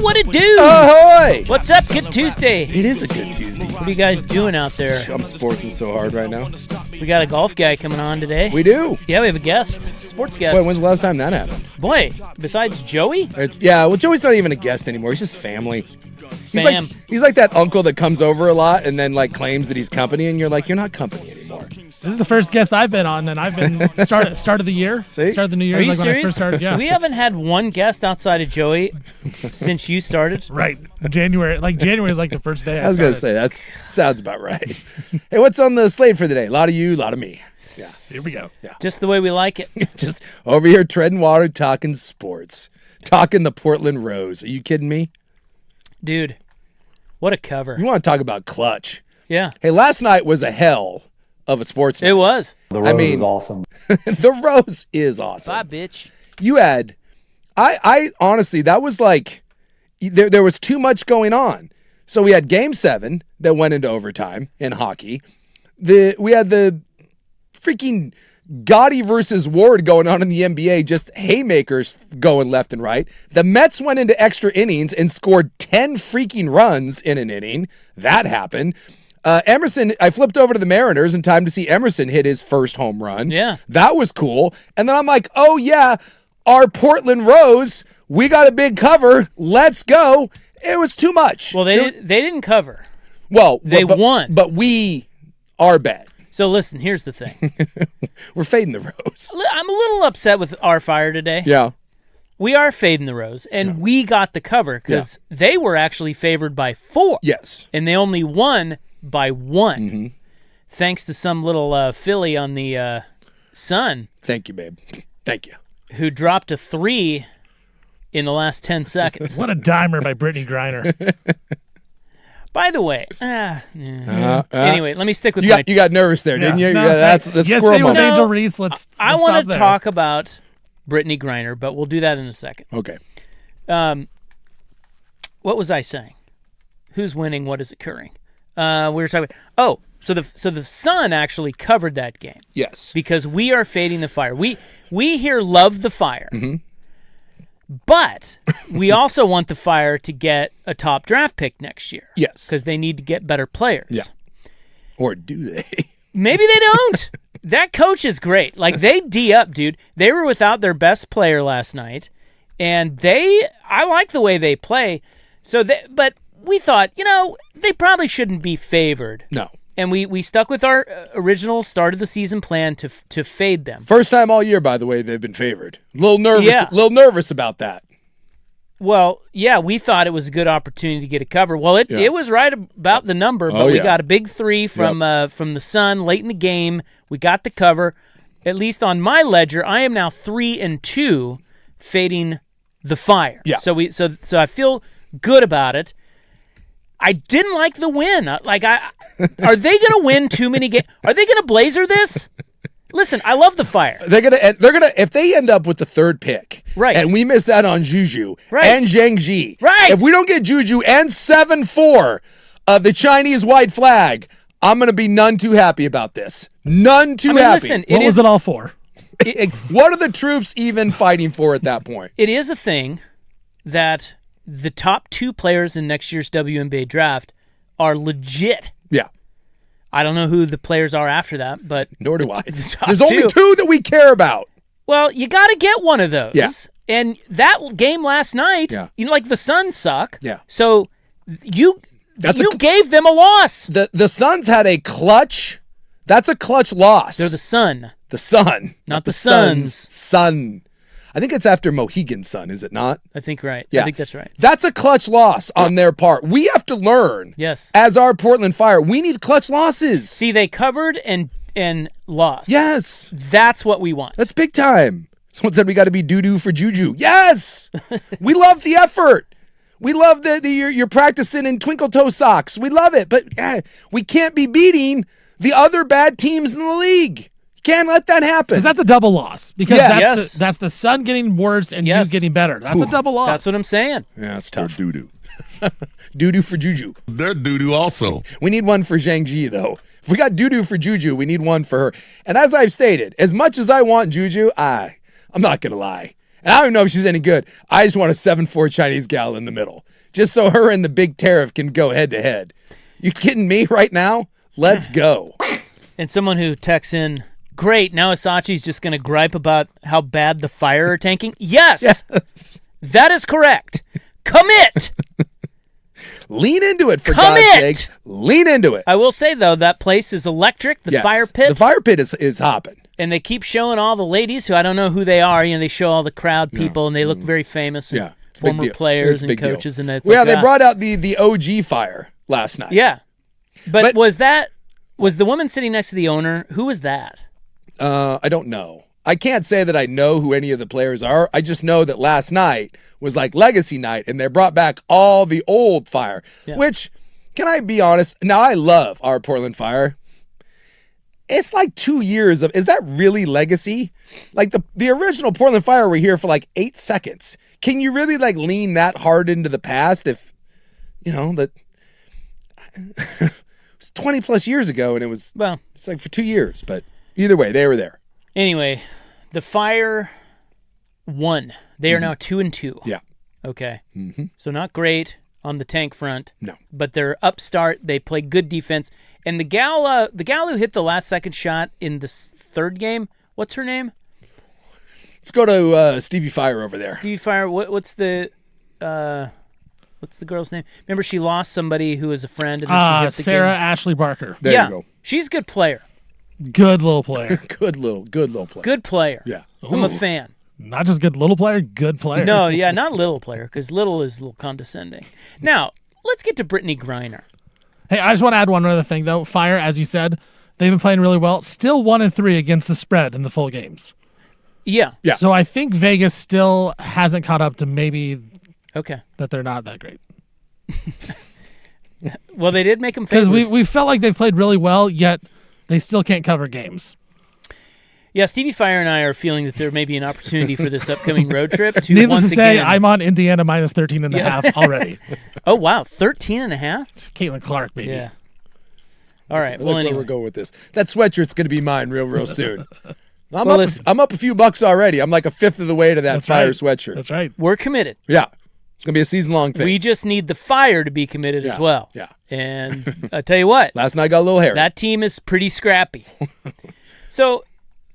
what it do? Ahoy! What's up? Good Tuesday. It is a good Tuesday. What are you guys doing out there? I'm sportsing so hard right now. We got a golf guy coming on today. We do. Yeah, we have a guest. Sports guest. Wait, when's the last time that happened? Boy, besides Joey? Yeah, well, Joey's not even a guest anymore. He's just family. Fam. He's like that uncle that comes over a lot and then like claims that he's company, and you're like, you're not company anymore. This is the first guest I've been on, and I've been start of the year. See? Start of the new year. Are you like serious? when I first started. Yeah. We haven't had one guest outside of Joey since you started. Right. January is like the first day I was going to say, that sounds about right. Hey, what's on the slate for today? A lot of you, a lot of me. Yeah. Here we go. Yeah. Just the way we like it. Just over here treading water, talking sports. Talking the Portland Rose. Are you kidding me? Dude, what a cover. You want to talk about clutch. Yeah. Hey, last night was a hell of a sports night. It was. The Rose is awesome. The Rose is awesome. Bye, bitch. You had, I honestly, that was like, there was too much going on. So we had Game 7 that went into overtime in hockey. We had the freaking Gotti versus Ward going on in the NBA, just haymakers going left and right. The Mets went into extra innings and scored 10 freaking runs in an inning. That happened. Emerson, I flipped over to the Mariners in time to see Emerson hit his first home run. Yeah. That was cool. And then I'm like, oh yeah, our Portland Rose, we got a big cover. Let's go. It was too much. Well, they didn't cover. Well, they won. But we are bad. So listen, here's the thing. We're fading the Rose. I'm a little upset with our fire today. Yeah. We are fading the Rose, and we got the cover because they were actually favored by 4. Yes. And they only won by 1, thanks to some little filly on the Sun. Thank you, babe. Thank you. Who dropped a 3 in the last 10 seconds. What a dimer by Brittany Griner. By the way, anyway, let me stick with you got nervous there, didn't you? No, That's the squirrel yesterday was moment. Angel Reese. Let's I stop want to there. talk about Brittany Griner, but we'll do that in a second. Okay. What was I saying? Who's winning? What is occurring? We were talking about, so the Sun actually covered that game. Yes. Because we are fading the fire. We here love the Fire. But we also want the Fire to get a top draft pick next year. Yes. Because they need to get better players. Yeah. Or do they? Maybe they don't. That coach is great. Like, they D up, dude. They were without their best player last night, and I like the way they play. But we thought, they probably shouldn't be favored. No. And we stuck with our original start of the season plan to fade them. First time all year, by the way, they've been favored. A little nervous about that. Well, yeah, we thought it was a good opportunity to get a cover. Well, it was right about the number, but we got a big 3 from the Sun late in the game. We got the cover. At least on my ledger, I am now 3-2 fading the Fire. Yeah. So I feel good about it. I didn't like the win. Are they going to win too many games? Are they going to blazer this? Listen, I love the Fire. They're gonna if they end up with the 3rd pick, right, and we miss out on Juju and Zhang Ji, right. If we don't get Juju and 7-4 of the Chinese white flag, I'm gonna be none too happy about this. None too happy. Listen, what was it all for? What are the troops even fighting for at that point? It is a thing that the top 2 players in next year's WNBA draft are legit. Yeah. I don't know who the players are after that, but nor do I. There's only 2 that we care about. Well, you got to get one of those. Yeah. And that game last night, like the Suns suck. Yeah. So you gave them a loss. The Suns had a clutch. That's a clutch loss. They're the Sun. The Sun. Not the Suns. Sun. I think it's after Mohegan Sun, is it not? I think right. Yeah. I think that's right. That's a clutch loss on their part. We have to learn. Yes. As our Portland Fire, we need clutch losses. See, they covered and lost. Yes. That's what we want. That's big time. Someone said we got to be doo-doo for Juju. Yes. We love the effort. We love you're practicing in twinkle toe socks. We love it. But we can't be beating the other bad teams in the league. Can't let that happen. Because that's a double loss. Because that's the Sun getting worse and you getting better. That's a double loss. That's what I'm saying. Yeah, it's tough. They're doo-doo. Doo-doo for Juju. They're doo-doo also. We need one for Zhang Ji, though. If we got doo-doo for Juju, we need one for her. And as I've stated, as much as I want Juju, I'm not going to lie. And I don't know if she's any good. I just want a 7'4" Chinese gal in the middle. just so her and the big tariff can go head to head. You kidding me right now? Let's go. And someone who texts in, great, now Asachi's just going to gripe about how bad the Fire are tanking? Yes. That is correct. Commit. Lean into it, for God's sake. Lean into it. I will say, though, that place is electric. The fire pit. The fire pit is hopping. And they keep showing all the ladies who I don't know who they are. They show all the crowd people, and they look very famous. And former players and coaches. And it's they brought out the OG Fire last night. Yeah. But was the woman sitting next to the owner? Who was that? I don't know. I can't say that I know who any of the players are. I just know that last night was like legacy night, and they brought back all the old Fire, which, can I be honest? Now, I love our Portland Fire. It's like 2 years of, is that really legacy? Like the original Portland Fire were here for like 8 seconds. Can you really like lean that hard into the past if, that it was 20 plus years ago and it's like for 2 years, but either way, they were there. Anyway, the Fire won. They are now 2-2. Yeah. Okay. Mm-hmm. So not great on the tank front. No. But they're upstart. They play good defense. And the gal who hit the last second shot in the third game, what's her name? Let's go to Stevie Fire over there. Stevie Fire. What's the girl's name? Remember, she lost somebody who was a friend. And she Sarah Ashley Barker. There you go. She's a good player. Good little player. Good little player. Good player. Yeah. I'm a fan. Not just good little player, good player. No, yeah, not little player, because little is a little condescending. Now, let's get to Brittany Griner. Hey, I just want to add one other thing, though. Fire, as you said, they've been playing really well. Still 1-3 against the spread in the full games. Yeah. So I think Vegas still hasn't caught up to maybe that they're not that great. Well, they did make them favorites. Because we felt like they played really well, yet they still can't cover games. Yeah, Stevie Fire and I are feeling that there may be an opportunity for this upcoming road trip to Needless once to say, again. I'm on Indiana minus 13.5 already. Oh, wow. 13.5? Caitlin Clark, baby. Yeah. All right. Well, anyway. where we're going with this. That sweatshirt's going to be mine real soon. I'm up a few bucks already. I'm like a fifth of the way to that Fire sweatshirt. That's right. We're committed. Yeah. It's going to be a season-long thing. We just need the Fire to be committed as well. Yeah. And I tell you what. Last night got a little hairy. That team is pretty scrappy. So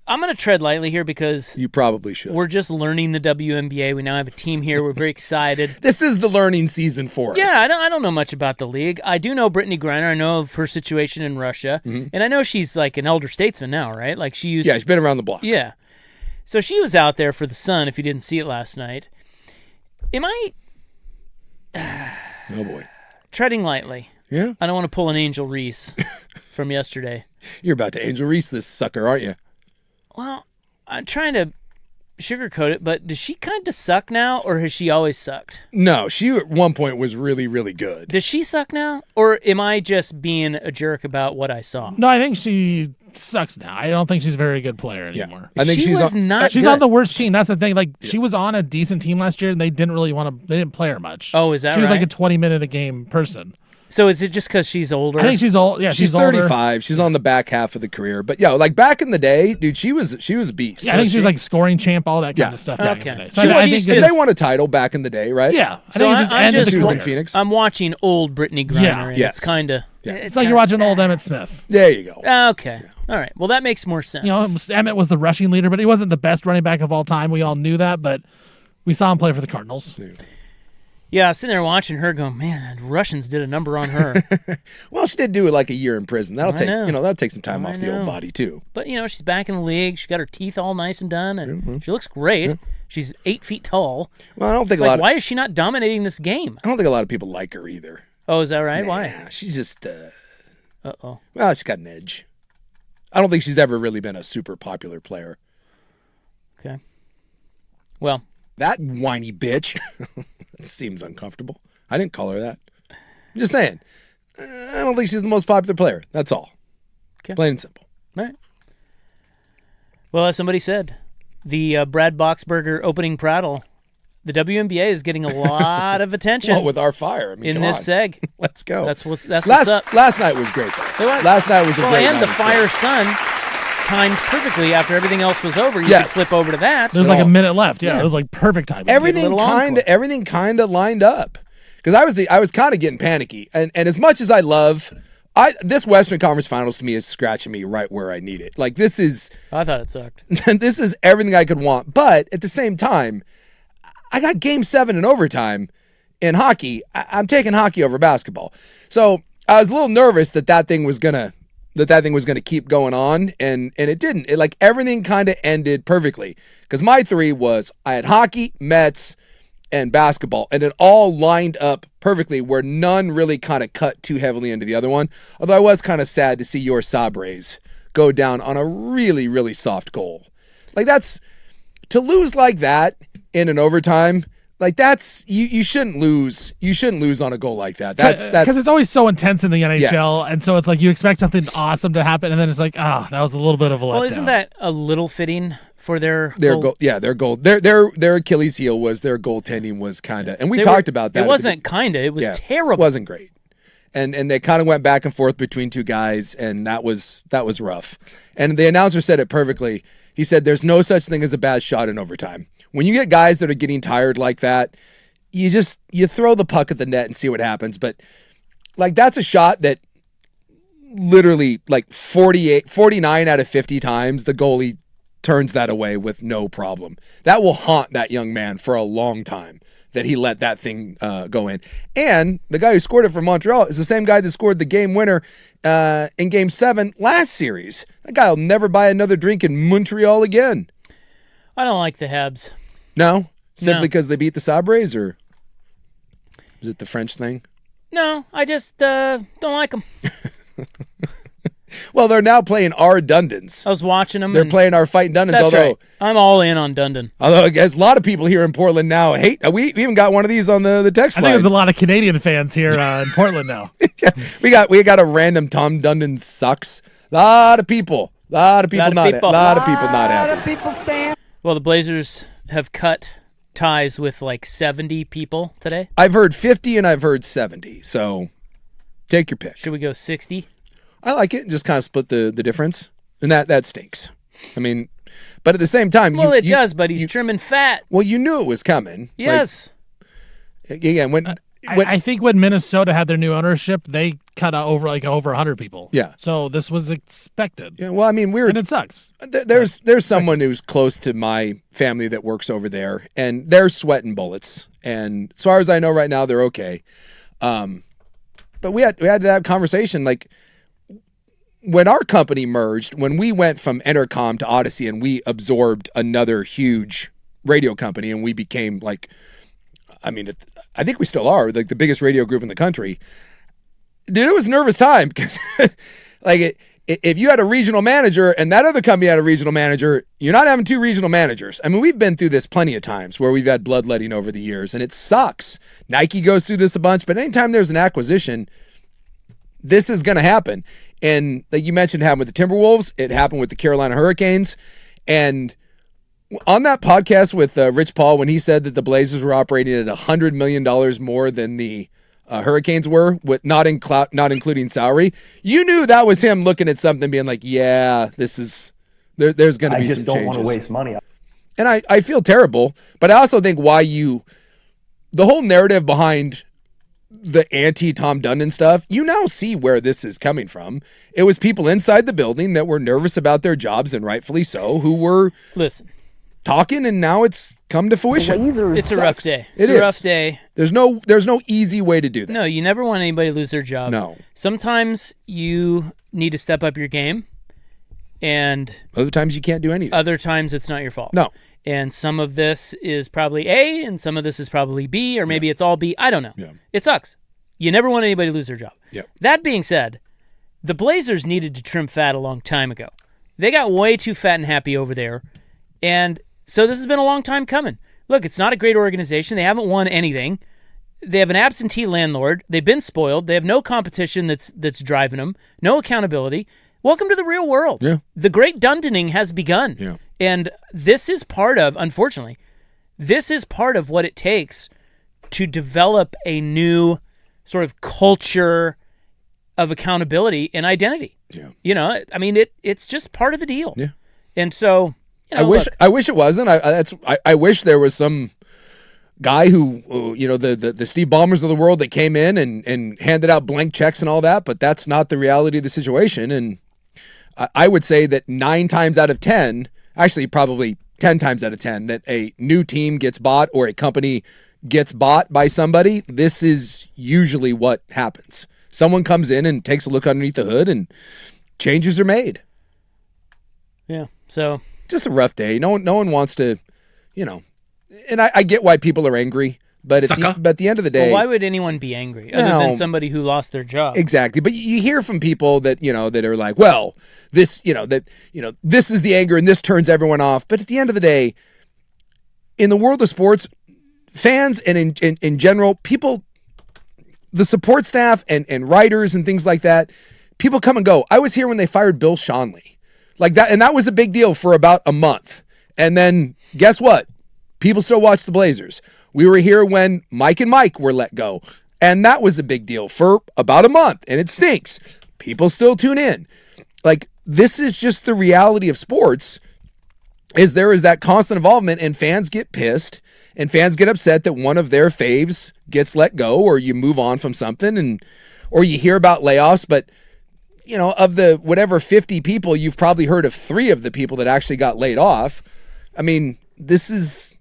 I'm going to tread lightly here because you probably should. We're just learning the WNBA. We now have a team here. We're very excited. This is the learning season for us. Yeah, I don't know much about the league. I do know Brittany Griner. I know of her situation in Russia. Mm-hmm. And I know she's like an elder statesman now, right? Like she's been around the block. Yeah. So she was out there for the Sun, if you didn't see it last night. Am I... oh, boy. Treading lightly. Yeah? I don't want to pull an Angel Reese from yesterday. You're about to Angel Reese this sucker, aren't you? Well, I'm trying to sugarcoat it, but does she kind of suck now, or has she always sucked? No, she at one point was really, really good. Does she suck now, or am I just being a jerk about what I saw? No, I think she sucks now. I don't think she's a very good player anymore. I think she's on the worst team. That's the thing. Like she was on a decent team last year, and they didn't play her much. Oh, is that right? She was like a 20-minute a game person. So is it just because she's older? I think she's old. Yeah, she's 35. She's on the back half of the career. But yeah, like back in the day, dude, she was a beast. Yeah, I think she was like scoring champ, all that kind of stuff. Okay. So I think they won a title back in the day, right? Yeah. I think she was in Phoenix. I'm watching old Brittany Griner. Yeah. And it's kind of. Yeah. It's like you're watching old Emmett Smith. There you go. Okay. All right. Well, that makes more sense. Emmett was the rushing leader, but he wasn't the best running back of all time. We all knew that, but we saw him play for the Cardinals. Yeah, I was sitting there watching her going, man, the Russians did a number on her. Well, she did do it like a year in prison. That'll take some time off the old body too. But she's back in the league. She got her teeth all nice and done, and she looks great. Yeah. She's 8 feet tall. Well, I don't think why is she not dominating this game? I don't think a lot of people like her either. Oh, is that right? Nah, why? She's just well, she's got an edge. I don't think she's ever really been a super popular player. Okay. Well, that whiny bitch. It seems uncomfortable. I didn't call her that. I'm just saying. I don't think she's the most popular player. That's all. Okay. Plain and simple. All right. Well, as somebody said, the Brad Boxberger opening prattle, the WNBA is getting a lot of attention. Well, with our Fire. I mean, in this seg. Let's go. That's what's up. Last night was great, though. Last night was a great night. And the Fire Sun timed perfectly after everything else was over. You could flip over to that. There's like a minute left. Yeah, it was like perfect timing. Everything kind of lined up. because I was kind of getting panicky, and as much as I love, this Western Conference Finals to me is scratching me right where I need it. Like this is, I thought it sucked. this is everything I could want, but at the same time, I got Game 7 in overtime in hockey. I'm taking hockey over basketball, so I was a little nervous that thing was gonna keep going on, and it didn't. It, like, everything kind of ended perfectly because my three was I had hockey, Mets, and basketball, and it all lined up perfectly where none really kind of cut too heavily into the other one. Although I was kind of sad to see your Sabres go down on a really, really soft goal. Like, that's to lose like that in an overtime. Like, that's you shouldn't lose. You shouldn't lose on a goal like that. That's because it's always so intense in the NHL, yes. And so it's like you expect something awesome to happen, and then it's like, that was a little bit of a letdown. Well, isn't that a little fitting for their goal? Yeah, their goal. Their Achilles heel was their goaltending was kind of, and we talked about that. It wasn't kind of. It was terrible. It wasn't great, and they kind of went back and forth between two guys, and that was rough. And the announcer said it perfectly. He said, "There's no such thing as a bad shot in overtime." When you get guys that are getting tired like that, you throw the puck at the net and see what happens. But like, that's a shot that literally like 49 out of 50 times the goalie turns that away with no problem. That will haunt that young man for a long time that he let that thing go in. And the guy who scored it for Montreal is the same guy that scored the game winner in Game 7 last series. That guy will never buy another drink in Montreal again. I don't like the Habs. No? Simply because they beat the Sabres, or is it the French thing? No, I just don't like them. Well, they're now playing our Dundons. I was watching them. They're playing our Fighting Dundons, That's right. I'm all in on Dundon. Although there's a lot of people here in Portland now hate. We even got one of these on the text line. I think there's a lot of Canadian fans here in Portland now. Yeah, we got a random Tom Dundon sucks. A lot of people not happy. Well, the Blazers have cut ties with like 70 people today. I've heard 50 and I've heard 70. So take your pick. Should we go 60? I like it. Just kind of split the difference. And that stinks. I mean, but at the same time, well, it does, but he's trimming fat. Well, you knew it was coming. Yes. Like, again, I think when Minnesota had their new ownership, they cut out over 100 people. Yeah. So this was expected. Yeah. Well, I mean, and it sucks. There's someone who's close to my family that works over there, and they're sweating bullets. And as far as I know right now, they're okay. But we had that conversation, like, when our company merged, when we went from Entercom to Odyssey and we absorbed another huge radio company and we became I think we still are like the biggest radio group in the country. Dude, it was a nervous time because if you had a regional manager and that other company had a regional manager, you're not having two regional managers. I mean, we've been through this plenty of times where we've had bloodletting over the years, and it sucks. Nike goes through this a bunch, but anytime there's an acquisition, this is going to happen. And like you mentioned, it happened with the Timberwolves. It happened with the Carolina Hurricanes. And on that podcast with Rich Paul, when he said that the Blazers were operating at $100 million more than the Hurricanes were, with not including salary, you knew that was him looking at something being like, yeah, this is there's going to be some changes. I just don't want to waste money. And I feel terrible, but I also think the whole narrative behind the anti-Tom Dundon stuff, you now see where this is coming from. It was people inside the building that were nervous about their jobs, and rightfully so, who were talking, and now it's come to fruition. It's a rough day. It's a rough day. There's no easy way to do that. No, you never want anybody to lose their job. No. Sometimes you need to step up your game, and other times you can't do anything. Other times it's not your fault. No. And some of this is probably A, and some of this is probably B, or maybe it's all B. I don't know. Yeah. It sucks. You never want anybody to lose their job. Yeah. That being said, the Blazers needed to trim fat a long time ago. They got way too fat and happy over there, and so this has been a long time coming. Look, it's not a great organization. They haven't won anything. They have an absentee landlord. They've been spoiled. They have no competition that's driving them, no accountability. Welcome to the real world. Yeah. The great Dundoning has begun. Yeah. And this is part of, unfortunately, what it takes to develop a new sort of culture of accountability and identity. Yeah. You know, I mean, it's just part of the deal. Yeah. And so, I wish it wasn't. I wish there was some guy who, the Steve Ballmers of the world that came in and handed out blank checks and all that, but that's not the reality of the situation. And I would say that 9 times out of 10, actually probably 10 times out of 10, that a new team gets bought or a company gets bought by somebody, this is usually what happens. Someone comes in and takes a look underneath the hood and changes are made. Yeah. So just a rough day. No one wants to, and I get why people are angry, but at the end of the day, why would anyone be angry other than somebody who lost their job? Exactly. But you hear from people that, that are like, well, this, this is the anger and this turns everyone off. But at the end of the day, in the world of sports, fans and in general, people, the support staff and writers and things like that, people come and go. I was here when they fired Bill Schonely. Like that, and that was a big deal for about a month. And then guess what? People still watch the Blazers. We were here when Mike and Mike were let go. And that was a big deal for about a month. And it stinks. People still tune in. Like, this is just the reality of sports, is there is that constant involvement and fans get pissed and fans get upset that one of their faves gets let go or you move on from something or you hear about layoffs. But, of the whatever 50 people, you've probably heard of 3 of the people that actually got laid off. I mean, this is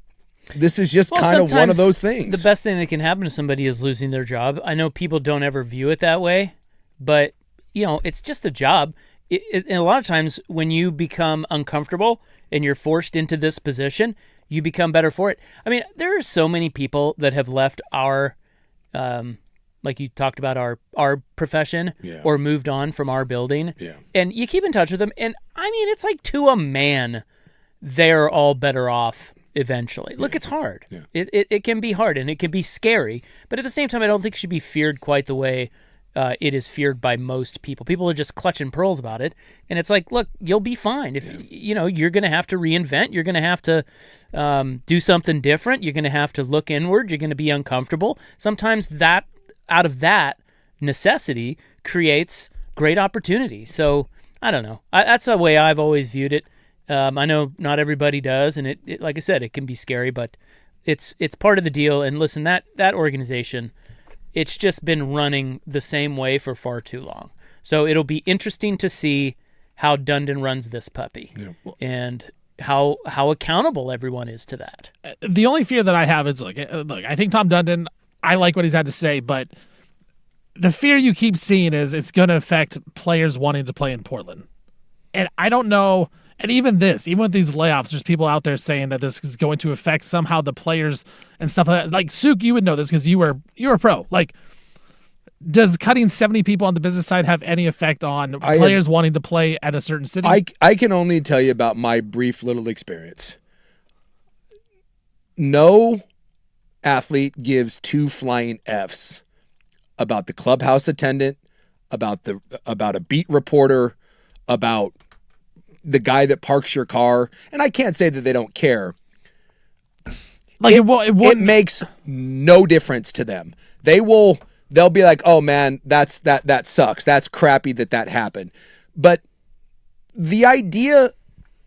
just kind of one of those things. The best thing that can happen to somebody is losing their job. I know people don't ever view it that way, but it's just a job. And a lot of times when you become uncomfortable and you're forced into this position, you become better for it. I mean, there are so many people that have left our, like you talked about, our profession or moved on from our building. Yeah. And you keep in touch with them. And I mean, it's like to a man, they're all better off eventually. Look, it's hard. Yeah. It can be hard and it can be scary. But at the same time, I don't think it should be feared quite the way it is feared by most people. People are just clutching pearls about it. And it's like, look, you'll be fine. If you're going to have to reinvent, you're going to have to do something different. You're going to have to look inward. You're going to be uncomfortable. Sometimes that out of that necessity creates great opportunity. So I don't know. That's the way I've always viewed it. I know not everybody does, and it like I said, it can be scary, but it's part of the deal. And listen, that organization, it's just been running the same way for far too long. So it'll be interesting to see how Dundon runs this puppy and how accountable everyone is to that. The only fear that I have is, look, I think Tom Dundon, I like what he's had to say, but the fear you keep seeing is it's going to affect players wanting to play in Portland. And I don't know. And even with these layoffs, there's people out there saying that this is going to affect somehow the players and stuff like that. Like, Suk, you would know this because you were a pro. Like, does cutting 70 people on the business side have any effect on players wanting to play at a certain city? I can only tell you about my brief little experience. No athlete gives 2 flying Fs about the clubhouse attendant, about a beat reporter, about the guy that parks your car. And I can't say that they don't care. Like it makes no difference to them. They'll be like, oh man, that sucks. That's crappy that happened. But the idea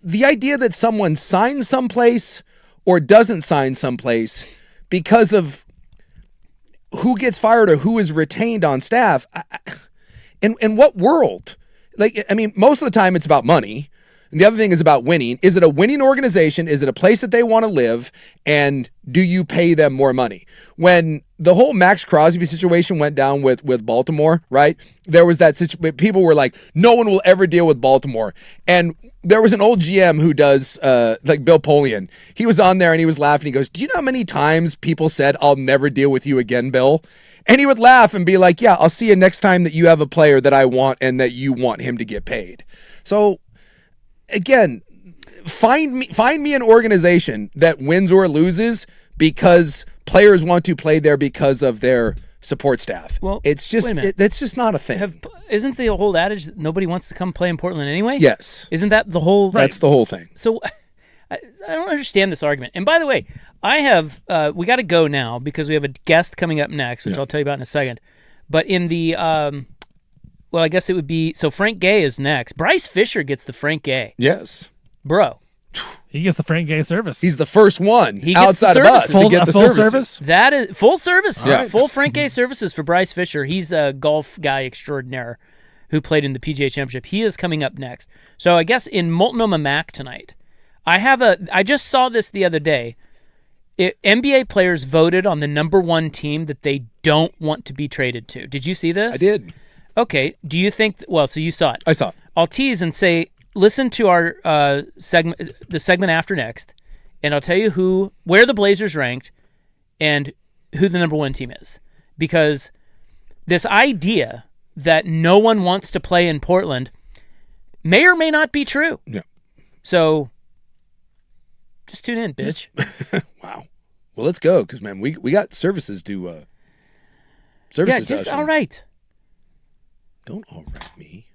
that someone signs someplace or doesn't sign someplace because of who gets fired or who is retained on staff, in what world? Like, I mean, most of the time it's about money. And the other thing is about winning. Is it a winning organization? Is it a place that they want to live? And do you pay them more money? When the whole Max Crosby situation went down with Baltimore, right? There was that situation. People were like, no one will ever deal with Baltimore. And there was an old GM who does, like Bill Polian. He was on there and he was laughing. He goes, do you know how many times people said, I'll never deal with you again, Bill? And he would laugh and be like, yeah, I'll see you next time that you have a player that I want and that you want him to get paid. So, again, find me an organization that wins or loses because players want to play there because of their support staff. Well, it's just that's just not a thing. Isn't the whole adage that nobody wants to come play in Portland anyway? Yes. Isn't that the whole? That's the whole thing. So I don't understand this argument. And by the way, I have we got to go now because we have a guest coming up next, which I'll tell you about in a second. But in the well, I guess it would be, so Frank Gay is next. Bryce Fisher gets the Frank Gay. Yes. Bro, He gets the Frank Gay service. He's the first one He gets outside the of us services. to get the full services. service? That is full service. Yeah. Full Frank Gay services for Bryce Fisher. He's a golf guy extraordinaire who played in the PGA Championship. He is coming up next. So I guess in Multnomah Mac tonight, I just saw this the other day. NBA players voted on the number one team that they don't want to be traded to. Did you see this? I did. Okay. Do you think? Well, so you saw it. I saw it. I'll tease and say, listen to our segment, the segment after next, and I'll tell you where the Blazers ranked and who the number one team is. Because this idea that no one wants to play in Portland may or may not be true. Yeah. So just tune in, bitch. Wow. Well, let's go because, man, we got services to services. Yeah, just to all right. Don't all right me.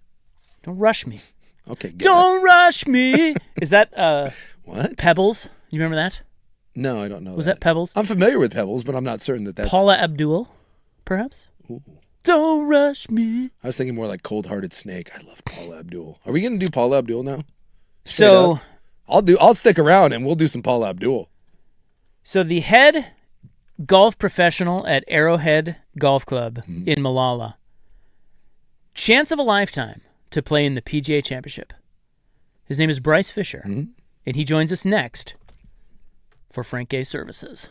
Don't rush me. Okay. Don't rush me. Is that What? Pebbles? You remember that? No, I don't know. Was that Pebbles? I'm familiar with Pebbles, but I'm not certain that's Paula Abdul, perhaps? Ooh. Don't rush me. I was thinking more like Cold Hearted Snake. I love Paula Abdul. Are we gonna do Paula Abdul now? Straight So up? I'll stick around and we'll do some Paula Abdul. So the head golf professional at Arrowhead Golf Club in Malala, chance of a lifetime to play in the PGA Championship. His name is Bryce Fisher, and he joins us next for Frank Gay Services.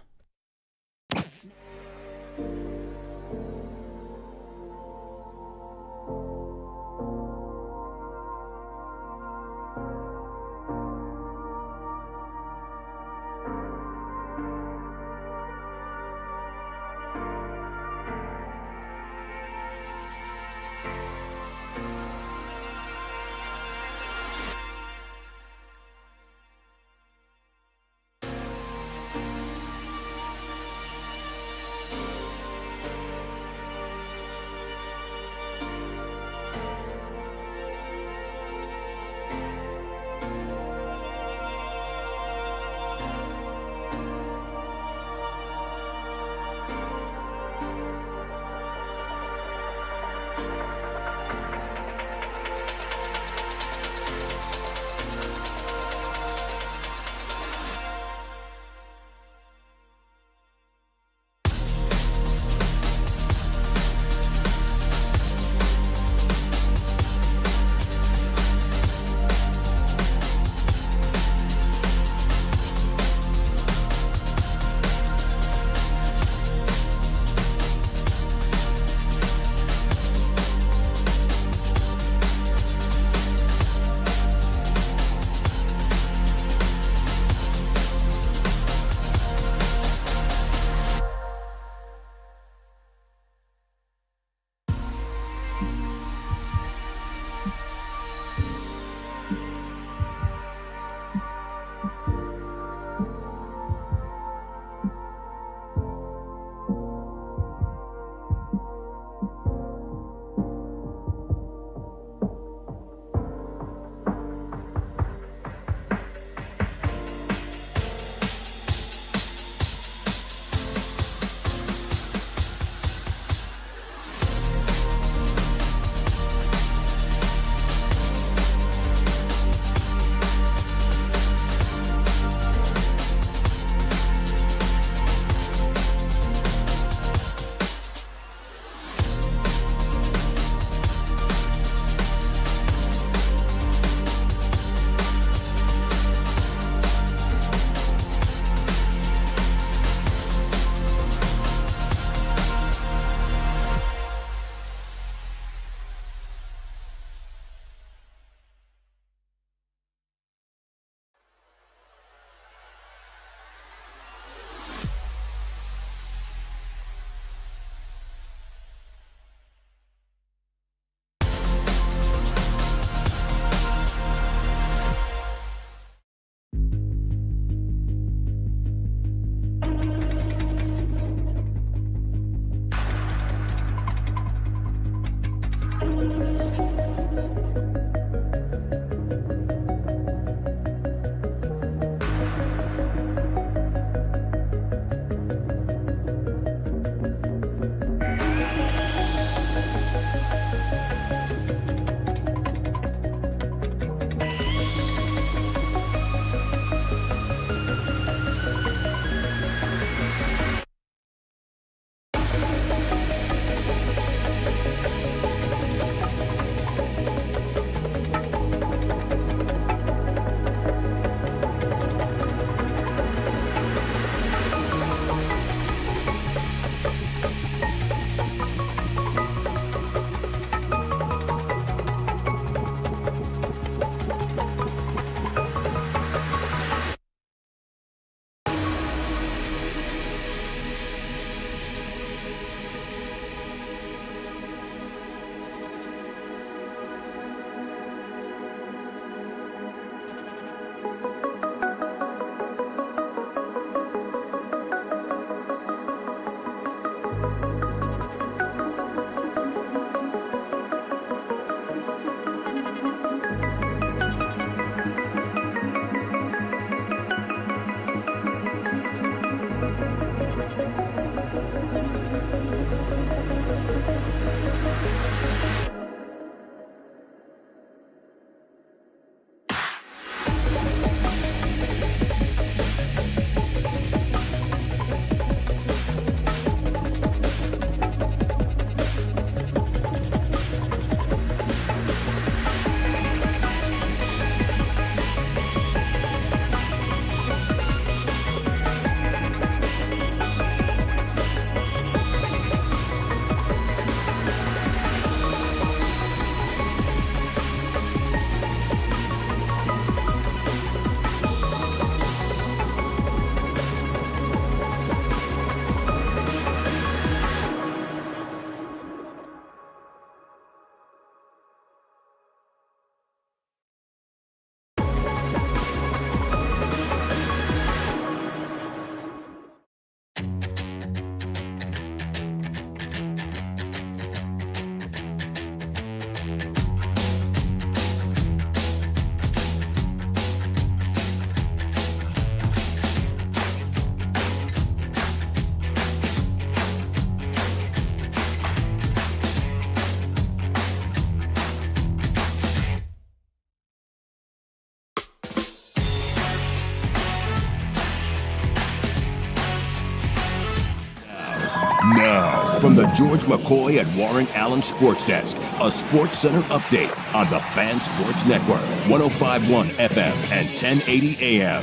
Now, from the George McCoy and Warren Allen Sports Desk, a Sports Center update on the Fan Sports Network, 105.1 FM and 1080 AM.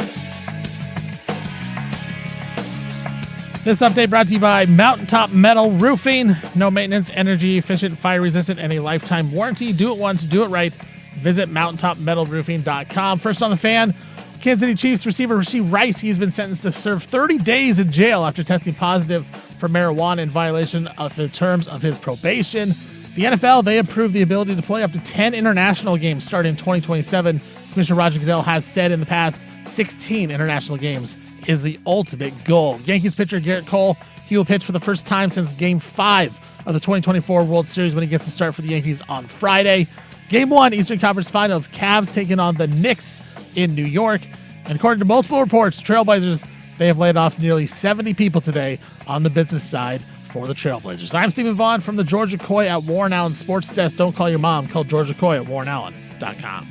This update brought to you by Mountaintop Metal Roofing. No maintenance, energy efficient, fire resistant, and a lifetime warranty. Do it once, do it right. Visit mountaintopmetalroofing.com. First on the Fan, Kansas City Chiefs receiver Rashee Rice. He's been sentenced to serve 30 days in jail after testing positive for marijuana in violation of the terms of his probation. The NFL, they approved the ability to play up to 10 international games starting in 2027. Commissioner Roger Goodell has said in the past 16 international games is the ultimate goal. Yankees pitcher Garrett Cole, he will pitch for the first time since Game 5 of the 2024 World Series when he gets to start for the Yankees on Friday. Game 1, Eastern Conference Finals, Cavs taking on the Knicks in New York. And according to multiple reports, Trailblazers, they have laid off nearly 70 people today on the business side for the Trailblazers. I'm Stephen Vaughn from the Georgia Coy at Warren Allen Sports Desk. Don't call your mom. Call Georgia Coy at warrenallen.com.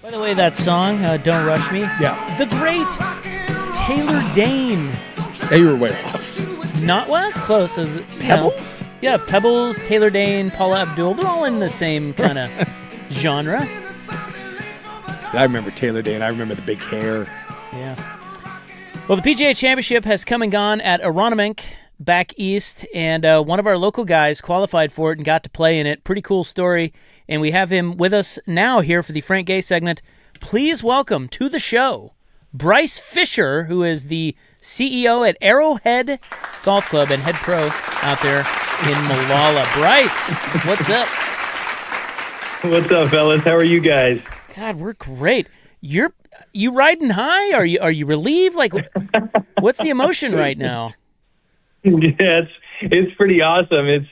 By the way, that song, Don't Rush Me. Yeah. The great Taylor Dane. Hey, you were way off. Not, well, as close as... Pebbles? Yeah, Pebbles, Taylor Dane, Paula Abdul. They're all in the same kind of genre. I remember Taylor Dane. I remember the big hair. Yeah. Well, the PGA Championship has come and gone at Aronimink back east, and one of our local guys qualified for it and got to play in it. Pretty cool story. And we have him with us now here for the Frank Gay segment. Please welcome to the show Bryce Fisher, who is the CEO at Arrowhead Golf Club and head pro out there in Molalla. Bryce, what's up? What's up, fellas? How are you guys? God, we're great. You riding high? Are you relieved? Like, what's the emotion right now? Yeah, it's pretty awesome. It's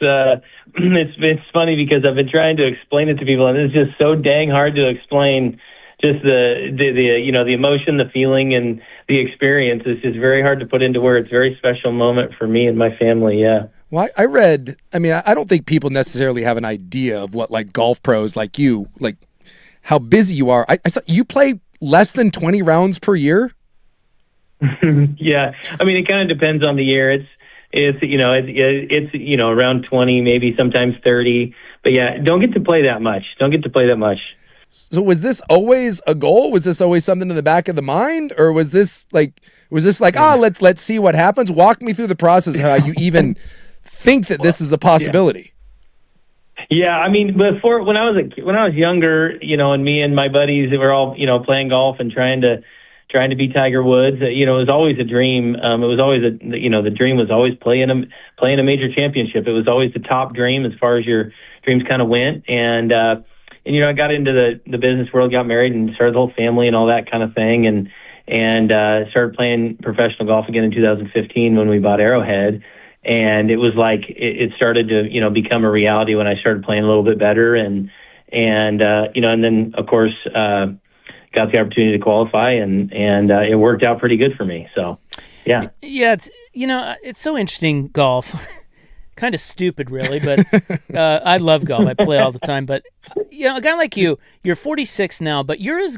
funny because I've been trying to explain it to people, and it's just so dang hard to explain. Just the emotion, the feeling, and the experience is just very hard to put into words. Very special moment for me and my family. Yeah. Well, I read. I mean, I don't think people necessarily have an idea of what like golf pros like you, like how busy you are. I saw you play less than 20 rounds per year. Yeah, I mean, it kind of depends on the year. It's around 20, maybe sometimes 30. But yeah, don't get to play that much. So was this always a goal? Was this always something in the back of the mind, or was this like let's see what happens? Walk me through the process of how you even think that this is a possibility. Yeah, I mean, before when I was younger, and me and my buddies were all playing golf and trying to be Tiger Woods. It was always a dream. It was always the dream was always playing a major championship. It was always the top dream as far as your dreams kind of went. And I got into the business world, got married, and started the whole family and all that kind of thing. And started playing professional golf again in 2015 when we bought Arrowhead. And it was like it started to become a reality when I started playing a little bit better. And then of course. Got the opportunity to qualify, and it worked out pretty good for me. So, yeah. Yeah, it's so interesting, golf. Kind of stupid, really, but I love golf. I play all the time. But a guy like you're 46 now, but you're as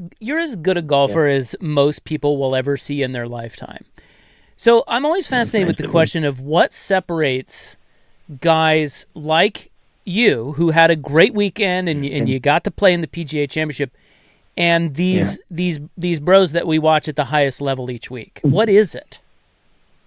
good a golfer as most people will ever see in their lifetime. So I'm always fascinated with the question of what separates guys like you who had a great weekend and you got to play in the PGA Championship. And these bros that we watch at the highest level each week, what is it?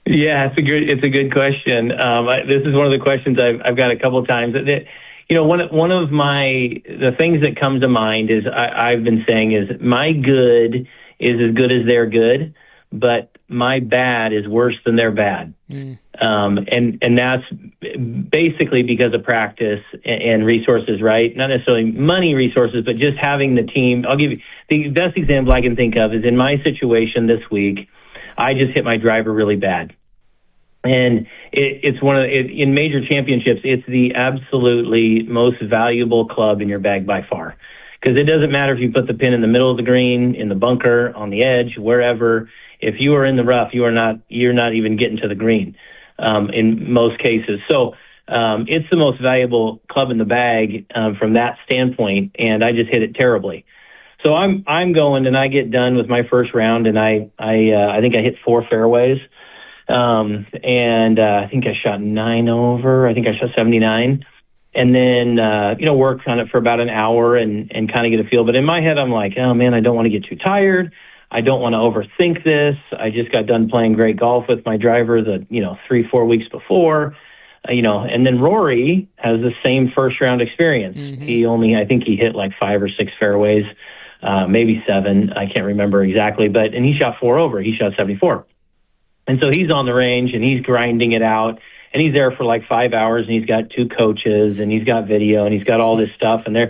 Yeah, it's a good question. This is one of the questions I've got a couple of times. One of the things that comes to mind is I've been saying is my good is as good as their good, but my bad is worse than their bad. And that's basically because of practice and resources, right? Not necessarily money resources, but just having the team. I'll give you the best example I can think of is in my situation this week, I just hit my driver really bad. And it's in major championships, it's the absolutely most valuable club in your bag by far. Because it doesn't matter if you put the pin in the middle of the green, in the bunker, on the edge, wherever. If you are in the rough, you're not even getting to the green in most cases. So it's the most valuable club in the bag from that standpoint, and I just hit it terribly. So I'm going, and I get done with my first round, and I think I hit 4 fairways, and I think I shot 9 over. I think I shot 79. And then, worked on it for about an hour and kind of get a feel. But in my head, I'm like, oh, man, I don't want to get too tired. I don't want to overthink this. I just got done playing great golf with my driver 3-4 weeks before, and then Rory has the same first round experience. Mm-hmm. I think he hit like 5 or 6 fairways, maybe 7. I can't remember exactly, and he shot 4 over. He shot 74. And so he's on the range and he's grinding it out. And he's there for like 5 hours, and he's got 2 coaches, and he's got video, and he's got all this stuff, and they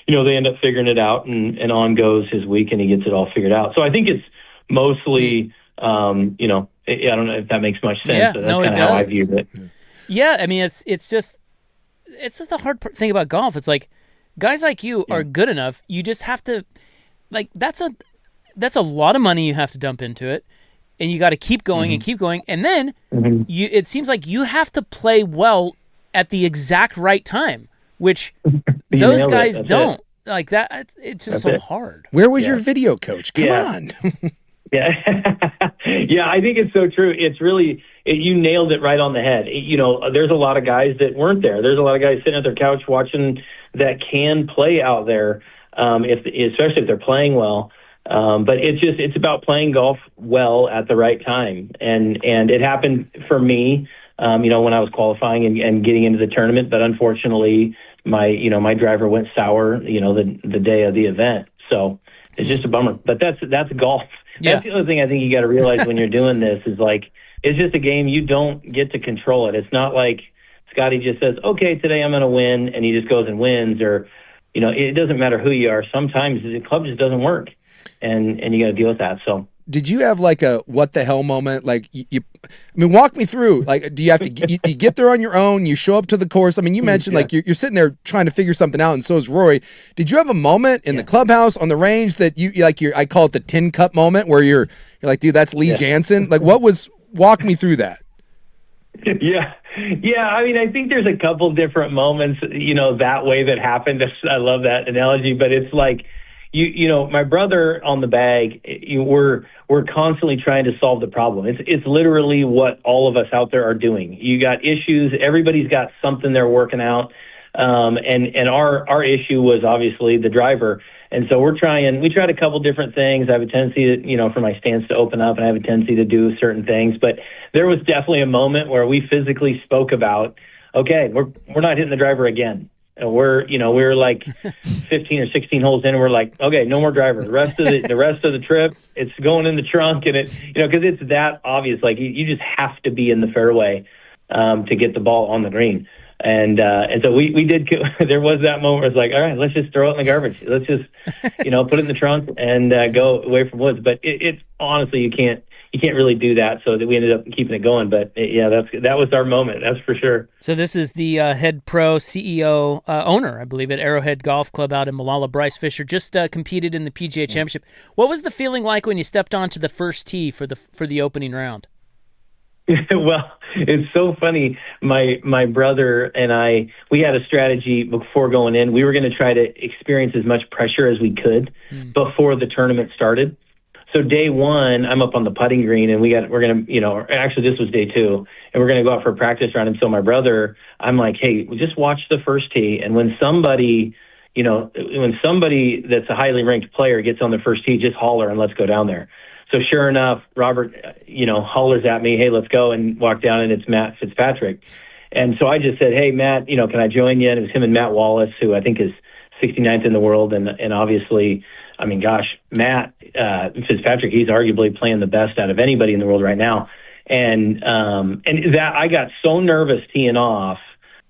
end up figuring it out, and on goes his week, and he gets it all figured out. So I think it's mostly, I don't know if that makes much sense. Yeah, but that's kind of how I view it. Yeah, I mean, it's just the hard thing about golf. It's like guys like you are good enough. You just have to, like, that's a lot of money you have to dump into it. And you got to keep going and keep going. And then it seems like you have to play well at the exact right time, which those guys don't. Like that, it's just so hard. Where was your video coach? Come on. Yeah. Yeah, I think it's so true. It's really, you nailed it right on the head. There's a lot of guys that weren't there. There's a lot of guys sitting at their couch watching that can play out there, especially if they're playing well. But it's about playing golf well at the right time. And it happened for me, when I was qualifying and getting into the tournament, but unfortunately my driver went sour, the day of the event. So it's just a bummer, but that's golf. Yeah. That's the other thing I think you got to realize when you're doing this is like, it's just a game. You don't get to control it. It's not like Scotty just says, okay, today I'm going to win. And he just goes and wins, or, it doesn't matter who you are. Sometimes the club just doesn't work. And you got to deal with that. So, did you have like a what the hell moment? Like, walk me through. Like, do you have to you get there on your own? You show up to the course. I mean, you mentioned like you're sitting there trying to figure something out, and so is Rory. Did you have a moment in the clubhouse on the range that I call it the tin cup moment, where you're like, dude, that's Lee Jansen. Like, walk me through that. Yeah. I mean, I think there's a couple different moments, that way that happened. I love that analogy, but it's like, my brother on the bag, we're constantly trying to solve the problem. It's literally what all of us out there are doing. You got issues. Everybody's got something they're working out. And our issue was obviously the driver. And so we tried a couple different things. I have a tendency to, for my stance to open up, and I have a tendency to do certain things. But there was definitely a moment where we physically spoke about, okay, we're not hitting the driver again. And we're like 15 or 16 holes in, and we're like, okay, no more driver. The rest of the trip, it's going in the trunk, and because it's that obvious. Like you just have to be in the fairway to get the ball on the green. And so we did. There was that moment where it's like, all right, let's just throw it in the garbage. Let's just put it in the trunk and go away from woods. But it's honestly, you can't really do that. So that we ended up keeping it going. But that was our moment. That's for sure. So this is the head pro CEO owner, I believe, at Arrowhead Golf Club out in Malala. Bryce Fisher just competed in the PGA Championship. What was the feeling like when you stepped onto the first tee for the opening round? Well, it's so funny. My brother and we had a strategy before going in. We were going to try to experience as much pressure as we could before the tournament started. So day one, I'm up on the putting green, and we're going to, actually this was day 2, and we're going to go out for a practice round. And so my brother, I'm like, hey, just watch the first tee. And when somebody that's a highly ranked player gets on the first tee, just holler and let's go down there. So sure enough, Robert, hollers at me, hey, let's go, and walk down, and it's Matt Fitzpatrick. And so I just said, hey, Matt, can I join you? And it was him and Matt Wallace, who I think is 69th in the world. And obviously, I mean, gosh, Matt Fitzpatrick, he's arguably playing the best out of anybody in the world right now. And that I got so nervous teeing off.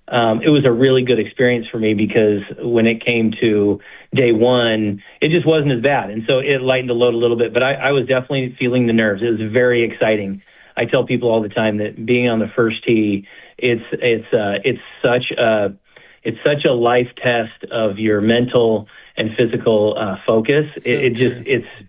It was a really good experience for me, because when it came to day one, it just wasn't as bad. And so it lightened the load a little bit, but I was definitely feeling the nerves. It was very exciting. I tell people all the time that being on the first tee, it's such a it's such a life test of your mental and physical focus. It's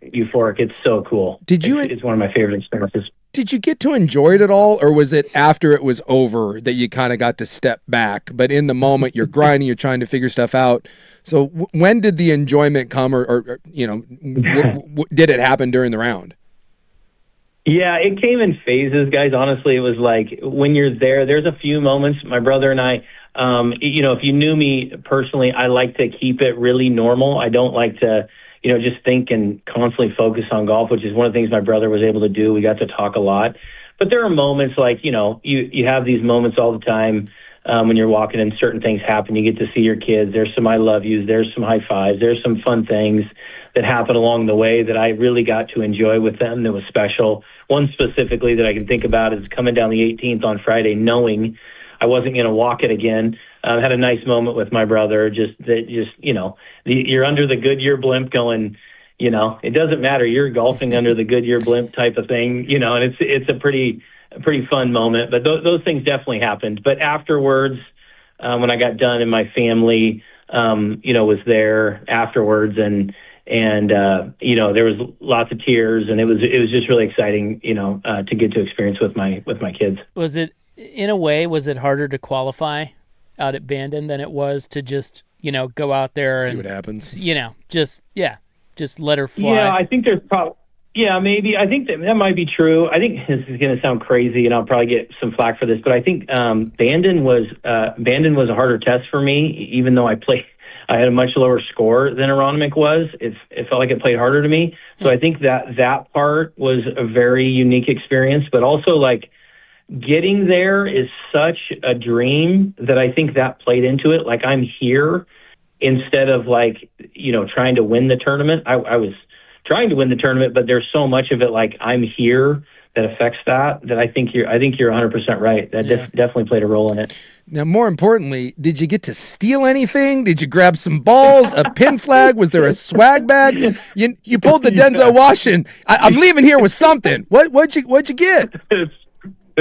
euphoric. It's so cool. It's one of my favorite experiences. Did you get to enjoy it at all, or was it after it was over that you kind of got to step back? But in the moment, you're grinding, you're trying to figure stuff out. So when did the enjoyment come, or did it happen during the round? Yeah, it came in phases, guys. Honestly, it was like when you're there's a few moments. My brother and I, if you knew me personally, I like to keep it really normal. I don't like to, just think and constantly focus on golf, which is one of the things my brother was able to do. We got to talk a lot. But there are moments like, you have these moments all the time when you're walking and certain things happen. You get to see your kids. There's some I love yous. There's some high fives. There's some fun things that happen along the way that I really got to enjoy with them that was special. One specifically that I can think about is coming down the 18th on Friday, knowing I wasn't going to walk it again. I had a nice moment with my brother, you're under the Goodyear blimp going, it doesn't matter. You're golfing under the Goodyear blimp type of thing, and it's a pretty fun moment. But those things definitely happened. But afterwards, when I got done and my family, was there afterwards and there was lots of tears, and it was just really exciting, to get to experience with my kids. Was it, in a way, harder to qualify out at Bandon than it was to just, go out there see and what happens? Just let her fly. Yeah, I think there's probably, maybe. I think that might be true. I think this is going to sound crazy, and I'll probably get some flack for this, but I think Bandon was a harder test for me, even though I had a much lower score than Aronimink was. It felt like it played harder to me. So I think that part was a very unique experience, but also like getting there is such a dream that I think that played into it. Like I'm here instead of like, trying to win the tournament. I was trying to win the tournament, but there's so much of it like I'm here that affects that I think you're 100% right. That definitely played a role in it. Now, more importantly, did you get to steal anything? Did you grab some balls, a pin flag? Was there a swag bag? You pulled the Denzel Washington. I'm leaving here with something. What'd you get?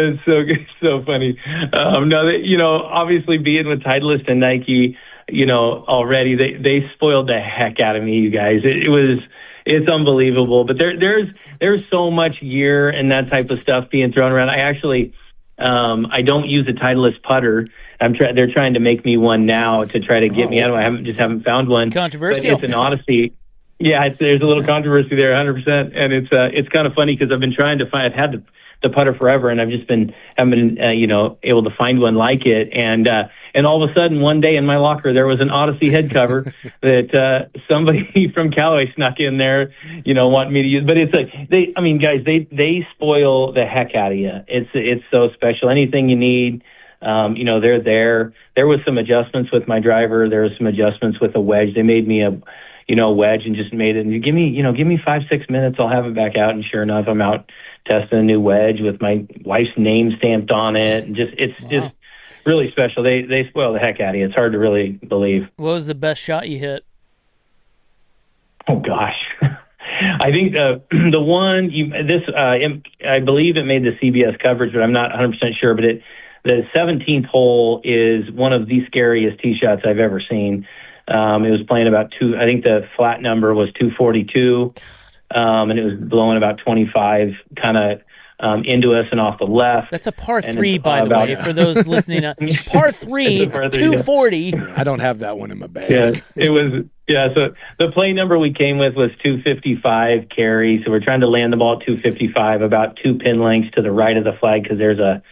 It's so good, so funny. Obviously being with Titleist and Nike, already they spoiled the heck out of me, you guys. It's unbelievable. But there's so much gear and that type of stuff being thrown around. I actually I don't use a Titleist putter. They're trying to make me one now to try to get me out of it. I haven't found one. It's controversial. But it's an Odyssey. Yeah, there's a little controversy there, 100%. And it's kind of funny because I've been trying to find. I've had the putter forever, and haven't been able to find one like it. And all of a sudden, one day in my locker, there was an Odyssey head cover that somebody from Callaway snuck in there, wanting me to use. But it's like they spoil the heck out of you. It's so special. Anything you need, they're there. There was some adjustments with my driver. There was some adjustments with the wedge. They made me a wedge and just made it. And give me 5-6 minutes. I'll have it back out. And sure enough, I'm out testing a new wedge with my wife's name stamped on it. And just really special. They spoil the heck out of you. It's hard to really believe. What was the best shot you hit? Oh gosh, I think the one I believe it made the CBS coverage, but I'm not 100% sure. But the 17th hole is one of the scariest tee shots I've ever seen. It was playing about I think the flat number was 242, and it was blowing about 25 kind of into us and off the left. That's a par 3, by the way, for those listening. Par 3, 240. I don't have that one in my bag. Yeah, it was. Yeah, so the play number we came with was 255 carry. So we're trying to land the ball at 255, about 2 pin lengths to the right of the flag, because there's a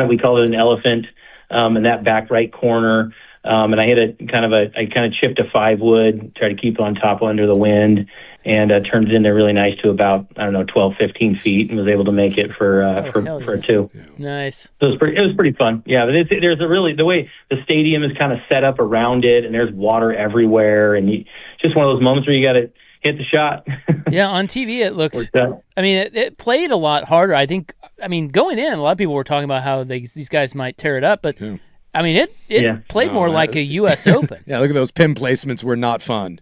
we call it an elephant in that back right corner. And I hit I kind of chipped a 5-wood, tried to keep it on top under the wind, and turned it in there really nice to about, 12, 15 feet, and was able to make it for a 2. Yeah. Nice. So it was pretty fun. Yeah, but there's the way the stadium is kind of set up around it, and there's water everywhere, and just one of those moments where you got to hit the shot. Yeah, on TV it looked. It played a lot harder. Going in, a lot of people were talking about how these guys might tear it up, but. Yeah. It played more like a U.S. Open. Yeah, look at those pin placements were not fun.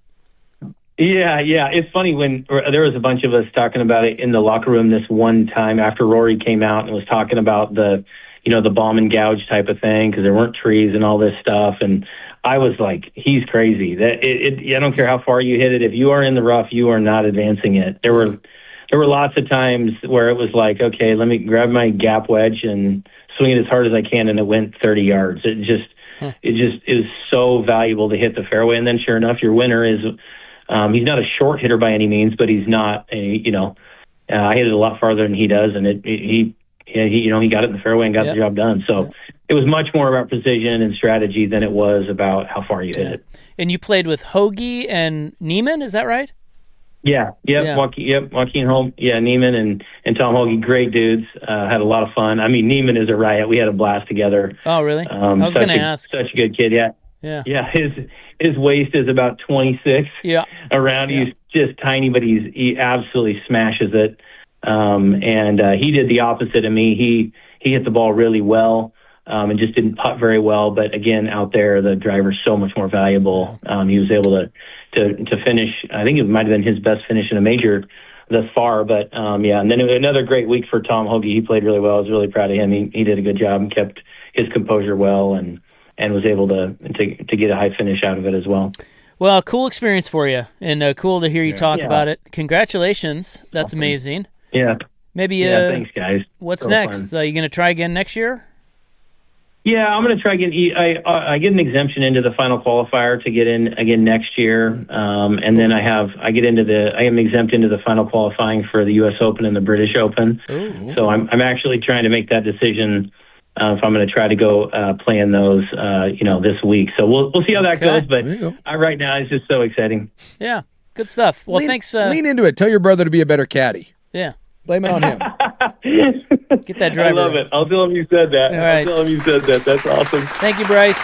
Yeah. It's funny when there was a bunch of us talking about it in the locker room this one time after Rory came out and was talking about the bomb and gouge type of thing, because there weren't trees and all this stuff. And I was like, he's crazy. That I don't care how far you hit it. If you are in the rough, you are not advancing it. There were lots of times where it was like, okay, let me grab my gap wedge and swing it as hard as I can, and it went 30 yards. It just is so valuable to hit the fairway. And then sure enough, your winner is, he's not a short hitter by any means, but he's not I hit it a lot farther than he does, and he got it in the fairway and got the job done. So it was much more about precision and strategy than it was about how far you hit it. And you played with Hoagie and Neiman, is that right? Yeah. Joaquin Holm, Neiman and Tom Hoagie, great dudes. Had a lot of fun. I mean, Neiman is a riot. We had a blast together. Oh, really? I was going to ask. Such a good kid, yeah. Yeah, his waist is about 26. Yeah. Around, he's just tiny, but he absolutely smashes it. And he did the opposite of me. He hit the ball really well, and just didn't putt very well. But again, out there, the driver's so much more valuable. He was able to finish. I think it might have been his best finish in a major thus far. But and then another great week for Tom Hoagie. He played really well. I was really proud of him. He did a good job and kept his composure well, and was able to get a high finish out of it as well. Well, cool experience for you, and cool to hear you talk about it. Congratulations. That's amazing. Yeah. Maybe. Thanks, guys. What's next? Are you going to try again next year? Yeah, I'm going to try again. I get an exemption into the final qualifier to get in again next year, and then I am exempt into the final qualifying for the U.S. Open and the British Open. Ooh. So I'm actually trying to make that decision if I'm going to try to go play in those, this week. So we'll see how that goes. But right now, it's just so exciting. Yeah, good stuff. Well, thanks. Lean into it. Tell your brother to be a better caddy. Yeah. Blame it on him. Get that driver. I love it. I'll tell him you said that. I'll tell him you said that. That's awesome. Thank you, Bryce.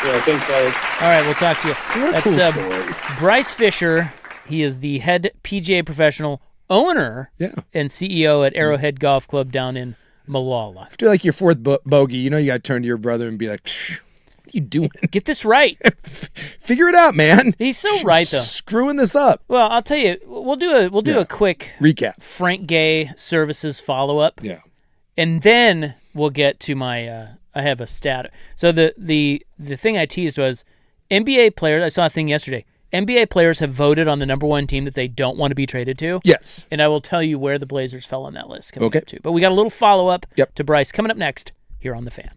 Yeah, thanks, guys. All right, we'll talk to you. What a cool story. Bryce Fisher. He is the head PGA professional owner and CEO at Arrowhead Golf Club down in Malala. After like your fourth bogey, you got to turn to your brother and be like, what are you doing? Get this right. Figure it out, man. He's so right, though. Screwing this up. Well, I'll tell you, we'll do a quick recap. Frank Gay services follow-up. Yeah. And then we'll get to my I have a stat. So the thing I teased was NBA players. I saw a thing yesterday. NBA players have voted on the number one team that they don't want to be traded to. Yes. And I will tell you where the Blazers fell on that list coming up too. But we got a little follow-up to Bryce coming up next here on The Fan.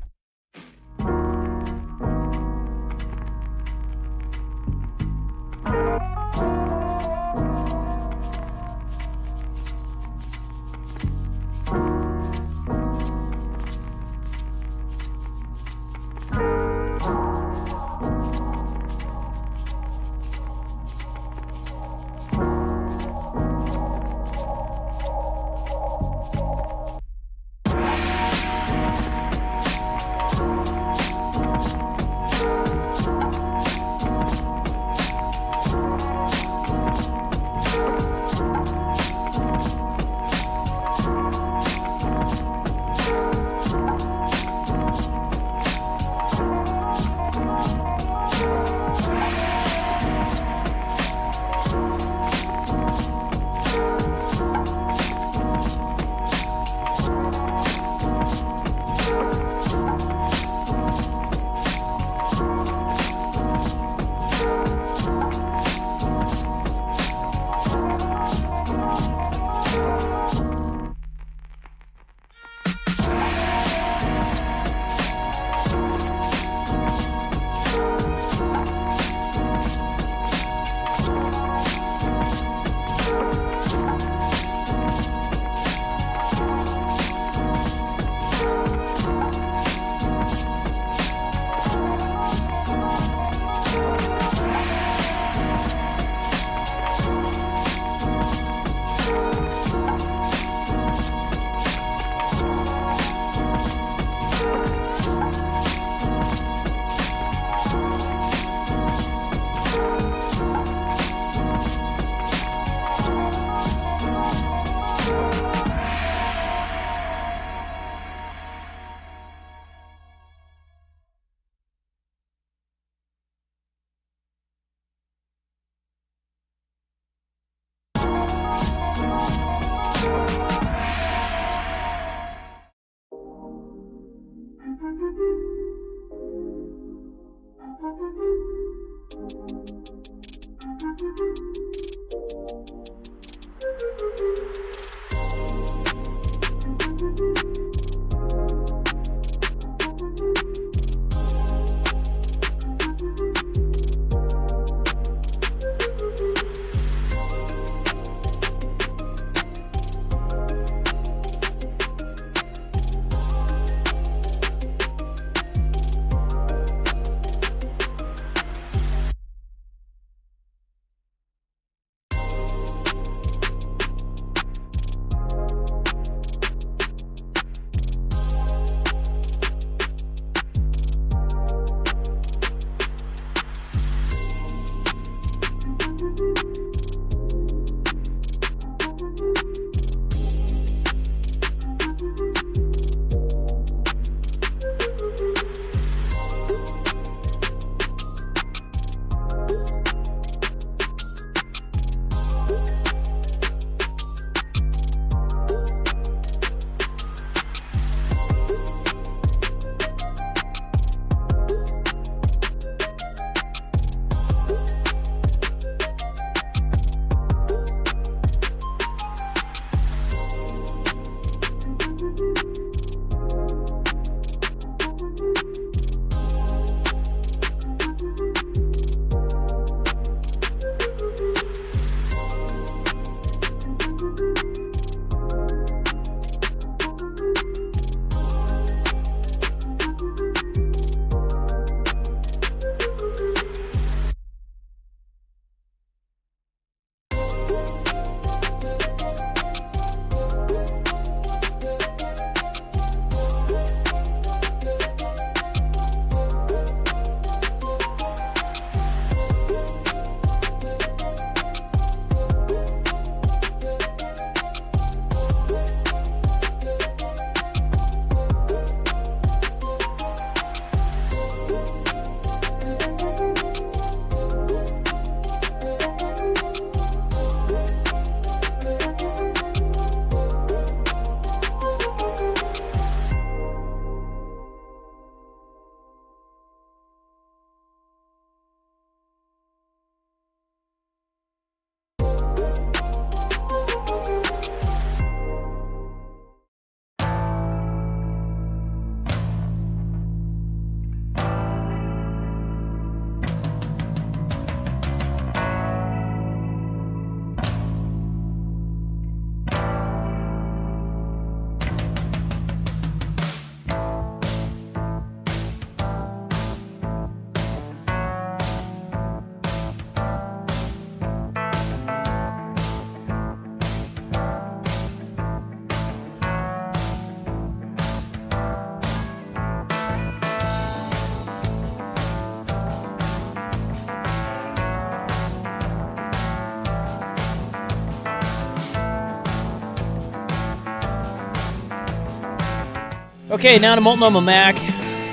Okay, now to Multnomah Mac.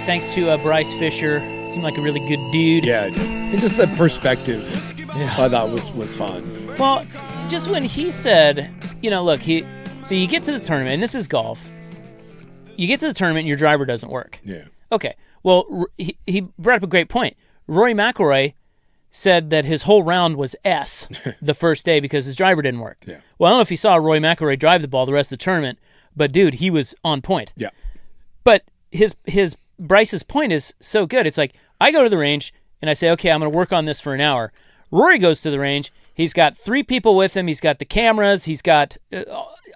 Thanks to Bryce Fisher. Seemed like a really good dude. Yeah, and just the perspective I thought was fun. Well, just when he said, look, so you get to the tournament, and this is golf. You get to the tournament and your driver doesn't work. Yeah. Okay. Well, he brought up a great point. Rory McIlroy said that his whole round was S the first day because his driver didn't work. Yeah. Well, I don't know if you saw Rory McIlroy drive the ball the rest of the tournament, but dude, he was on point. Yeah. But his Bryce's point is so good. It's like, I go to the range and I say, okay, I'm going to work on this for an hour. Rory goes to the range. He's got 3 people with him. He's got the cameras. He's got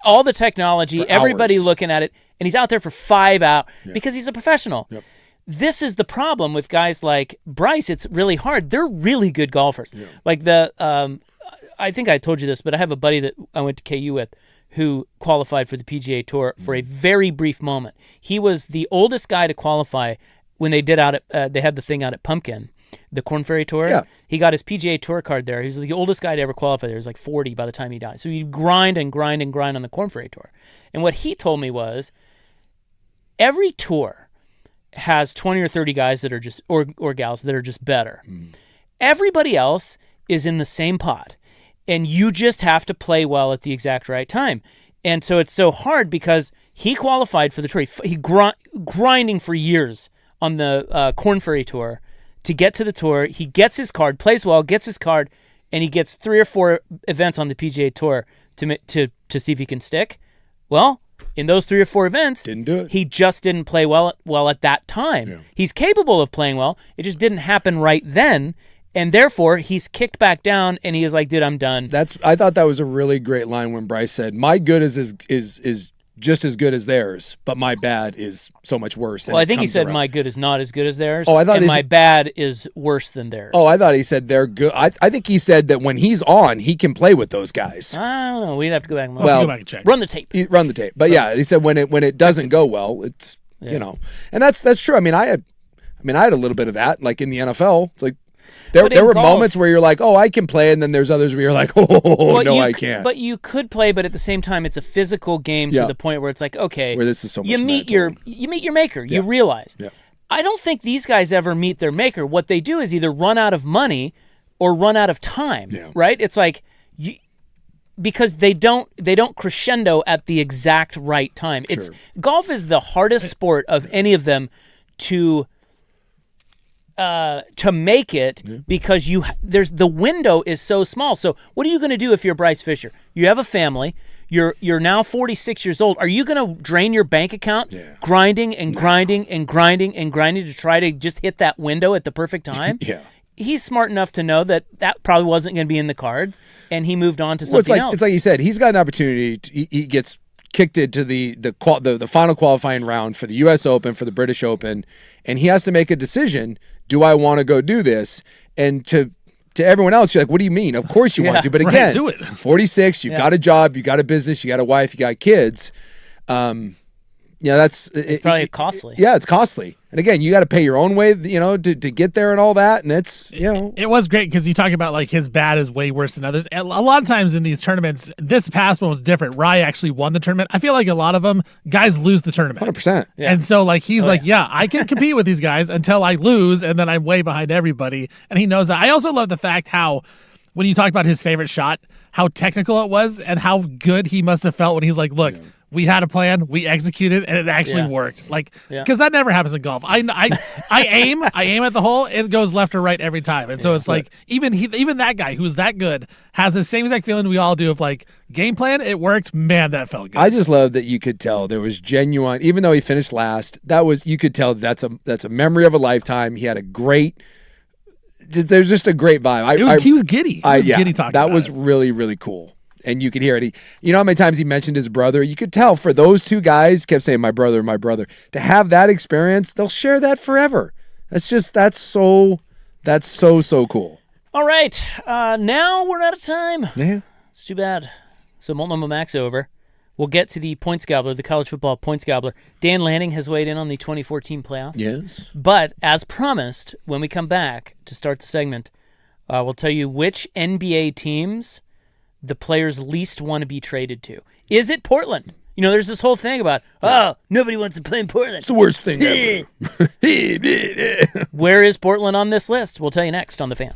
all the technology, everybody looking at it. And he's out there for 5 hours because he's a professional. Yep. This is the problem with guys like Bryce. It's really hard. They're really good golfers. Yeah. Like I think I told you this, but I have a buddy that I went to KU with who qualified for the PGA Tour for a very brief moment. He was the oldest guy to qualify when they did they had the thing out at Pumpkin, the Korn Ferry Tour. Yeah. He got his PGA Tour card there. He was the oldest guy to ever qualify there. He was like 40 by the time he died. So he'd grind and grind and grind on the Korn Ferry Tour. And what he told me was every tour has 20 or 30 guys that are just, or gals that are just better. Everybody else is in the same pot. And you just have to play well at the exact right time. And so it's so hard because he qualified for the tour. He grinding for years on the Korn Ferry Tour to get to the tour. He gets his card, plays well, gets his card, and he gets 3 or 4 events on the PGA Tour to see if he can stick. Well, in those 3 or 4 events, didn't do it. He just didn't play well at that time. Yeah. He's capable of playing well. It just didn't happen right then. And therefore, he's kicked back down, and he is like, dude, I'm done. I thought that was a really great line when Bryce said, my good is just as good as theirs, but my bad is so much worse. Well, I think he said my good is not as good as theirs, I thought my bad is worse than theirs. Oh, I thought he said they're good. I think he said that when he's on, he can play with those guys. I don't know. We'd have to go back and look. Go back and check. Run the tape. Run the tape. But yeah, he said when it doesn't go well, it's, and that's true. I mean, I had a little bit of that, like in the NFL. It's like, there were moments where you're like, oh, I can play, and then there's others where you're like, I can't. But you could play, but at the same time, it's a physical game to the point where it's like, okay, where this is so much you meet your maker. Yeah. You realize. Yeah. I don't think these guys ever meet their maker. What they do is either run out of money or run out of time. Yeah. Right? It's like because they don't crescendo at the exact right time. Sure. Golf is the hardest sport of any of them to make it because the window is so small. So what are you going to do if you're Bryce Fisher? You have a family. You're now 46 years old. Are you going to drain your bank account grinding and grinding and grinding and grinding to try to just hit that window at the perfect time? Yeah. He's smart enough to know that probably wasn't going to be in the cards, and he moved on to something else. It's like you said. He's got an opportunity. He gets kicked into the final qualifying round for the U.S. Open, for the British Open, and he has to make a decision. Do I want to go do this? And to everyone else, you're like, what do you mean? Of course you want to. But again, do it. 46, you've got a job, you got a business, you got a wife, you got kids. It's probably costly. Yeah, it's costly. And again, you got to pay your own way, to get there and all that. And it's, It was great because you talk about like his bad is way worse than others. A lot of times in these tournaments, this past one was different. Rye actually won the tournament. I feel like a lot of them, guys lose the tournament. 100%. Yeah. And so like he's I can compete with these guys until I lose, and then I'm way behind everybody. And he knows that. I also love the fact how, when you talk about his favorite shot, how technical it was and how good he must have felt when he's like, look, we had a plan, we executed, and it actually worked. Like, because that never happens in golf. I aim at the hole, it goes left or right every time. And so it's like, even that guy who's that good has the same exact feeling we all do of like, game plan, it worked, man, that felt good. I just love that you could tell there was genuine, even though he finished last, you could tell that's a memory of a lifetime. He had a great, there's just a great vibe. He was giddy. He was giddy talking that about was it. Really, really cool. And you could hear it. You know how many times he mentioned his brother? You could tell for those two guys, kept saying, my brother, to have that experience, they'll share that forever. That's so cool. All right. Now we're out of time. Yeah. It's too bad. So Multnomah Mac's over. We'll get to the Points Gobbler, the college football Points Gobbler. Dan Lanning has weighed in on the 2014 playoff. Yes. But as promised, when we come back to start the segment, we'll tell you which NBA teams the players least want to be traded to. Is it Portland? there's this whole thing about, nobody wants to play in Portland. It's the worst thing ever. Where is Portland on this list? We'll tell you next on The Fan.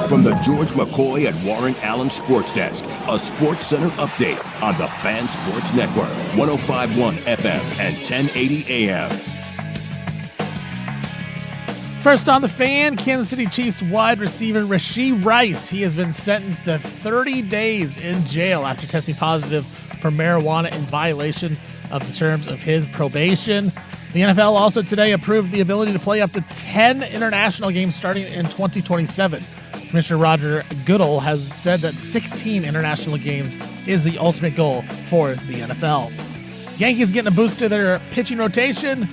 From the George McCoy and Warren Allen Sports Desk, a Sports Center update on the Fan Sports Network, 105.1 FM and 1080 AM. First on The Fan, Kansas City Chiefs wide receiver Rashee Rice. He has been sentenced to 30 days in jail after testing positive for marijuana in violation of the terms of his probation. The NFL also today approved the ability to play up to 10 international games starting in 2027. Commissioner Roger Goodell has said that 16 international games is the ultimate goal for the NFL. Yankees getting a boost to their pitching rotation.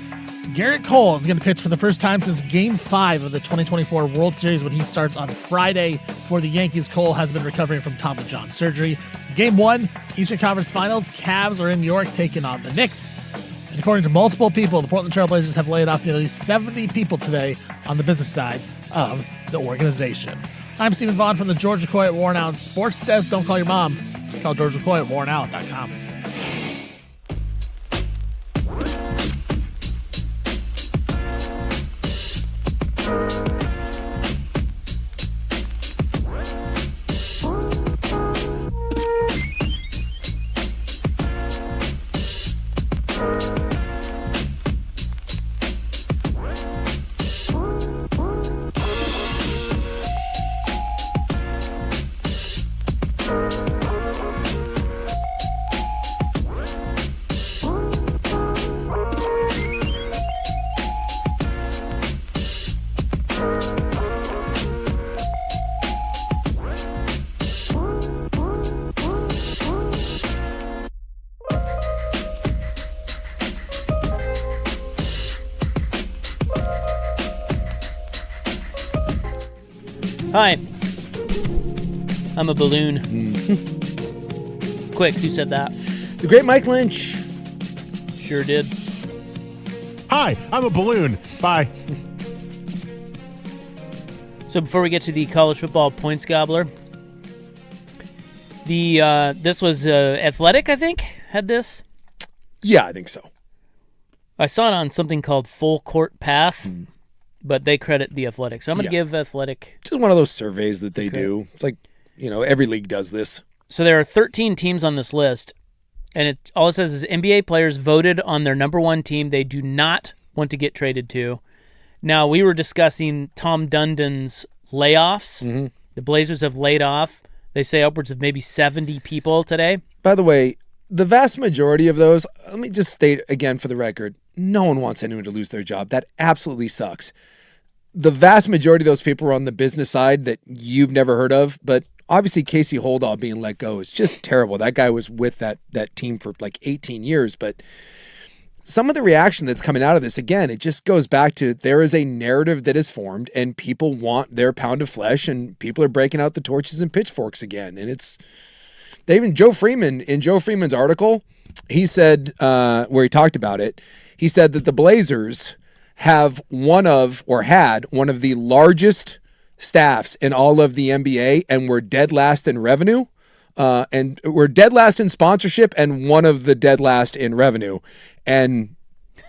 Garrett Cole is going to pitch for the first time since Game 5 of the 2024 World Series when he starts on Friday for the Yankees. Cole has been recovering from Tommy John surgery. Game 1, Eastern Conference Finals, Cavs are in New York taking on the Knicks. And according to multiple people, the Portland Trail Blazers have laid off nearly 70 people today on the business side of the organization. I'm Stephen Vaughn from the George McCoy at Worn Out Sports Desk. Don't call your mom. Call George McCoy at wornout.com. Hi. I'm a balloon. Quick, who said that? The great Mike Lynch. Sure did. Hi, I'm a balloon. Bye. So before we get to the college football points gobbler, this was Athletic, I think, had this. Yeah, I think so. I saw it on something called Full Court Pass, but they credit the Athletic. So I'm going to give Athletic. Just one of those surveys that they do. It's like, every league does this. So there are 13 teams on this list, and all it says is NBA players voted on their number one team they do not want to get traded to. Now, we were discussing Tom Dundon's layoffs. Mm-hmm. The Blazers have laid off, they say, upwards of maybe 70 people today. By the way, the vast majority of those, let me just state again for the record, no one wants anyone to lose their job. That absolutely sucks. The vast majority of those people are on the business side that you've never heard of, but obviously Casey Holdahl being let go is just terrible. That guy was with that team for like 18 years, but some of the reaction that's coming out of this, again, it just goes back to there is a narrative that is formed and people want their pound of flesh and people are breaking out the torches and pitchforks again. And even Joe Freeman, in Joe Freeman's article, he said, where he talked about it, he said that the Blazers had one of the largest staffs in all of the NBA and were dead last in revenue, and were dead last in sponsorship and one of the dead last in revenue. And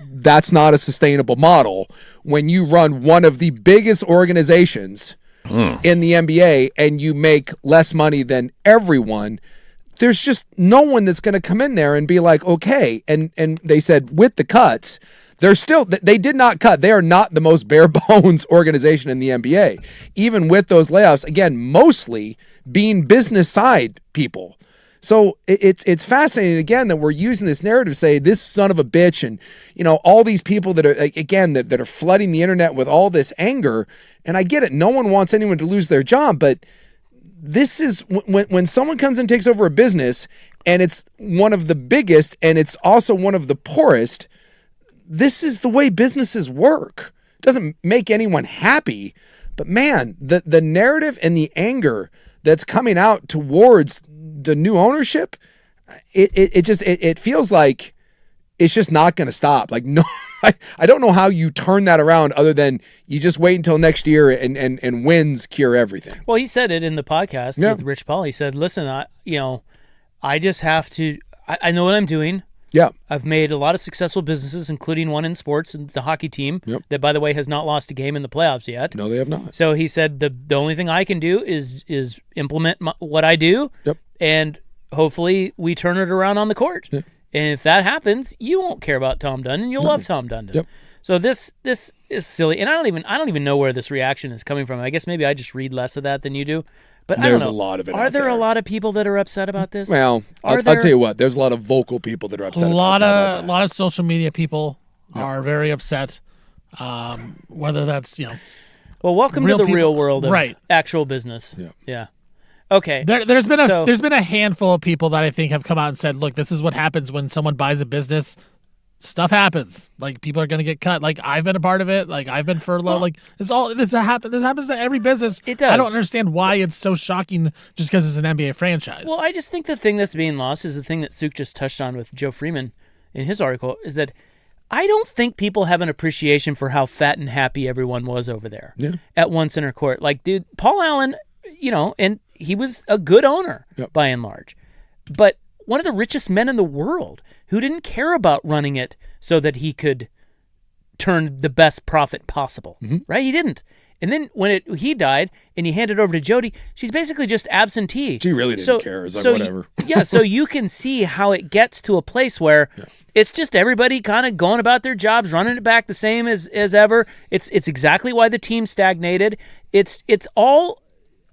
that's not a sustainable model when you run one of the biggest organizations in the NBA and you make less money than everyone. There's just no one that's going to come in there and be like, okay. And they said with the cuts, they did not cut. They are not the most bare bones organization in the NBA. Even with those layoffs, again, mostly being business side people. So it's fascinating, again, that we're using this narrative to say this son of a bitch and, all these people that are, again, that are flooding the internet with all this anger. And I get it. No one wants anyone to lose their job, but this is when someone comes and takes over a business and it's one of the biggest and it's also one of the poorest, this is the way businesses work. It doesn't make anyone happy, but man, the narrative and the anger that's coming out towards the new ownership, it feels like it's just not going to stop. Like, no, I don't know how you turn that around other than you just wait until next year and wins cure everything. Well, he said it in the podcast with Rich Paul. He said, listen, I just have to, I know what I'm doing. Yeah. I've made a lot of successful businesses, including one in sports and the hockey team that, by the way, has not lost a game in the playoffs yet. No, they have not. So he said the only thing I can do is implement what I do. Yep. And hopefully we turn it around on the court. Yeah. And if that happens, you won't care about Tom Dundon. You'll love Tom Dundon. Yep. So this is silly, and I don't even know where this reaction is coming from. I guess maybe I just read less of that than you do. But I don't know. There's a lot of it. Are there a lot of people that are upset about this? Well, I'll tell you what. There's a lot of vocal people that are upset. A lot of social media people are very upset. Whether that's Well, welcome to the real world of right. actual business. Yeah. Okay. There's been a handful of people that I think have come out and said, look, this is what happens when someone buys a business. stuff happens. Like, people are going to get cut. Like, I've been a part of it. Like, I've been furloughed. Like, this happens to every business. It does. I don't understand why it's so shocking just because it's an NBA franchise. Well, I just think the thing that's being lost is the thing that Suk just touched on with Joe Freeman in his article, is that I don't think people have an appreciation for how fat and happy everyone was over there at One Center Court. Like, dude, Paul Allen, and he was a good owner by and large, but one of the richest men in the world who didn't care about running it so that he could turn the best profit possible, right? He didn't. And then when he died and he handed it over to Jody, she's basically just absentee. She really didn't care. It's like, whatever. So you can see how it gets to a place where it's just everybody kind of going about their jobs, running it back the same as ever. It's exactly why the team stagnated. It's all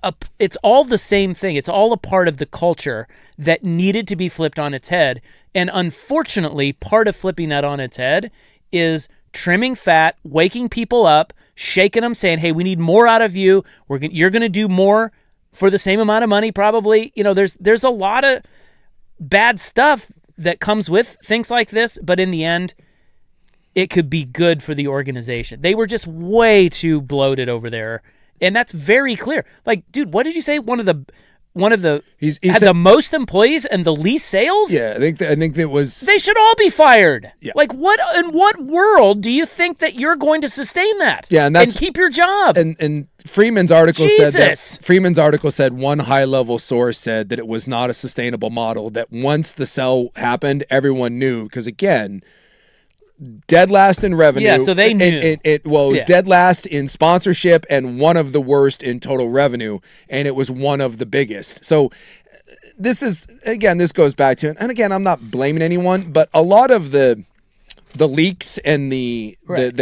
the same thing. It's all a part of the culture that needed to be flipped on its head. And unfortunately, part of flipping that on its head is trimming fat, waking people up, shaking them, saying, hey, we need more out of you. You're going to do more for the same amount of money, probably. There's a lot of bad stuff that comes with things like this, but in the end, it could be good for the organization. They were just way too bloated over there. And that's very clear. Like, dude, what did you say? One of the he had the most employees and the least sales? Yeah, I think that was. They should all be fired. Yeah. Like, in what world do you think that you're going to sustain that? Yeah, and keep your job. And Freeman's article said Jesus. that Freeman's article said one high-level source said that it was not a sustainable model. That once the sell happened, everyone knew, because again, dead last in revenue. Yeah, so they knew. It was dead last in sponsorship and one of the worst in total revenue, and it was one of the biggest. So this goes back to, and again, I'm not blaming anyone, but a lot of the leaks and the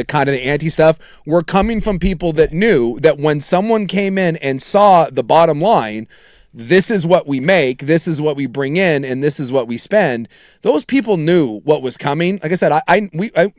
kind of the anti stuff were coming from people that knew that when someone came in and saw the bottom line, this is what we make, this is what we bring in, and this is what we spend. Those people knew what was coming. Like I said,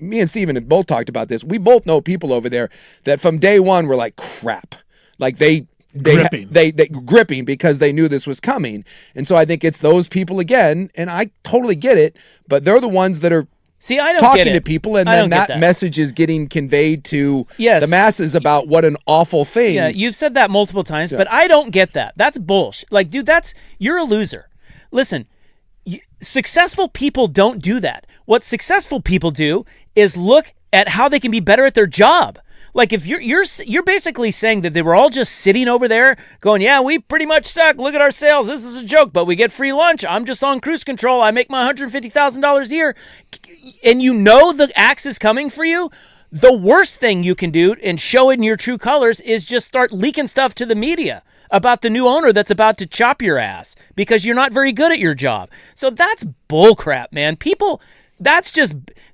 me and Steven had both talked about this. We both know people over there that from day one were like, crap. Like they gripping because they knew this was coming. And so I think it's those people again, and I totally get it, but they're the ones that are I don't talking get it. to people, and then that message is getting conveyed to Yes. the masses about what an awful thing. Yeah, you've said that multiple times, but I don't get that. That's bullshit. Like, dude, you're a loser. Listen, successful people don't do that. What successful people do is look at how they can be better at their job. Like, if you're basically saying that they were all just sitting over there going, yeah, we pretty much suck. Look at our sales. This is a joke, but we get free lunch. I'm just on cruise control. I make my $150,000 a year. And you know the axe is coming for you. The worst thing you can do and show in your true colors is just start leaking stuff to the media about the new owner that's about to chop your ass because you're not very good at your job. So that's bullcrap, man.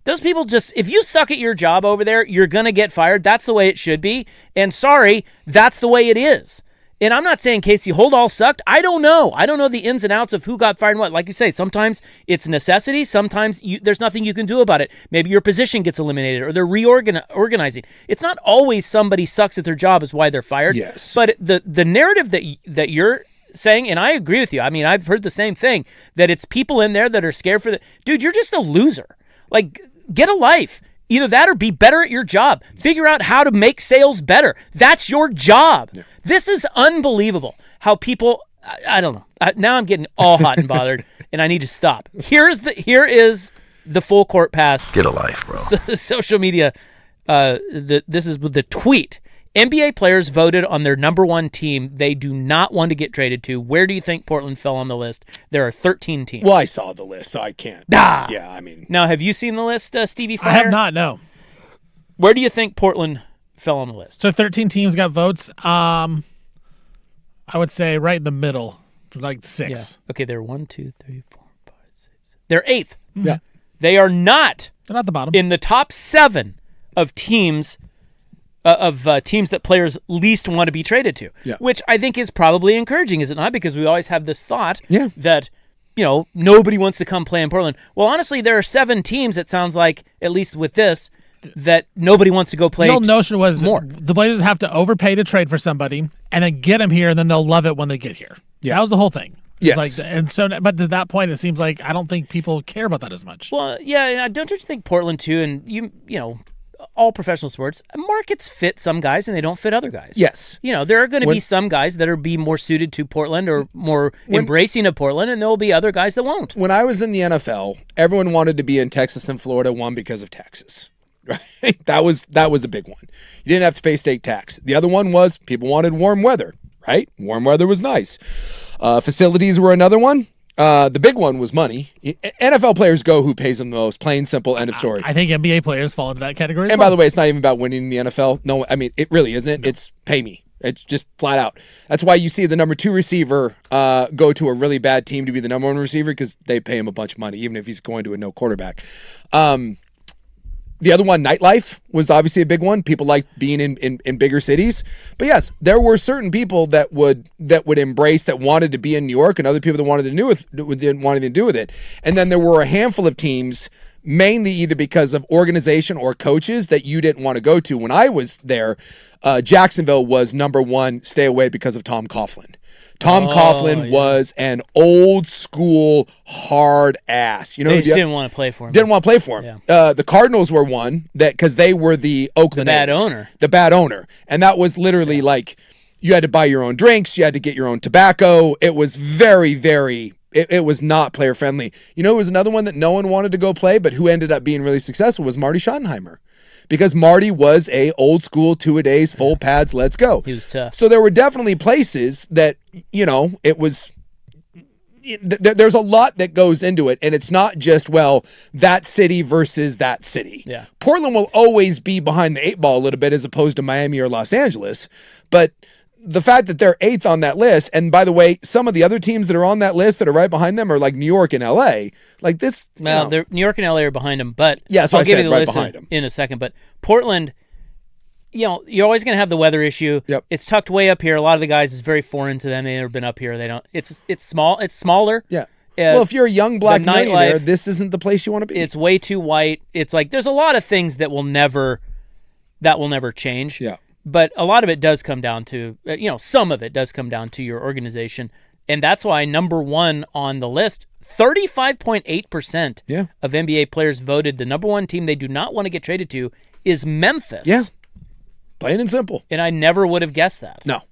Those people just, if you suck at your job over there, you're going to get fired. That's the way it should be. And sorry, that's the way it is. And I'm not saying Casey Holdall sucked. I don't know. I don't know the ins and outs of who got fired and what. Like you say, sometimes it's necessity. Sometimes there's nothing you can do about it. Maybe your position gets eliminated or they're reorganizing. It's not always somebody sucks at their job is why they're fired. Yes. But the narrative that you're saying, and I agree with you. I mean, I've heard the same thing, that it's people in there that are scared for dude, you're just a loser. Like, get a life. Either that or be better at your job. Figure out how to make sales better. That's your job. Yeah. This is unbelievable how people, I don't know. Now I'm getting all hot and bothered and I need to stop. Here is the full court pass. Get a life, bro. Social media. This is the tweet. NBA players voted on their number one team they do not want to get traded to. Where do you think Portland fell on the list? There are 13 teams. Well, I saw the list, so I can't. Yeah, I mean. Now, have you seen the list, Stevie Fire? I have not, no. Where do you think Portland fell on the list? So 13 teams got votes. I would say right in the middle, like 6. Yeah. Okay, they're 1, 2, 3, 4, 5, 6. They're 8th. Yeah. They are not. They're not the bottom. In the top 7 of teams teams that players least want to be traded to, which I think is probably encouraging, is it not? Because we always have this thought that, nobody wants to come play in Portland. Well, honestly, there are 7 teams, it sounds like, at least with this, that nobody wants to go play. The whole notion was more. The Blazers have to overpay to trade for somebody and then get them here, and then they'll love it when they get here. Yeah. That was the whole thing. It's Yes. But to that point, it seems like I don't think people care about that as much. Well, yeah, don't you think Portland too? And you know, all professional sports markets fit some guys and they don't fit other guys. Yes. You know, there are going to be some guys that are be more suited to Portland or more embracing of Portland, and there will be other guys that won't. When I was in the NFL, everyone wanted to be in Texas and Florida, one because of Texas. Right? That was a big one. You didn't have to pay state tax. The other one was people wanted warm weather, right? Warm weather was nice. Facilities were another one. The big one was money. NFL players go who pays them the most. Plain, simple, end of story. I think NBA players fall into that category. And by the way, it's not even about winning in the NFL. No, I mean, it really isn't. No. It's pay me. It's just flat out. That's why you see the number 2 receiver go to a really bad team to be the number 1 receiver, because they pay him a bunch of money, even if he's going to a no quarterback. The other one, nightlife, was obviously a big one. People like being in bigger cities. But yes, there were certain people that would embrace, that wanted to be in New York, and other people that didn't want anything to do with it. And then there were a handful of teams, mainly either because of organization or coaches, that you didn't want to go to. When I was there, Jacksonville was number 1, stay away, because of Tom Coughlin. Tom Coughlin was an old school hard ass. You know, they just didn't want to play for him. Didn't want to play for him. Yeah. The Cardinals were one that, because they were the Oakland A's. The bad owner, and that was literally like you had to buy your own drinks, you had to get your own tobacco. It was very, very. It was not player friendly. You know, it was another one that no one wanted to go play, but who ended up being really successful was Marty Schottenheimer. Because Marty was a old school 2-a-days, full pads, let's go. He was tough. So there were definitely places that, you know, it was, there's a lot that goes into it. And it's not just, well, that city versus that city. Yeah. Portland will always be behind the 8 ball a little bit as opposed to Miami or Los Angeles. But the fact that they're 8th on that list, and by the way, some of the other teams that are on that list that are right behind them are like New York and LA. Like this. Well, New York and LA are behind them, but yeah, so I'll give you the right list behind them in a second. But Portland, you know, you're always going to have the weather issue. Yep. It's tucked way up here. A lot of the guys is very foreign to them. They've never been up here. They don't. It's small. It's smaller. Yeah. Well, if you're a young black millionaire, this isn't the place you want to be. It's way too white. It's like there's a lot of things that will never change. Yeah. But a lot of it does come down to, you know, some of it does come down to your organization. And that's why number 1 on the list, 35.8% of NBA players voted the number 1 team they do not want to get traded to is Memphis. Yeah. Plain and simple. And I never would have guessed that. No.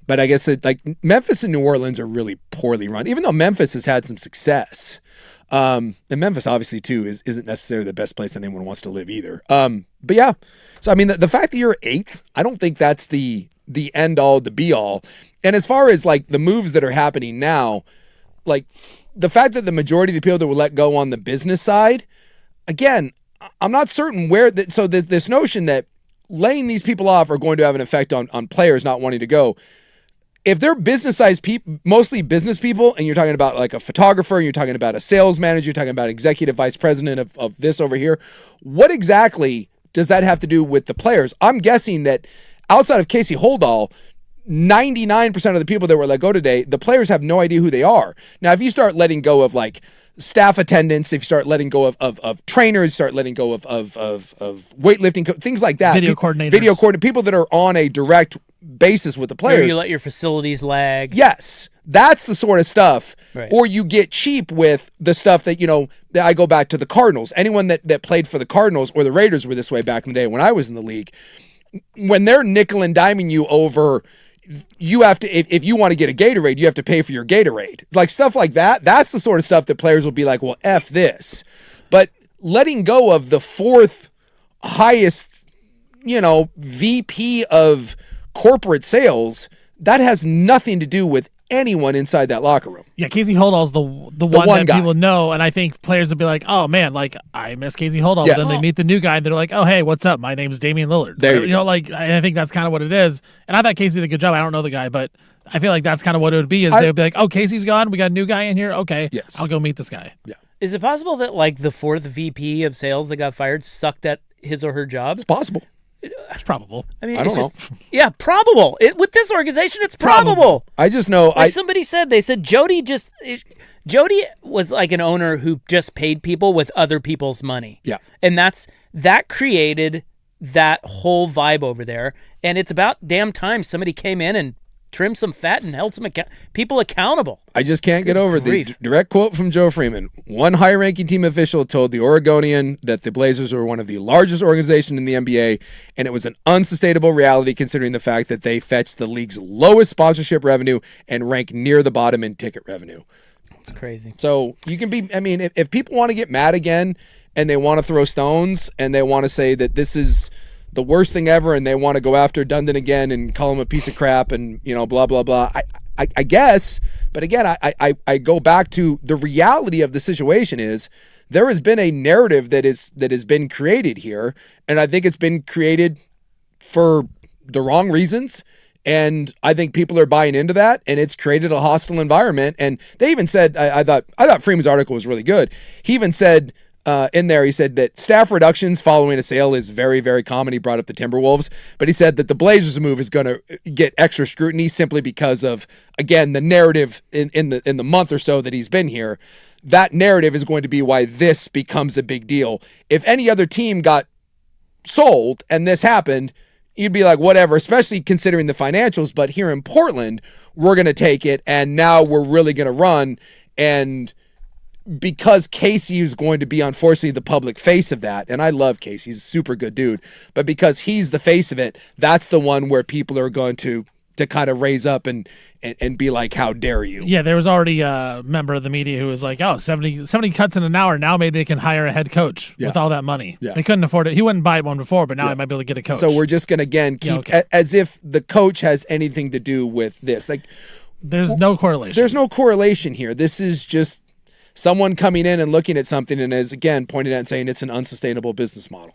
But I guess like Memphis and New Orleans are really poorly run, even though Memphis has had some success. And Memphis obviously too isn't necessarily the best place that anyone wants to live either. But yeah. So I mean the fact that you're 8th, I don't think that's the end all, the be all. And as far as like the moves that are happening now, like the fact that the majority of the people that were let go on the business side, again, I'm not certain where that. So this notion that laying these people off are going to have an effect on players not wanting to go. If they're business-sized people, mostly business people, and you're talking about like a photographer, and you're talking about a sales manager, you're talking about executive vice president of this over here, what exactly does that have to do with the players? I'm guessing that outside of Casey Holdahl, 99% of the people that were let go today, the players have no idea who they are. Now, if you start letting go of like staff attendants, if you start letting go of trainers, start letting go of weightlifting, things like that. Video coordinators. People that are on a direct basis with the players. Or you let your facilities lag. Yes. That's the sort of stuff. Right. Or you get cheap with the stuff that, you know, I go back to the Cardinals. Anyone that played for the Cardinals or the Raiders were this way back in the day when I was in the league. When they're nickel and diming you over, you have to, if you want to get a Gatorade, you have to pay for your Gatorade. Like stuff like that. That's the sort of stuff that players will be like, well, F this. But letting go of the 4th highest, you know, VP of corporate sales, that has nothing to do with anyone inside that locker room. Yeah, Casey Holdahl's the one that guy people know, and I think players would be like, oh man, like I miss Casey Holdahl. Yes. But then they meet the new guy and they're like, oh hey, what's up? My name's Damian Lillard. There you know, like I think that's kind of what it is. And I thought Casey did a good job. I don't know the guy, but I feel like that's kind of what it would be. Is they would be like, oh, Casey's gone. We got a new guy in here. Okay, yes, I'll go meet this guy. Yeah. Is it possible that like the 4th VP of sales that got fired sucked at his or her job? It's possible. It's probable. I mean, I don't know. Yeah, probable. With this organization, it's probable. I just know. Like somebody said, they said Jody was like an owner who just paid people with other people's money. Yeah. And that created that whole vibe over there. And it's about damn time somebody came in and trimmed some fat and held some people accountable. I just can't get over the direct quote from Joe Freeman. One high-ranking team official told the Oregonian that the Blazers were one of the largest organizations in the NBA, and it was an unsustainable reality considering the fact that they fetch the league's lowest sponsorship revenue and rank near the bottom in ticket revenue. It's crazy. So you can be, I mean, if people want to get mad again and they want to throw stones and they want to say that this is the worst thing ever and they want to go after Dundon again and call him a piece of crap and, blah, blah, blah, I guess. But again, I go back to the reality of the situation is there has been a narrative that has been created here. And I think it's been created for the wrong reasons. And I think people are buying into that, and it's created a hostile environment. And they even said, I thought Freeman's article was really good. He even said in there, he said that staff reductions following a sale is very, very common. He brought up the Timberwolves, but he said that the Blazers move is going to get extra scrutiny simply because of, again, the narrative in the month or so that he's been here. That narrative is going to be why this becomes a big deal. If any other team got sold and this happened, you'd be like, whatever, especially considering the financials. But here in Portland, we're going to take it, and now we're really going to run. And because Casey is going to be, unfortunately, the public face of that, and I love Casey, he's a super good dude, but because he's the face of it, that's the one where people are going to kind of raise up and be like, how dare you? Yeah, there was already a member of the media who was like, 70 cuts in an hour. Now maybe they can hire a head coach with all that money. Yeah. They couldn't afford it. He wouldn't buy one before, but now he might be able to get a coach. So we're just going to, again, keep as if the coach has anything to do with this. Like, there's no correlation. There's no correlation here. This is just someone coming in and looking at something and is, again, pointing at and saying it's an unsustainable business model.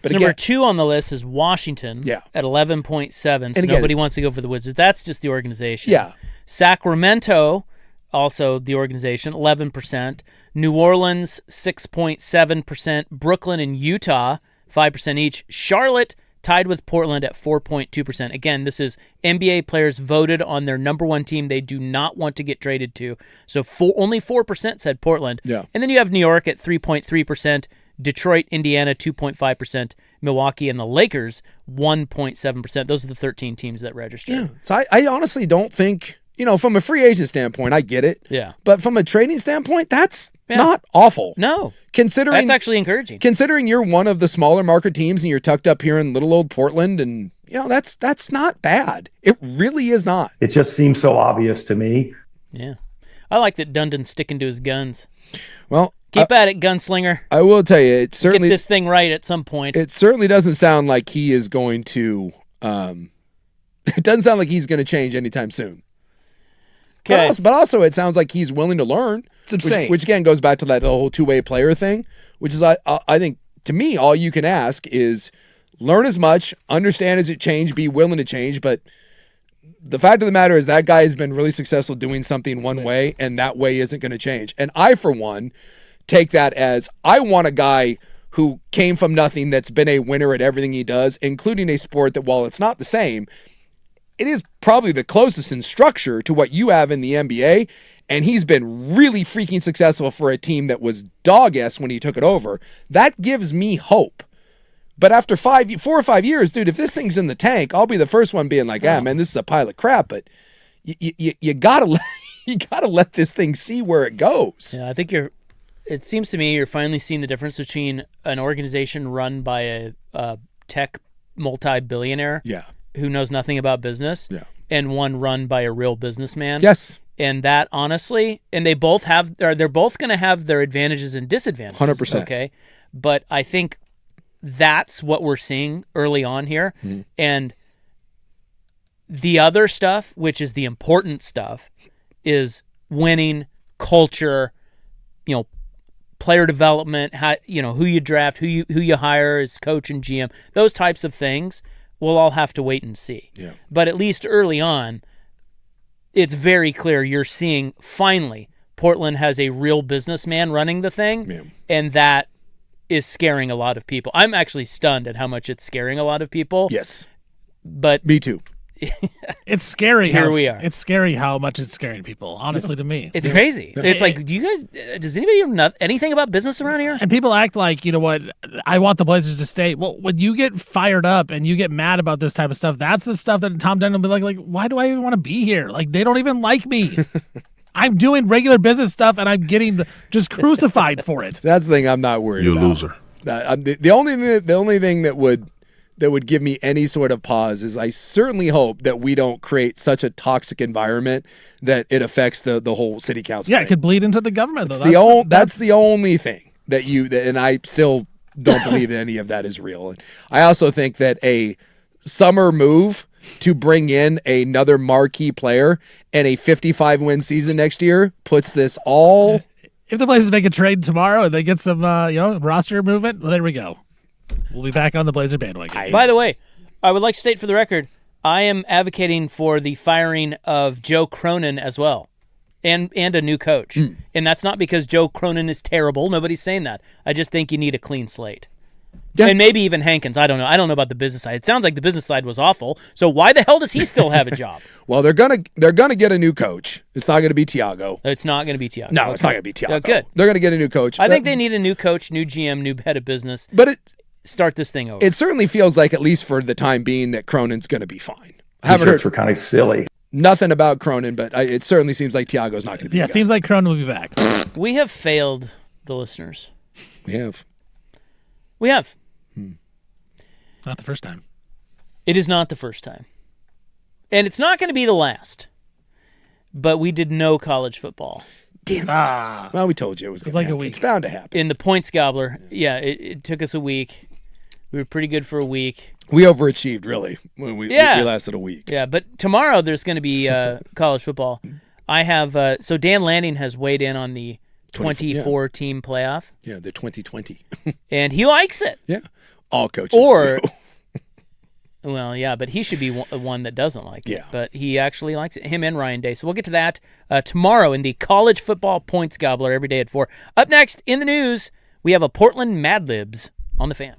But number 2 on the list is Washington at 11.7. So again, nobody wants to go for the Wizards. That's just the organization. Yeah. Sacramento, also the organization, 11%. New Orleans, 6.7%. Brooklyn and Utah, 5% each. Charlotte tied with Portland at 4.2%. Again, this is NBA players voted on their number 1 team they do not want to get traded to. So only 4% said Portland. Yeah. And then you have New York at 3.3%. Detroit, Indiana, 2.5%. Milwaukee and the Lakers, 1.7%. Those are the 13 teams that registered. Yeah. So I honestly don't think, from a free agent standpoint, I get it. Yeah. But from a trading standpoint, that's not awful. No. Considering that's actually encouraging. Considering you're one of the smaller market teams and you're tucked up here in little old Portland, and that's not bad. It really is not. It just seems so obvious to me. Yeah. I like that Dundon's sticking to his guns. Well, keep at it, gunslinger. I will tell you, it certainly get this thing right at some point. It certainly doesn't sound like he is going to. It doesn't sound like he's going to change anytime soon. Okay, but also it sounds like he's willing to learn. It's insane. Which again goes back to that whole two-way player thing, which is I think to me all you can ask is learn as much, understand as it change, be willing to change, but. The fact of the matter is that guy has been really successful doing something one way, and that way isn't going to change. And I, for one, take that as I want a guy who came from nothing that's been a winner at everything he does, including a sport that, while it's not the same, it is probably the closest in structure to what you have in the NBA, and he's been really freaking successful for a team that was dog-ass when he took it over. That gives me hope. But after 4 or 5 years, dude, if this thing's in the tank, I'll be the first one being like, man, this is a pile of crap. But you gotta let this thing see where it goes. Yeah, I think it seems to me you're finally seeing the difference between an organization run by a tech multi-billionaire who knows nothing about business and one run by a real businessman. Yes. And that, honestly, and they're both going to have their advantages and disadvantages. 100%. Okay. But I think that's what we're seeing early on here. Mm-hmm. And the other stuff, which is the important stuff, is winning, culture, player development, who you draft, who you hire as coach and GM, those types of things. We'll all have to wait and see. Yeah. But at least early on, it's very clear you're seeing finally Portland has a real businessman running the thing, and that is scaring a lot of people. I'm actually stunned at how much it's scaring a lot of people. Yes. But me too. It's scary. Here we are. It's scary how much it's scaring people. Honestly, to me, it's crazy. It's like, do you guys? Does anybody know anything about business around here? And people act like, you know what? I want the Blazers to stay. Well, when you get fired up and you get mad about this type of stuff, that's the stuff that Tom Dunn will be like, why do I even want to be here? Like, they don't even like me. I'm doing regular business stuff and I'm getting just crucified for it. That's the thing I'm not worried about. You're a loser. The only thing that would give me any sort of pause is I certainly hope that we don't create such a toxic environment that it affects the whole city council. Yeah, it could bleed into the government. That's the only thing and I still don't believe that any of that is real. And I also think that a summer move to bring in another marquee player and a 55-win season next year puts this all. If the Blazers make a trade tomorrow and they get some roster movement, well, there we go. We'll be back on the Blazer bandwagon. By the way, I would like to state for the record, I am advocating for the firing of Joe Cronin as well, and a new coach. And that's not because Joe Cronin is terrible. Nobody's saying that. I just think you need a clean slate. Yeah. And maybe even Hankins. I don't know. I don't know about the business side. It sounds like the business side was awful. So why the hell does he still have a job? Well, they're gonna get a new coach. It's not gonna be Tiago. It's not gonna be Tiago. No, it's not gonna be Tiago. Good. They're gonna get a new coach. I think they need a new coach, new GM, new head of business. But start this thing over. It certainly feels like, at least for the time being, that Cronin's gonna be fine. I haven't heard. Were kind of silly. Nothing about Cronin, but it certainly seems like Tiago's not gonna be. Yeah, it seems like Cronin will be back. We have failed the listeners. We have. Not the first time. It is not the first time. And it's not going to be the last. But we did no college football. Damn it. Well, we told you it was going to happen. A week. It's bound to happen. In the points gobbler, it took us a week. We were pretty good for a week. We overachieved, really, when we lasted a week. Yeah, but tomorrow there's going to be college football. I have so Dan Landing has weighed in on the 24-team playoff. Yeah, the 2020. And he likes it. Yeah. All coaches do. Well, yeah, but he should be one that doesn't like it. Yeah. But he actually likes it, him and Ryan Day. So we'll get to that tomorrow in the college football points gobbler every day at 4. Up next in the news, we have a Portland Mad Libs on the Fan.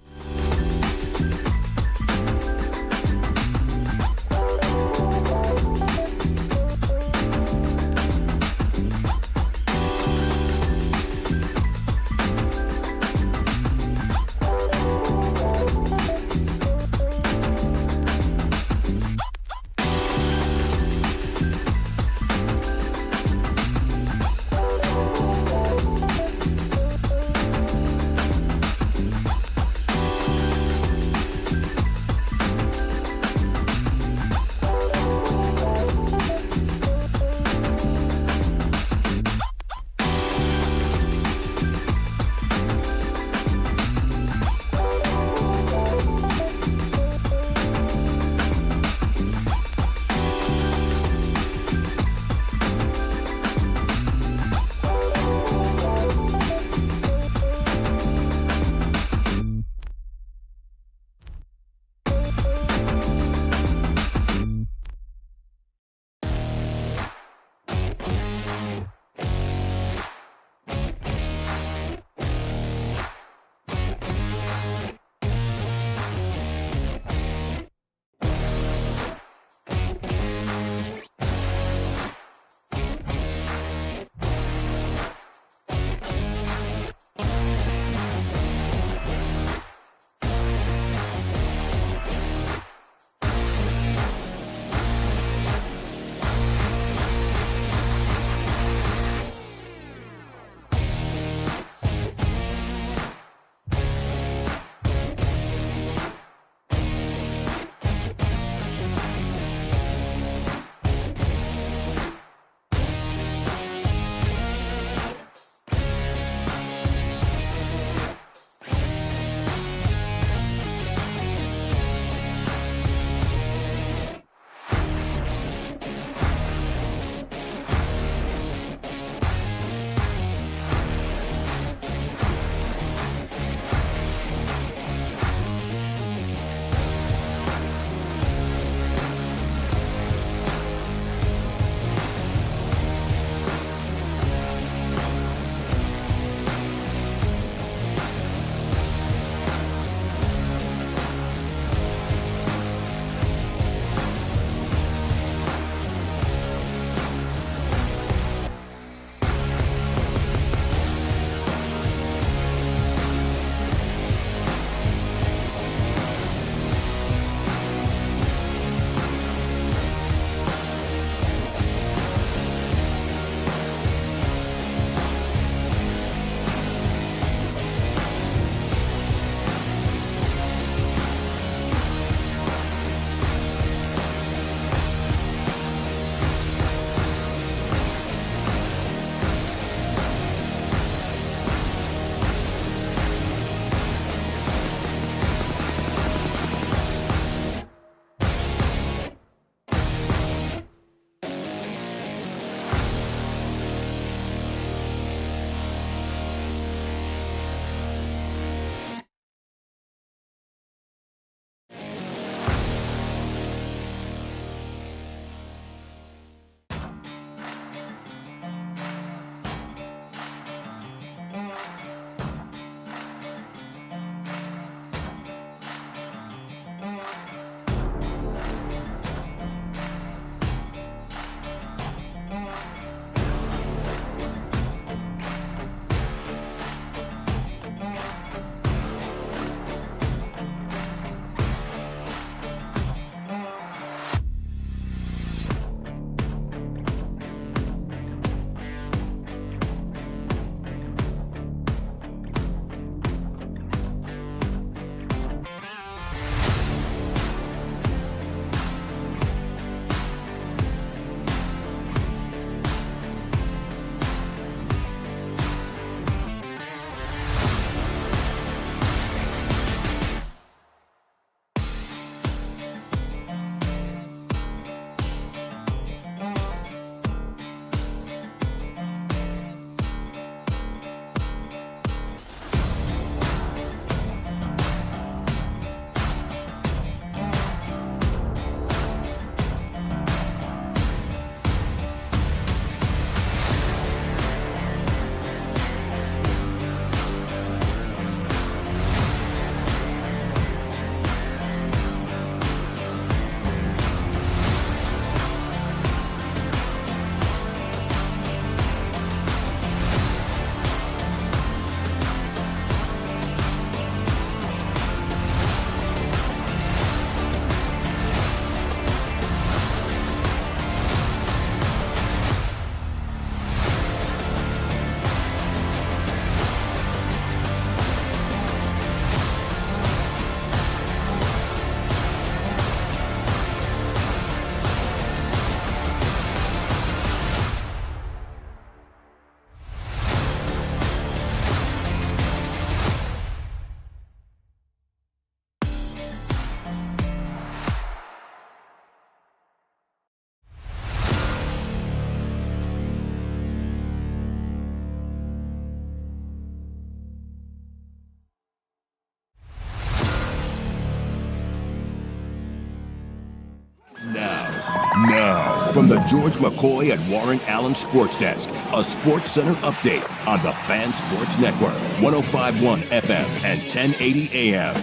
From the George McCoy and Warren Allen Sports Desk, a Sports Center update on the Fan Sports Network, 105.1 FM and 1080 AM.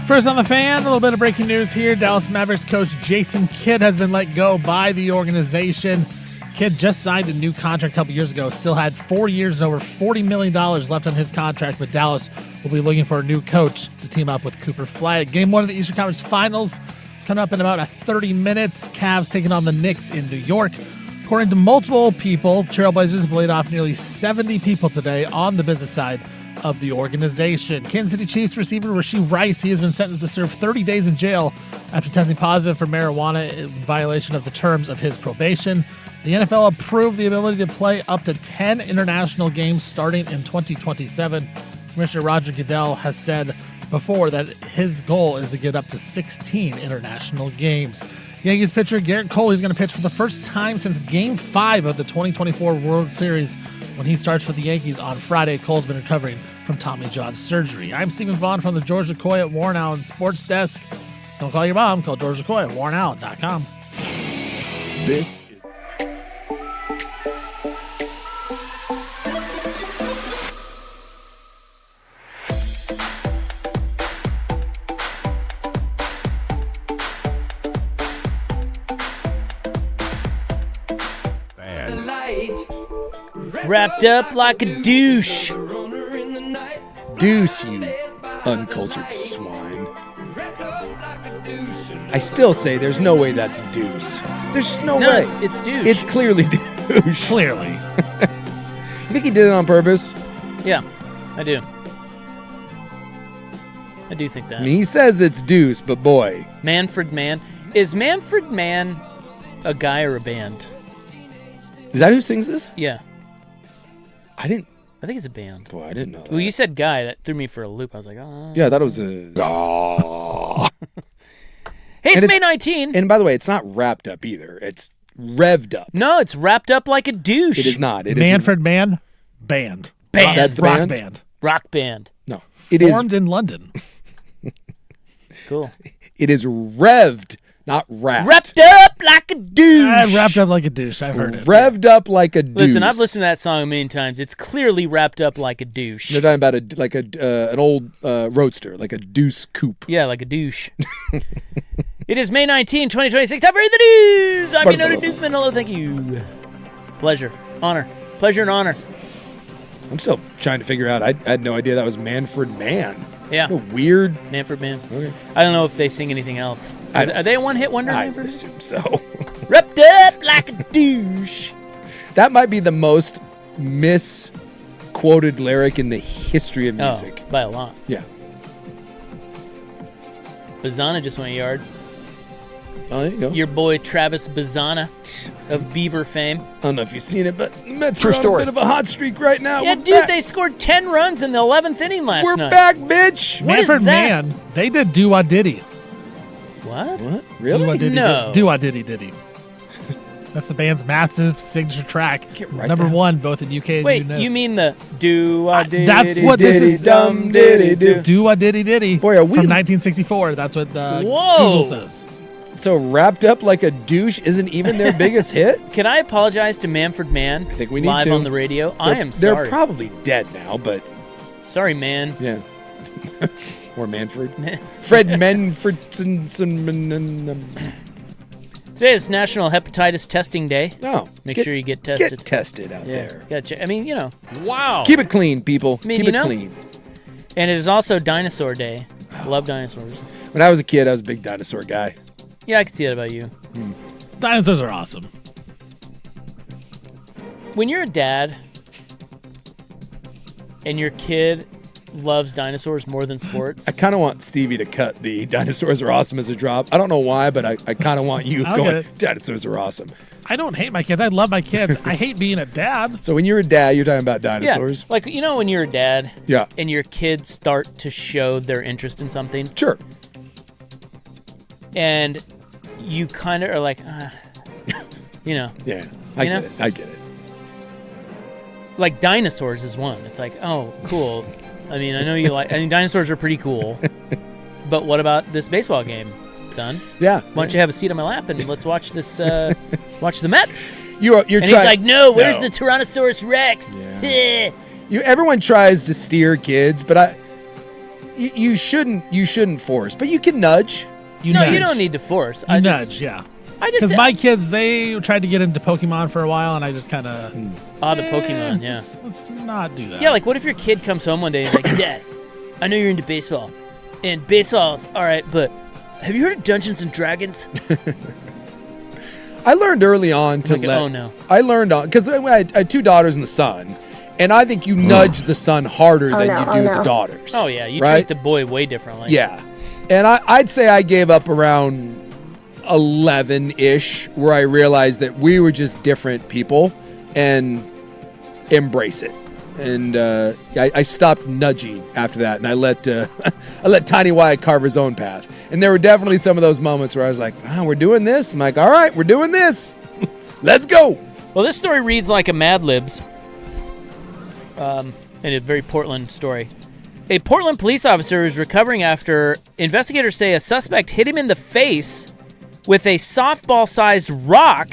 First on the Fan, a little bit of breaking news here. Dallas Mavericks coach Jason Kidd has been let go by the organization. Kidd just signed a new contract a couple years ago, still had 4 years and over $40 million left on his contract, but Dallas will be looking for a new coach to team up with Cooper Flagg. Game 1 of the Eastern Conference Finals coming up in about 30 minutes. Cavs taking on the Knicks in New York. According to multiple people, Trailblazers have laid off nearly 70 people today on the business side of the organization. Kansas City Chiefs receiver Rashee Rice, he has been sentenced to serve 30 days in jail after testing positive for marijuana in violation of the terms of his probation. The NFL approved the ability to play up to 10 international games starting in 2027. Commissioner Roger Goodell has said before that his goal is to get up to 16 international games. Yankees pitcher Garrett Cole is going to pitch for the first time since Game 5 of the 2024 World Series when he starts for the Yankees on Friday. Cole's been recovering from Tommy John surgery. I'm Stephen Vaughn from the George McCoy at Warren Allen Sports Desk. Don't call your mom. Call George McCoy at warrenallen.com. This Wrapped up like a douche. Deuce, you uncultured swine. I still say there's no way that's Deuce. There's just no way. It's douche. It's clearly douche. Clearly. You think he did it on purpose? Yeah, I do. I do think that. I mean, he says it's Deuce, but boy. Manfred Mann. Is Manfred Mann a guy or a band? Is that who sings this? Yeah. I think it's a band. Boy, I didn't know that. Well, you said guy. That threw me for a loop. I was like, oh. Yeah, I thought it was a... Oh. Hey, it's May 19. And by the way, it's not wrapped up either. It's revved up. No, it's wrapped up like a douche. It is not. It Manfred Mann Band. Band. That's the Rock band? band. Rock band. No. It is... Formed in London. Cool. It is revved, not wrapped. Wrapped up like a douche. Wrapped up like a douche. I've heard it. Revved up like a douche. Listen, I've listened to that song a million times. It's clearly wrapped up like a douche. They're talking about an old roadster, like a deuce coupe. Yeah, like a douche. It is May 19, 2026. Time for the news. I'm your noted newsman. Hello, thank you. Pleasure, honor, pleasure and honor. I'm still trying to figure out. I had no idea that was Manfred Mann. Yeah. A weird. Manfred Mann. Okay. I don't know if they sing anything else. Are they a one-hit wonder? I Manfred? assume so. Wrapped up like a douche. That might be the most misquoted lyric in the history of music. Oh, by a lot. Yeah. Bazzana just went yard. Oh, there you go. Your boy Travis Bazzana of Beaver fame. I don't know if you've seen it, but the Mets are on a bit of a hot streak right now. Yeah, We're dude, back. they scored 10 runs in the 11th inning last We're night. back, bitch. What is Manfred that? Mann, they did Do-Wah-Diddy. What? What? Really? Do-Wah-Diddy. No. Do-Wah-Diddy. That's the band's massive signature track. Right Number down. 1, both in UK and Wait, US. you mean the do-a-diddy? That's what this is. Dum diddy do. Do-Wah-Diddy. Boy, are we- From 1964. That's what Whoa. Google says. So wrapped up like a douche isn't even their biggest hit? Can I apologize to Manfred Mann? I think we need live to. on the radio. I am sorry. They're probably dead now, but Sorry, man. yeah. Or Manfred. Fred Manfredson. Today is National Hepatitis Testing Day. Oh, Make sure you get tested. Get tested out there. Gotta check. I mean, you know. Wow. Keep it clean, people. I mean, Keep you it know. clean. And it is also Dinosaur Day. I love dinosaurs. When I was a kid, I was a big dinosaur guy. Yeah, I can see that about you. Dinosaurs are awesome. When you're a dad and your kid loves dinosaurs more than sports, I kind of want Stevie to cut the dinosaurs are awesome as a drop. I don't know why, but I kind of want you I'll going, get it. dinosaurs are awesome. I don't hate my kids. I love my kids. I hate being a dad. So when you're a dad, you're talking about yeah, dinosaurs? like, you know when you're a dad Yeah. and your kids start to show their interest in something Sure. and you kind of are like, you know, Yeah. I You get know? it. I get it. like dinosaurs is one. It's like, oh, cool. I mean, I know you like, I mean, dinosaurs are pretty cool. But what about this baseball game? son. Yeah. Why don't you have a seat on my lap and let's watch this, watch the Mets. You're and he's like, no, where's the Tyrannosaurus Rex? Yeah. Everyone tries to steer kids, but you shouldn't force, but you can nudge. You don't need to force. I nudge, yeah. Because my kids, they tried to get into Pokemon for a while, and I just kind of... the Pokemon, yeah. Let's not do that. Yeah, like what if your kid comes home one day and is like, Dad, I know you're into baseball, and baseball's all right, but have you heard of Dungeons and Dragons? I learned early on to let... Oh, no. I learned on... Because I had 2 daughters and a son, and I think you nudge the son harder than you do the daughters. Oh, yeah. You treat the boy way differently. Yeah. And I'd say I gave up around 11-ish, where I realized that we were just different people and embrace it. And I stopped nudging after that, and I let Tiny Wyatt carve his own path. And there were definitely some of those moments where I was like, we're doing this. I'm like, all right, we're doing this. Let's go. Well, this story reads like a Mad Libs, and a very Portland story. A Portland police officer is recovering after investigators say a suspect hit him in the face with a softball-sized rock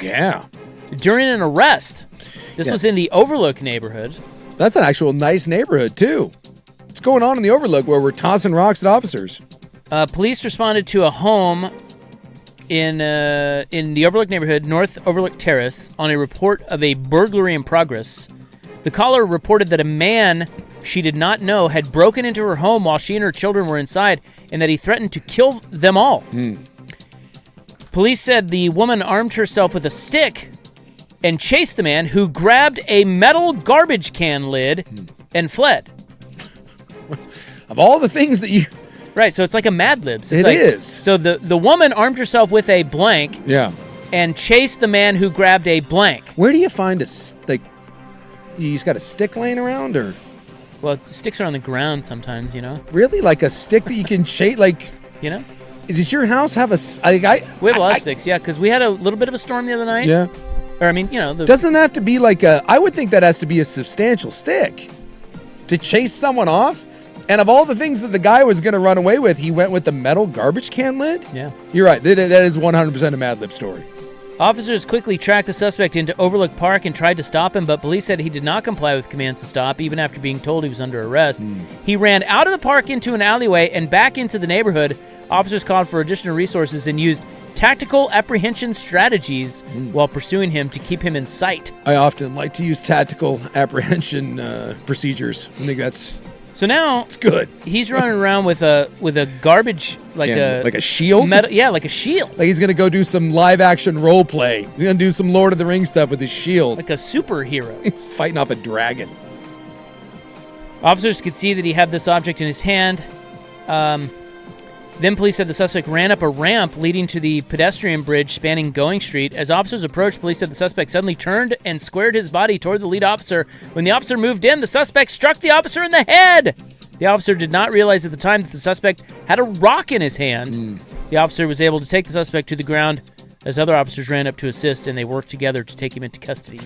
during an arrest. This was in the Overlook neighborhood. That's an actual nice neighborhood, too. What's going on in the Overlook where we're tossing rocks at officers? Police responded to a home in the Overlook neighborhood, North Overlook Terrace, on a report of a burglary in progress. The caller reported that a man she did not know had broken into her home while she and her children were inside, and that he threatened to kill them all. Police said the woman armed herself with a stick and chased the man, who grabbed a metal garbage can lid and fled. Of all the things that you... Right, so it's like a Mad Libs. It is. So the woman armed herself with a blank and chased the man who grabbed a blank. Where do you find you just got a stick laying around, or... Well, sticks are on the ground sometimes, you know? Really? Like a stick that you can chase, like... You know? Does your house have a... We have a lot of sticks, yeah, because we had a little bit of a storm the other night. Yeah. Or, I mean, you know... Doesn't have to be like a... I would think that has to be a substantial stick to chase someone off. And of all the things that the guy was going to run away with, he went with the metal garbage can lid? Yeah. You're right. That is 100% a Mad Lib story. Officers quickly tracked the suspect into Overlook Park and tried to stop him, but police said he did not comply with commands to stop, even after being told he was under arrest. He ran out of the park into an alleyway and back into the neighborhood. Officers called for additional resources and used tactical apprehension strategies while pursuing him to keep him in sight. I often like to use tactical apprehension procedures. I think that's... So now it's good. He's running around with a garbage like a shield. Like a shield. Like he's gonna go do some live action role play. He's gonna do some Lord of the Rings stuff with his shield. Like a superhero. He's fighting off a dragon. Officers could see that he had this object in his hand. Then police said the suspect ran up a ramp leading to the pedestrian bridge spanning Going Street. As officers approached, police said the suspect suddenly turned and squared his body toward the lead officer. When the officer moved in, the suspect struck the officer in the head. The officer did not realize at the time that the suspect had a rock in his hand. The officer was able to take the suspect to the ground as other officers ran up to assist, and they worked together to take him into custody.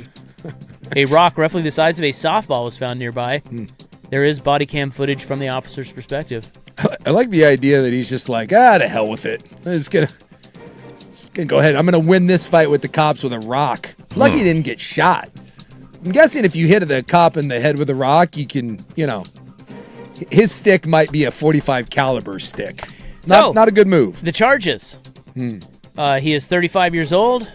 A rock roughly the size of a softball was found nearby. There is body cam footage from the officer's perspective. I like the idea that he's just like, to hell with it. I'm just gonna go ahead. I'm gonna win this fight with the cops with a rock. Lucky he didn't get shot. I'm guessing if you hit the cop in the head with a rock, you can, his stick might be a .45 caliber stick. Not a good move. The charges. He is 35 years old.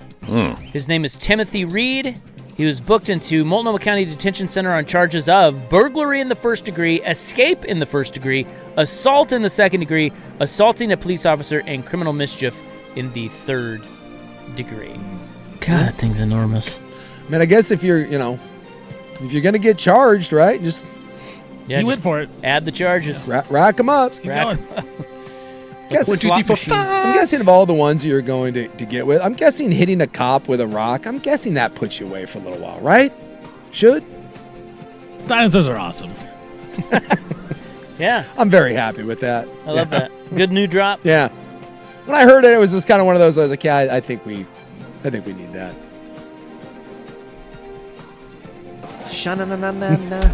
His name is Timothy Reed. He was booked into Multnomah County Detention Center on charges of burglary in the first degree, escape in the first degree, assault in the second degree, assaulting a police officer, and criminal mischief in the third degree. God, that thing's enormous. I mean, I guess if you're gonna get charged, right? Just you went for it. Add the charges. Rack them up. Keep going. I'm guessing of all the ones you're going to get with, I'm guessing hitting a cop with a rock, I'm guessing that puts you away for a little while, right? Should? Dinosaurs are awesome. Yeah. I'm very happy with that. I love that. Good new drop. Yeah. When I heard it, it was just kind of one of those, I was like, yeah, I think we need that. Sha-na-na-na-na-na.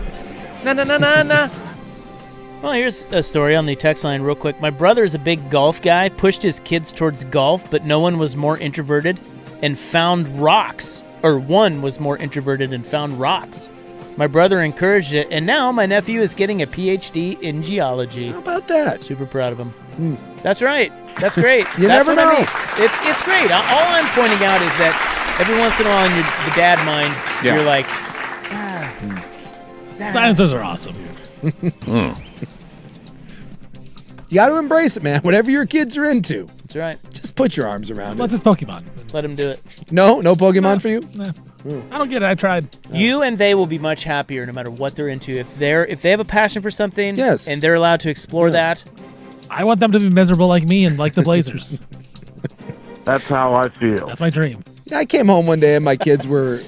Na-na-na-na-na. Well, here's a story on the text line real quick. My brother is a big golf guy, pushed his kids towards golf, but no one was more introverted and found rocks. Or one was more introverted and found rocks. My brother encouraged it, and now my nephew is getting a PhD in geology. How about that? Super proud of him. That's right. That's great. You That's never know. I mean. It's great. All I'm pointing out is that every once in a while in the dad mind, you're like, Dinosaurs are awesome. You got to embrace it, man. Whatever your kids are into. That's right. Just put your arms around Unless it. it's Pokemon. Let him do it. No Pokemon for you? Nah. I don't get it. I tried. You and they will be much happier no matter what they're into. If they have a passion for something, Yes. and they're allowed to explore that. I want them to be miserable like me and like the Blazers. That's how I feel. That's my dream. Yeah, I came home one day and my kids were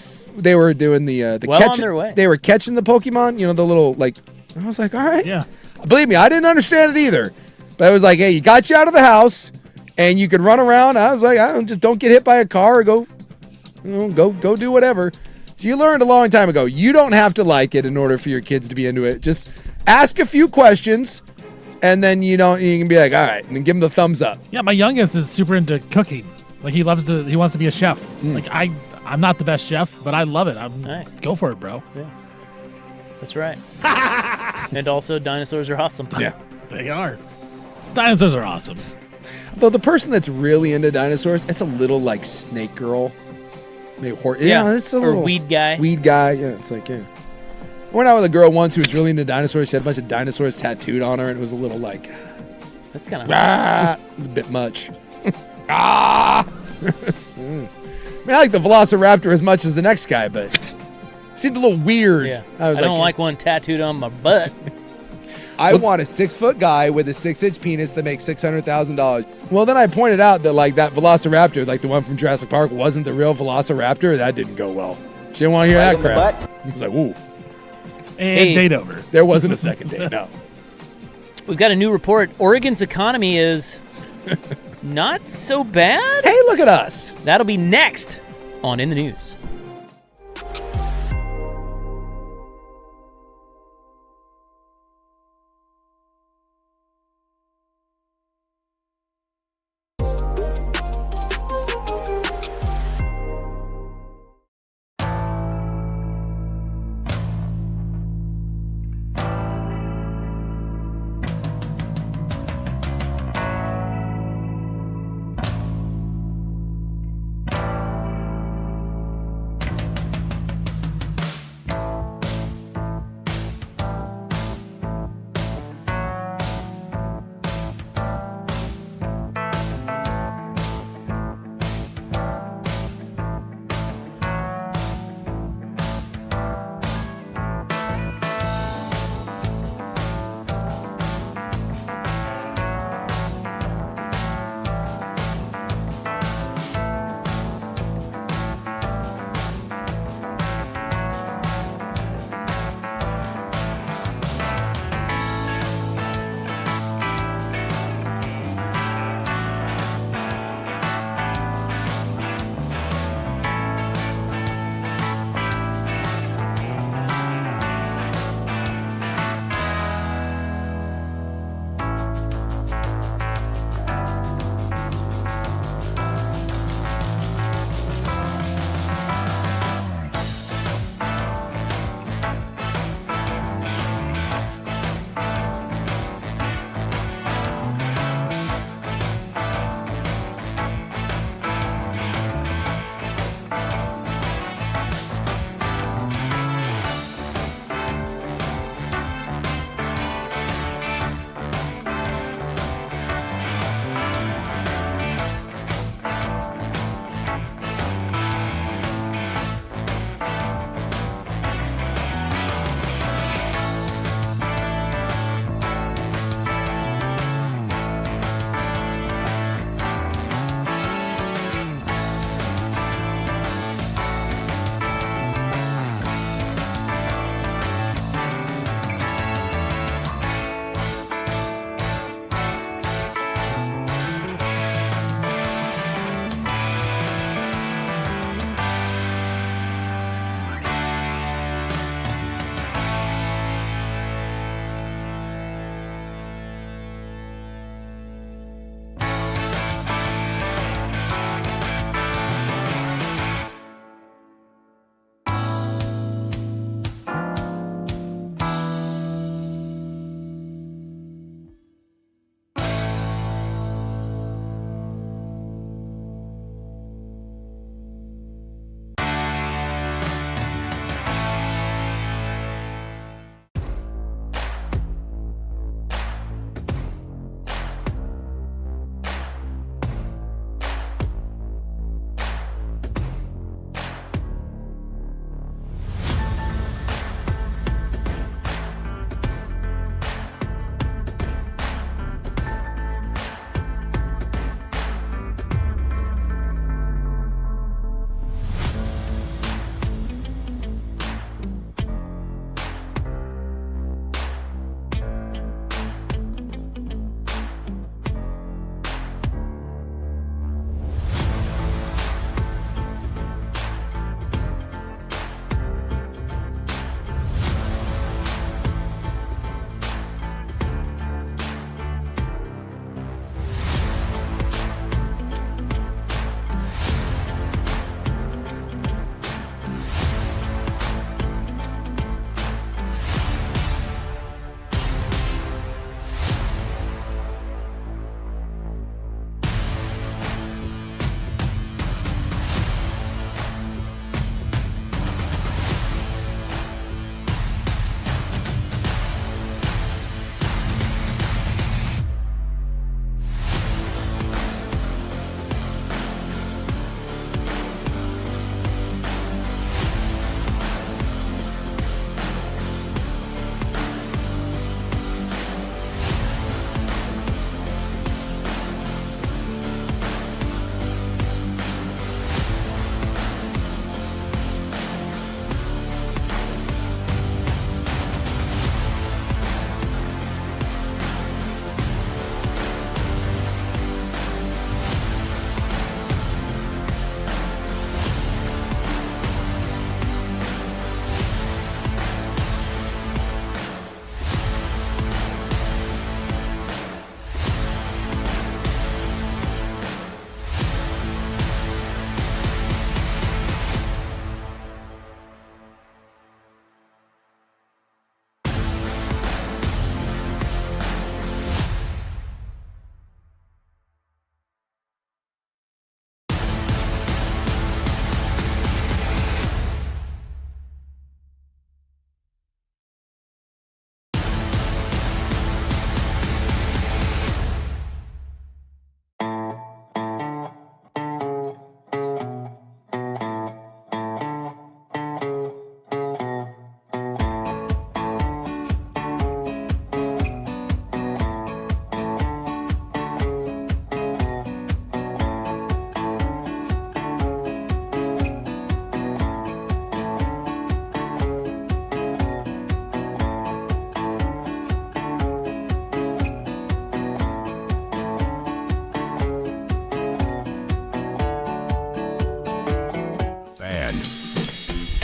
doing the Well catch. on their way. They were catching the Pokemon, the little I was like, all right. Yeah. Believe me, I didn't understand it either. But it was like, hey, you got you out of the house and you could run around. I was like, just don't get hit by a car or go do whatever. You learned a long time ago, you don't have to like it in order for your kids to be into it. Just ask a few questions and then you can be like, all right, and then give them the thumbs up. Yeah, my youngest is super into cooking. Like he wants to be a chef. Like I'm not the best chef, but I love it. Nice. Go for it, bro. Yeah. That's right. And also, dinosaurs are awesome. Yeah. They are. Dinosaurs are awesome. Though the person that's really into dinosaurs, it's a little like Snake Girl. Maybe it's a or little weed guy. Weed guy, yeah. It's like, yeah. I went out with a girl once who was really into dinosaurs. She had a bunch of dinosaurs tattooed on her, and it was a little like, That's kind of. it was a bit much. I mean, I like the Velociraptor as much as the next guy, but it seemed a little weird. Yeah. I don't like one tattooed on my butt. I want a 6-foot guy with a 6-inch penis that makes $600,000. Well, then I pointed out that that Velociraptor, like the one from Jurassic Park, wasn't the real Velociraptor. That didn't go well. She didn't want to hear that crap. I was like, ooh. And date over. There wasn't a second date, no. We've got a new report. Oregon's economy is not so bad. Hey, look at us. That'll be next on In the News.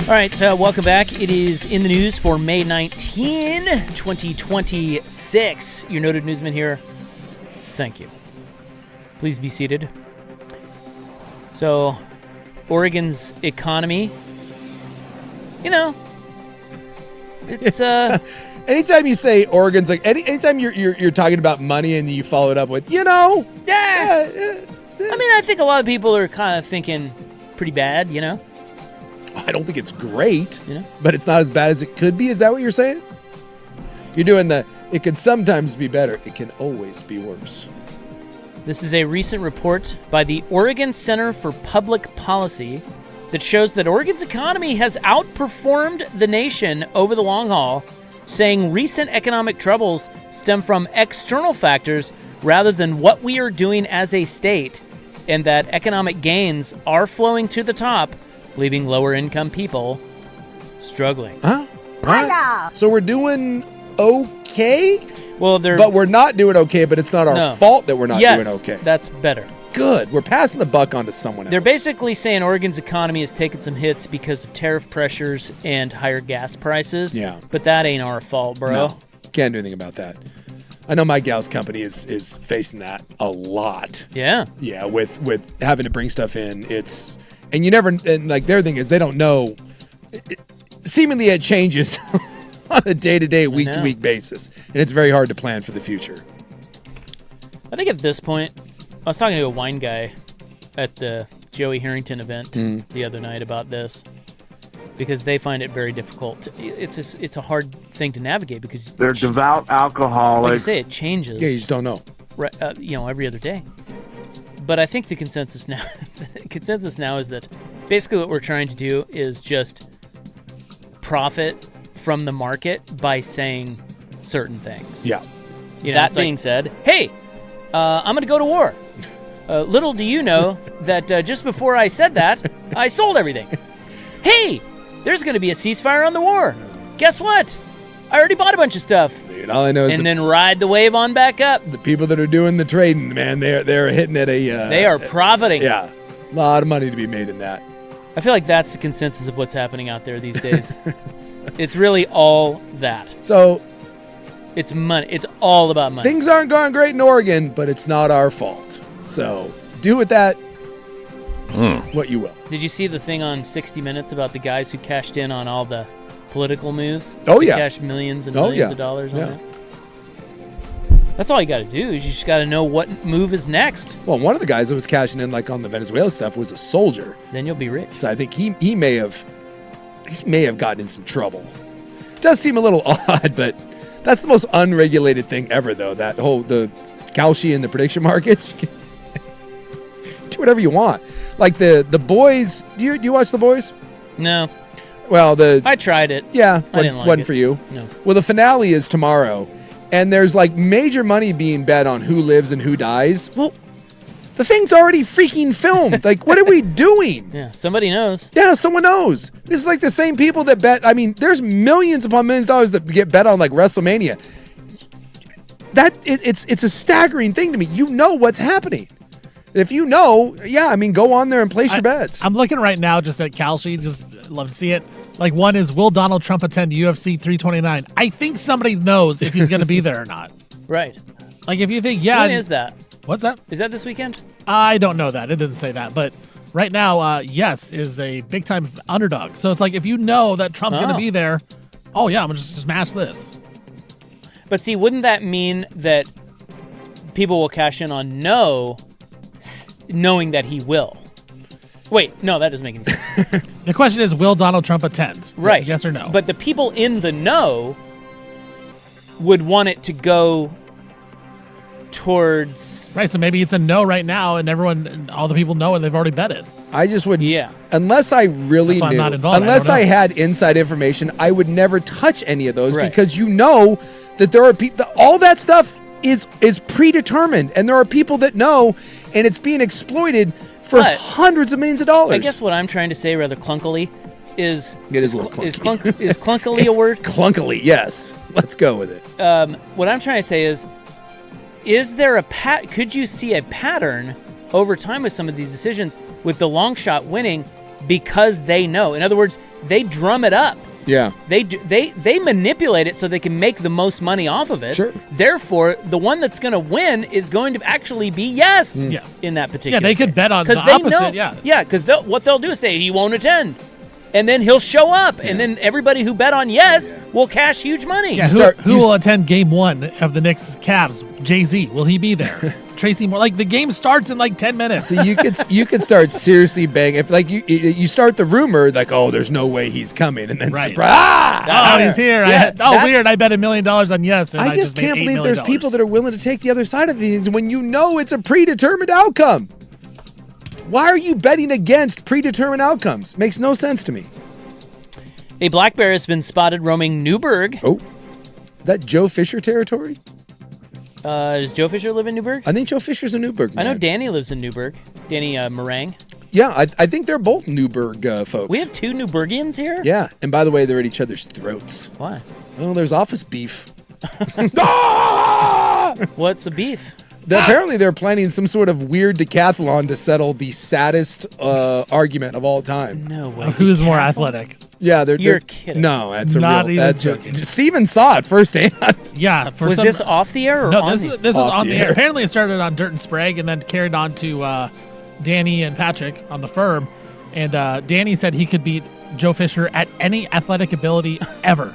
All right, welcome back. It is in the news for May 19, 2026. Your noted newsman here. Thank you. Please be seated. So, Oregon's economy, it's Anytime you say Oregon's anytime you're talking about money and you follow it up with I think a lot of people are kind of thinking pretty bad, I don't think it's great, but it's not as bad as it could be. Is that what you're saying? You're doing it can sometimes be better. It can always be worse. This is a recent report by the Oregon Center for Public Policy that shows that Oregon's economy has outperformed the nation over the long haul, saying recent economic troubles stem from external factors rather than what we are doing as a state, and that economic gains are flowing to the top, leaving lower-income people struggling. Huh? Right. So we're doing okay? But we're not doing okay, but it's not our fault that we're not doing okay. That's better. Good. We're passing the buck on to someone else. They're basically saying Oregon's economy has taken some hits because of tariff pressures and higher gas prices. Yeah. But that ain't our fault, bro. No, can't do anything about that. I know my gal's company is facing that a lot. Yeah. Yeah, with having to bring stuff in. And their thing is they don't know. Seemingly it changes on a day-to-day, week-to-week basis. And it's very hard to plan for the future. I think at this point, I was talking to a wine guy at the Joey Harrington event the other night about this because they find it very difficult. It's a hard thing to navigate because they're devout alcoholics. Like you say, it changes. Yeah, you just don't know. Every other day. But I think the consensus now is that basically what we're trying to do is just profit from the market by saying certain things. Yeah. That being said, hey, I'm going to go to war. Little do you know that just before I said that, I sold everything. Hey, there's going to be a ceasefire on the war. Guess what? I already bought a bunch of stuff. Dude, all I know is then ride the wave on back up. The people that are doing the trading, man, they're hitting at a... they are profiting. Yeah, a lot of money to be made in that. I feel like that's the consensus of what's happening out there these days. It's really all that. So... It's money. It's all about money. Things aren't going great in Oregon, but it's not our fault. So do with that what you will. Did you see the thing on 60 Minutes about the guys who cashed in on all the political moves? Oh, they yeah. Cashed millions and millions of dollars on that. That's all you got to do is you just got to know what move is next. Well, one of the guys that was cashing in on the Venezuela stuff was a soldier. Then you'll be rich. So I think he may have gotten in some trouble. It does seem a little odd, but that's the most unregulated thing ever, though. That the Kalshi and the prediction markets. Do whatever you want. Like the Boys. Do you watch The Boys? No. Well, I tried it. Yeah, I didn't like wasn't it. for you. No. Well, the finale is tomorrow, and there's major money being bet on who lives and who dies. Well, the thing's already freaking filmed. What are we doing? Yeah, somebody knows. Yeah, someone knows. This is like the same people that bet. I mean, there's millions upon millions of dollars that get bet on WrestleMania. It's a staggering thing to me. You know what's happening. If you know, go on there and place your bets. I'm looking right now just at Kalshi. Just love to see it. One is, will Donald Trump attend UFC 329? I think somebody knows if he's going to be there or not. Right. If you think, When is that? What's that? Is that this weekend? I don't know that. It didn't say that. But right now, yes is a big-time underdog. So it's if you know that Trump's going to be there, I'm going to just smash this. But see, wouldn't that mean that people will cash in on knowing that he will? Wait, no, that doesn't make any sense. The question is, will Donald Trump attend? Right. Yes or no? But the people in the know would want it to go towards... Right, so maybe it's a no right now, and all the people know, and they've already bet it. I just would... Yeah. Unless I really knew... I'm not involved. Unless I had inside information, I would never touch any of those, right. because you know that there are people... All that stuff is predetermined, and there are people that know, and it's being exploited for hundreds of millions of dollars. I guess what I'm trying to say rather clunkily is... It is a little clunky. Is clunkily a word? Clunkily, yes. Let's go with it. What I'm trying to say is there could you see a pattern over time with some of these decisions with the long shot winning because they know? In other words, they drum it up. Yeah. They manipulate it so they can make the most money off of it. Sure. Therefore, the one that's going to win is going to actually be yes in that particular. Yeah, they could bet on the they opposite. Know, yeah, because what they'll do is say he won't attend, and then he'll show up, and then everybody who bet on yes will cash huge money. Yeah, who will attend Game 1 of the Knicks Cavs? Jay-Z, will he be there? Tracy Moore, like the game starts in like 10 minutes. So you could start seriously banging. If like you start the rumor like, oh, there's no way he's coming, and then surprise, he's here. Yeah, weird. I bet $1 million on yes. And I just can't believe there's people that are willing to take the other side of things when you know it's a predetermined outcome. Why are you betting against predetermined outcomes? Makes no sense to me. A black bear has been spotted roaming Newburgh. Oh, that Joe Fisher territory? Does Joe Fisher live in Newburgh? I think Joe Fisher's a Newburgh man. I know Danny lives in Newburgh. Danny Meringue. Yeah, I think they're both Newburgh folks. We have 2 Newburgians here? Yeah, and by the way, they're at each other's throats. Why? Oh, there's office beef. What's the beef? Apparently, they're planning some sort of weird decathlon to settle the saddest argument of all time. No way. Who's more athletic? Yeah, You're kidding. No, that's Not a even real. joking. Steven saw it firsthand. Yeah. Was this off the air or no? on This the was Off on the the air. air. Apparently, it started on Dirt and Sprague and then carried on to Danny and Patrick on the Firm. And Danny said he could beat Joe Fisher at any athletic ability ever.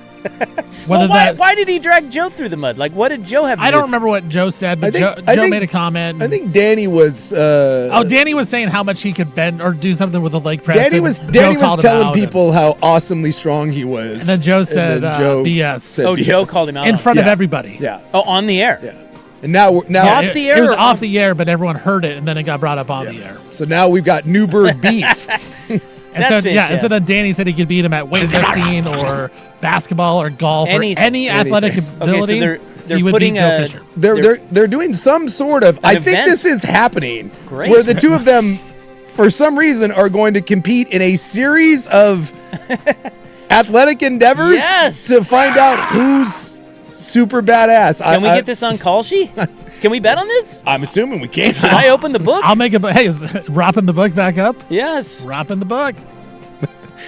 Why did he drag Joe through the mud? Like, what did Joe have to do? I don't remember what Joe said, but Joe made a comment. I think Danny was. Danny was saying how much he could bend or do something with a leg press. Danny was telling people how awesomely strong he was. And then Joe said Joe BS. said BS. Joe called him out in front of everybody. Yeah. Oh, on the air. Yeah. And now off the air. It was off the air, but everyone heard it, and then it got brought up on the air. So now we've got Newburgh beef. And so then Danny said he could beat him at weightlifting or basketball or golf or any athletic ability. Okay, so they're he would putting beat Joe Fisher. They're doing some sort of. I think event. this is happening Great. where the two of them, for some reason, are going to compete in a series of athletic endeavors to find out who's super badass. Can we get this on Call Sheet? Can we bet on this? I'm assuming we can. Should I open the book? I'll make a. Hey, is Ropping the book back up? Yes. Ropping the book.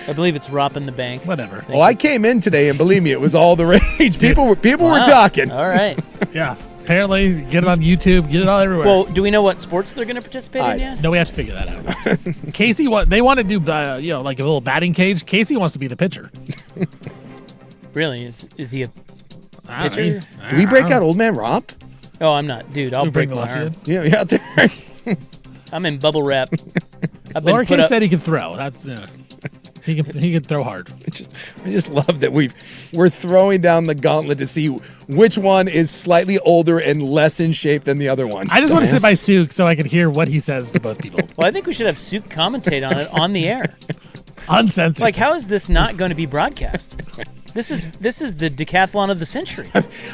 I believe it's Ropping the Bank. Whatever. Well, I came in today, and believe me, it was all the rage. People were talking. All right. Yeah. Apparently, get it on YouTube, get it all everywhere. Well, do we know what sports they're going to participate in yet? No, we have to figure that out. Casey, they want to do, like a little batting cage. Casey wants to be the pitcher. Really? Is he a pitcher? Do we break out Old Man Romp? Oh, I'm not, dude. I'll break the my lefty arm. in? Yeah, out there. I'm in bubble wrap. I've been Lowercase said he can throw. That's he can throw hard. I just love that we're throwing down the gauntlet to see which one is slightly older and less in shape than the other one. I just want to sit by Suk so I can hear what he says to both people. Well, I think we should have Suk commentate on it on the air. Uncensored. Like, how is this not going to be broadcast? This is the decathlon of the century.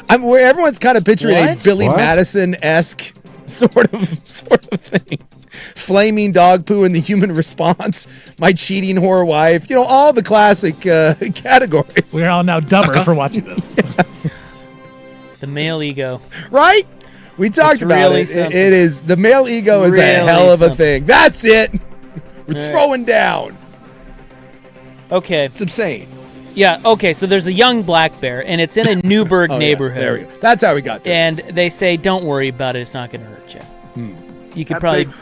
Where everyone's kind of picturing a What? Billy Madison-esque sort of thing. Flaming dog poo and the human response, my cheating whore wife, all the classic categories. We're all now dumber for watching this. Yes. The male ego. Right? We talked It's about really it. something. It is, the male ego is a Really hell of a something. thing. That's it. We're Right. throwing down. Okay. It's insane. Yeah, okay, so there's a young black bear, and it's in a Newburgh neighborhood. Yeah, there we go. That's how we got there. And they say, don't worry about it. It's not going to hurt you. You could probably Big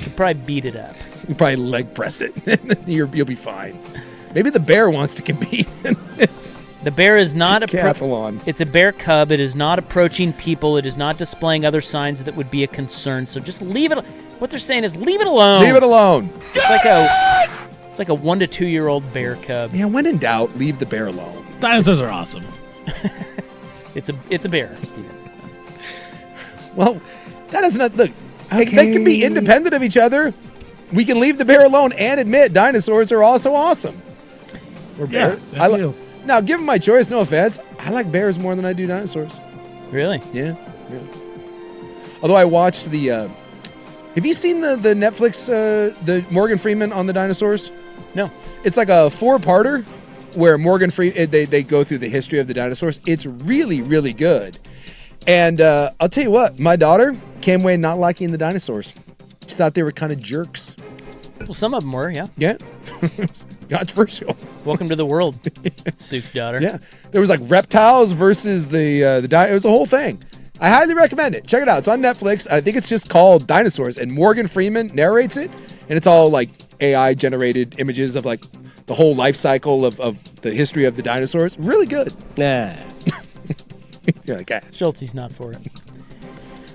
fat beat it up. You probably leg press it. You'll be fine. Maybe the bear wants to compete in this. The bear is not decathlon. It's a bear cub. It is not approaching people. It is not displaying other signs that would be a concern. So just leave it. What they're saying is leave it alone. Leave it alone. It's like a 1 to 2 year old bear cub. Yeah, when in doubt, leave the bear alone. Dinosaurs are awesome. It's a bear, Steven. Well, that is not look. They can be independent of each other. We can leave the bear alone and admit dinosaurs are also awesome. We're bear. Now, given my choice, no offense, I like bears more than I do dinosaurs. Really? Yeah. Although I watched the. Have you seen the Netflix the Morgan Freeman on the dinosaurs? No. It's like a 4-parter where Morgan Freeman they go through the history of the dinosaurs. It's really, really good. And I'll tell you what, my daughter came away not liking the dinosaurs. She thought they were kind of jerks. Well, some of them were, yeah. Yeah. Controversial. Welcome to the world, Sook's daughter. Yeah. There was like reptiles versus the it was a whole thing. I highly recommend it. Check it out. It's on Netflix. I think it's just called Dinosaurs, and Morgan Freeman narrates it, and it's all like AI generated images of like the whole life cycle of the history of the dinosaurs. Really good. Nah. You're like, ah. Schultze's not for it.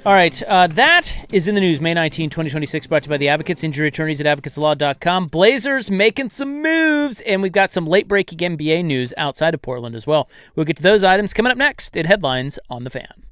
All right, that is in the news. May 19, 2026, brought to you by the Advocates, injury attorneys at advocateslaw.com. Blazers making some moves, and we've got some late-breaking NBA news outside of Portland as well. We'll get to those items coming up next in Headlines on the Fan.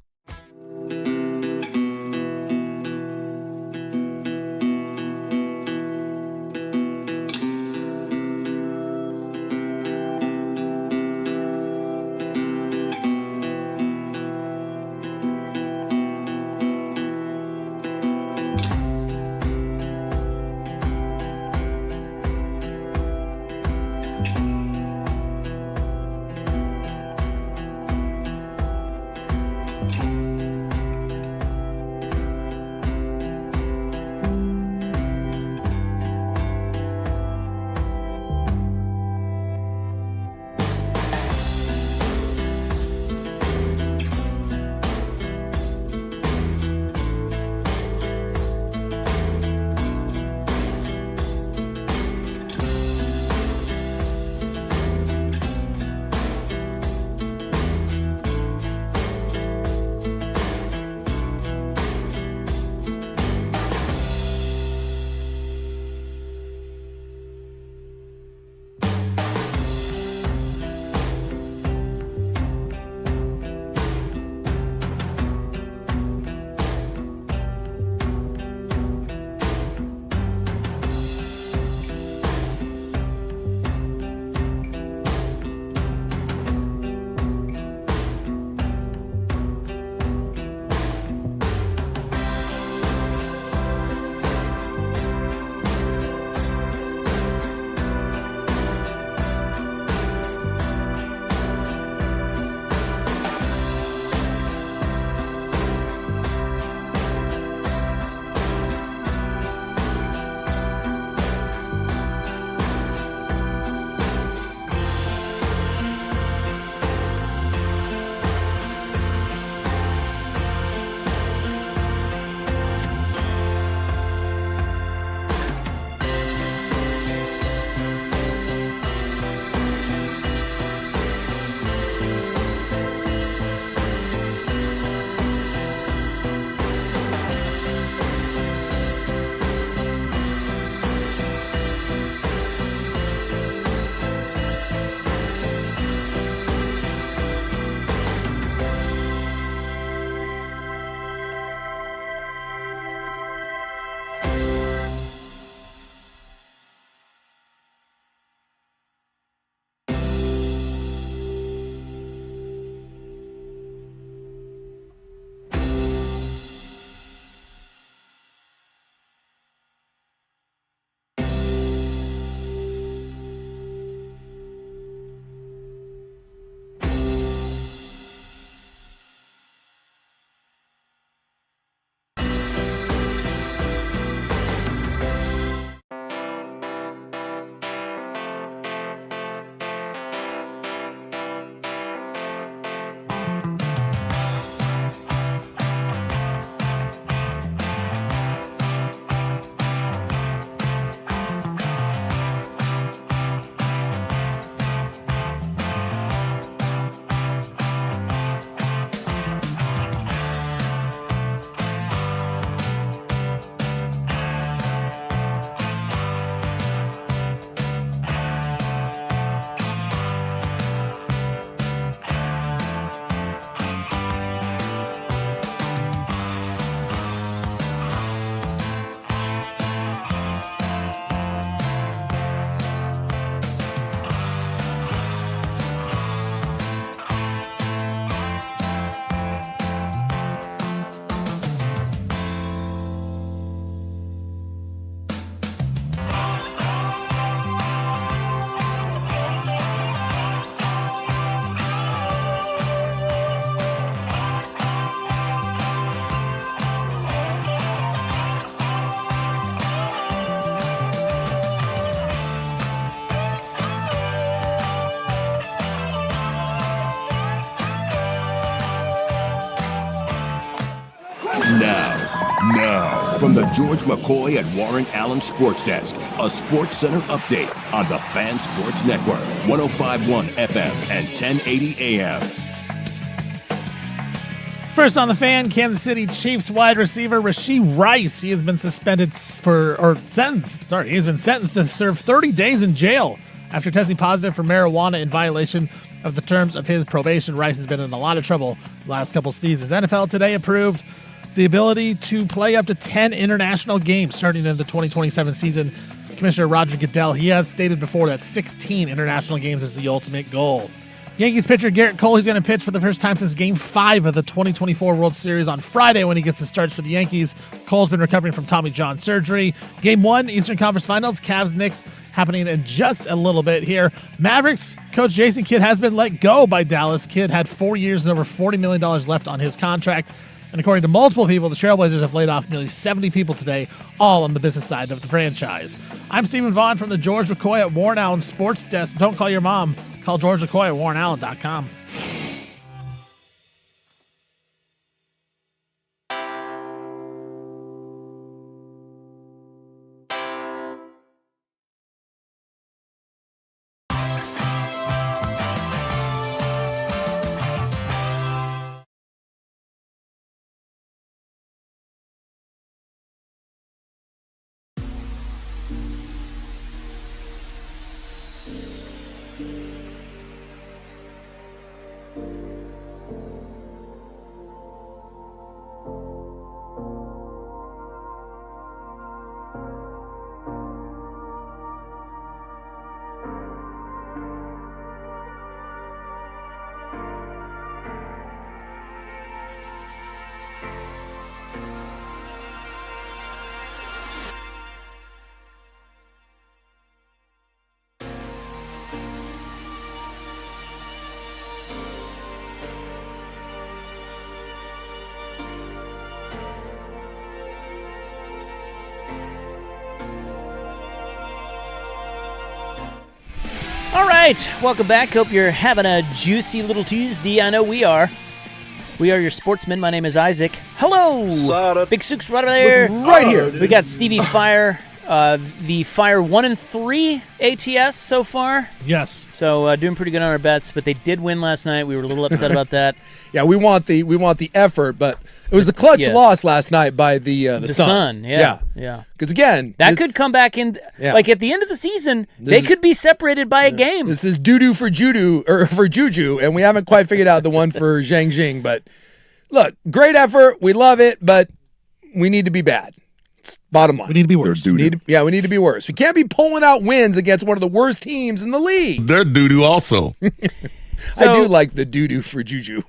Now, from the George McCoy and Warren Allen Sports Desk, a Sports Center update on the Fan Sports Network, 105.1 FM and 1080 AM. First on the Fan, Kansas City Chiefs wide receiver Rashee Rice. He has been sentenced to serve 30 days in jail after testing positive for marijuana in violation of the terms of his probation. Rice has been in a lot of trouble the last couple seasons. NFL today approved the ability to play up to 10 international games starting in the 2027 season. Commissioner Roger Goodell, he has stated before that 16 international games is the ultimate goal. Yankees pitcher Garrett Cole, he's going to pitch for the first time since Game 5 of the 2024 World Series on Friday when he gets the starts for the Yankees. Cole's been recovering from Tommy John surgery. Game 1, Eastern Conference Finals, Cavs-Knicks, happening in just a little bit here. Mavericks, coach Jason Kidd has been let go by Dallas. Kidd had 4 years and over $40 million left on his contract. And according to multiple people, the Trailblazers have laid off nearly 70 people today, all on the business side of the franchise. I'm Stephen Vaughn from the George McCoy at Warren Allen Sports Desk. Don't call your mom. Call George McCoy at WarrenAllen.com. All right, welcome back. Hope you're having a juicy little Tuesday. I know we are. We are your sportsmen. My name is Isaac. Hello. Big Sook's right over there. Right here. We got Stevie Fire, the Fire 1-3 ATS so far. Yes. So doing pretty good on our bets, but they did win last night. We were a little upset about that. Yeah, we want the effort, but it was a clutch loss last night by the Sun. Yeah. Because again, that could come back in. Like at the end of the season, they could be separated by a game. This is doo-doo for Juju, and we haven't quite figured out the one for Zhang Jing. But look, great effort. We love it, but we need to be bad. It's bottom line. We need to be worse. We need to be worse. We can't be pulling out wins against one of the worst teams in the league. They're doo-doo also. I do like the doo-doo for Juju.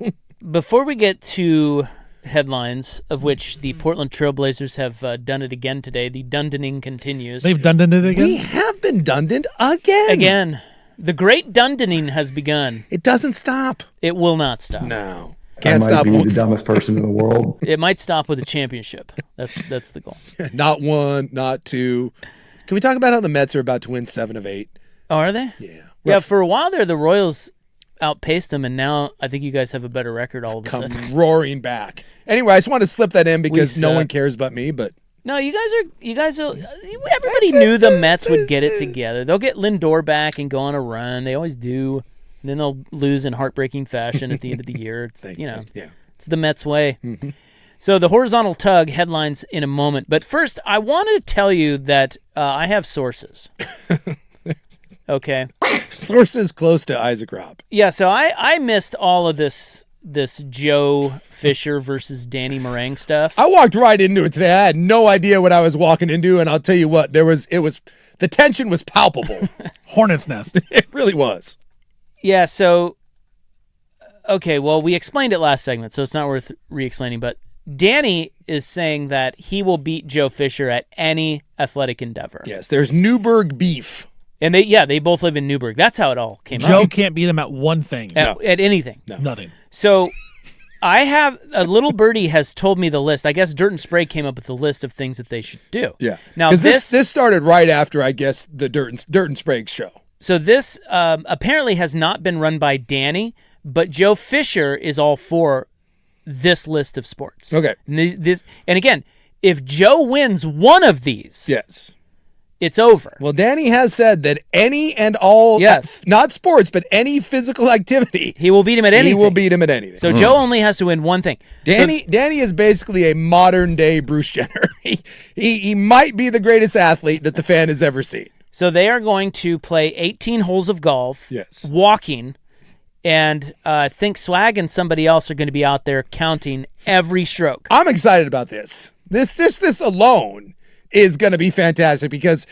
Before we get to headlines, of which the Portland Trailblazers have done it again today, the dundening continues. They've done it again? We have been dundoned again. Again. The great dundening has begun. It doesn't stop. It will not stop. No. Can't stop. I might be the dumbest person in the world. It might stop with a championship. That's the goal. Not one, not two. Can we talk about how the Mets are about to win 7 of 8? Oh, are they? Yeah. Yeah, for a while there, the Royals outpaced them, and now I think you guys have a better record all of a sudden. Come roaring back. Anyway, I just wanted to slip that in because no one cares but me, but... No, you guys are. Everybody knew the Mets would get it together. They'll get Lindor back and go on a run. They always do. And then they'll lose in heartbreaking fashion at the end of the year. It's it's the Mets way. Mm-hmm. So the horizontal tug headlines in a moment, but first I wanted to tell you that I have sources. Okay. Sources close to Isaac Robb. Yeah, so I missed all of this Joe Fisher versus Danny Meringue stuff. I walked right into it today. I had no idea what I was walking into, and I'll tell you what, the tension was palpable. Hornet's nest. It really was. Yeah, so okay, well, we explained it last segment, so it's not worth re-explaining, but Danny is saying that he will beat Joe Fisher at any athletic endeavor. Yes, there's Newburgh beef. And they both live in Newburgh. That's how it all came out. Joe can't beat him at one thing. At anything. No. Nothing. So I have a little birdie has told me the list. I guess Dirt and Spray came up with the list of things that they should do. Yeah. Now because this started right after, I guess, the Dirt and Sprague show. So this apparently has not been run by Danny, but Joe Fisher is all for this list of sports. Okay. And again, if Joe wins one of these, yes, it's over. Well, Danny has said that any and all, not sports, but any physical activity, he will beat him at anything. He will beat him at anything. So Joe only has to win one thing. Danny is basically a modern day Bruce Jenner. He might be the greatest athlete that the fan has ever seen. So they are going to play 18 holes of golf. Yes. Walking. And I think Swag and somebody else are going to be out there counting every stroke. I'm excited about this. This alone is going to be fantastic because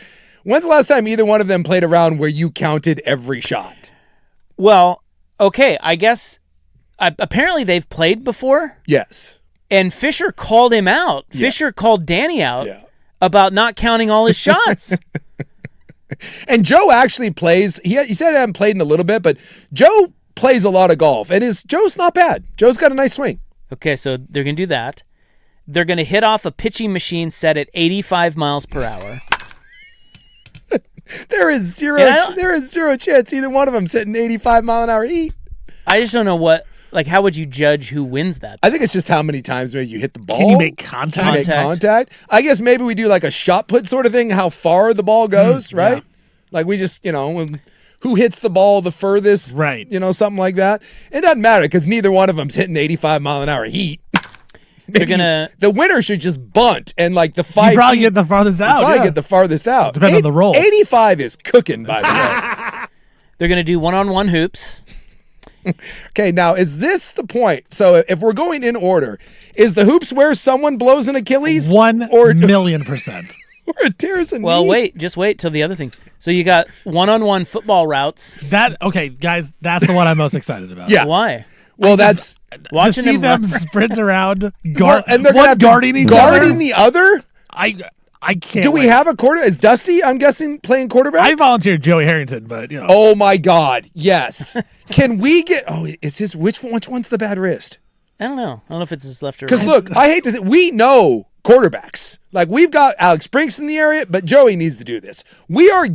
when's the last time either one of them played a round where you counted every shot? Well, okay, I guess apparently they've played before. Yes. And Fisher called him out. Yeah. Fisher called Danny out about not counting all his shots. And Joe actually plays. He said he hadn't played in a little bit, but Joe plays a lot of golf, and Joe's not bad. Joe's got a nice swing. Okay, so they're going to do that. They're going to hit off a pitching machine set at 85 miles per hour. There is zero chance either one of them hitting 85 mile an hour heat. I just don't know how would you judge who wins that? I think it's just how many times maybe you hit the ball. Can you make contact? I guess maybe we do like a shot put sort of thing, how far the ball goes, right? Yeah. Like we just, who hits the ball the furthest, right? Something like that. It doesn't matter because neither one of them's hitting 85 mile an hour heat. The winner should just bunt and like the 5 you probably get the farthest out. Get the farthest out. Depends on the roll. 85 is cooking, by the way. They're going to do one-on-one hoops. Okay, now is this the point? So if we're going in order, is the hoops where someone blows an Achilles? 1,000,000%. Or a tears a knee? Well, just wait till the other things. So you got one-on-one football routes. Okay, guys, that's the one I'm most excited about. Yeah. Why? Well, that's to see them sprint around, and they're one guarding each other. Guarding the other? I can't. Do we have a quarter? Is Dusty, I'm guessing, playing quarterback? I volunteered Joey Harrington, but Oh my God, yes. Can we get? Oh, is his which one's the bad wrist? I don't know. I don't know if it's his left or right. Because look, I hate to say, we know quarterbacks. Like we've got Alex Brinks in the area, but Joey needs to do this. We are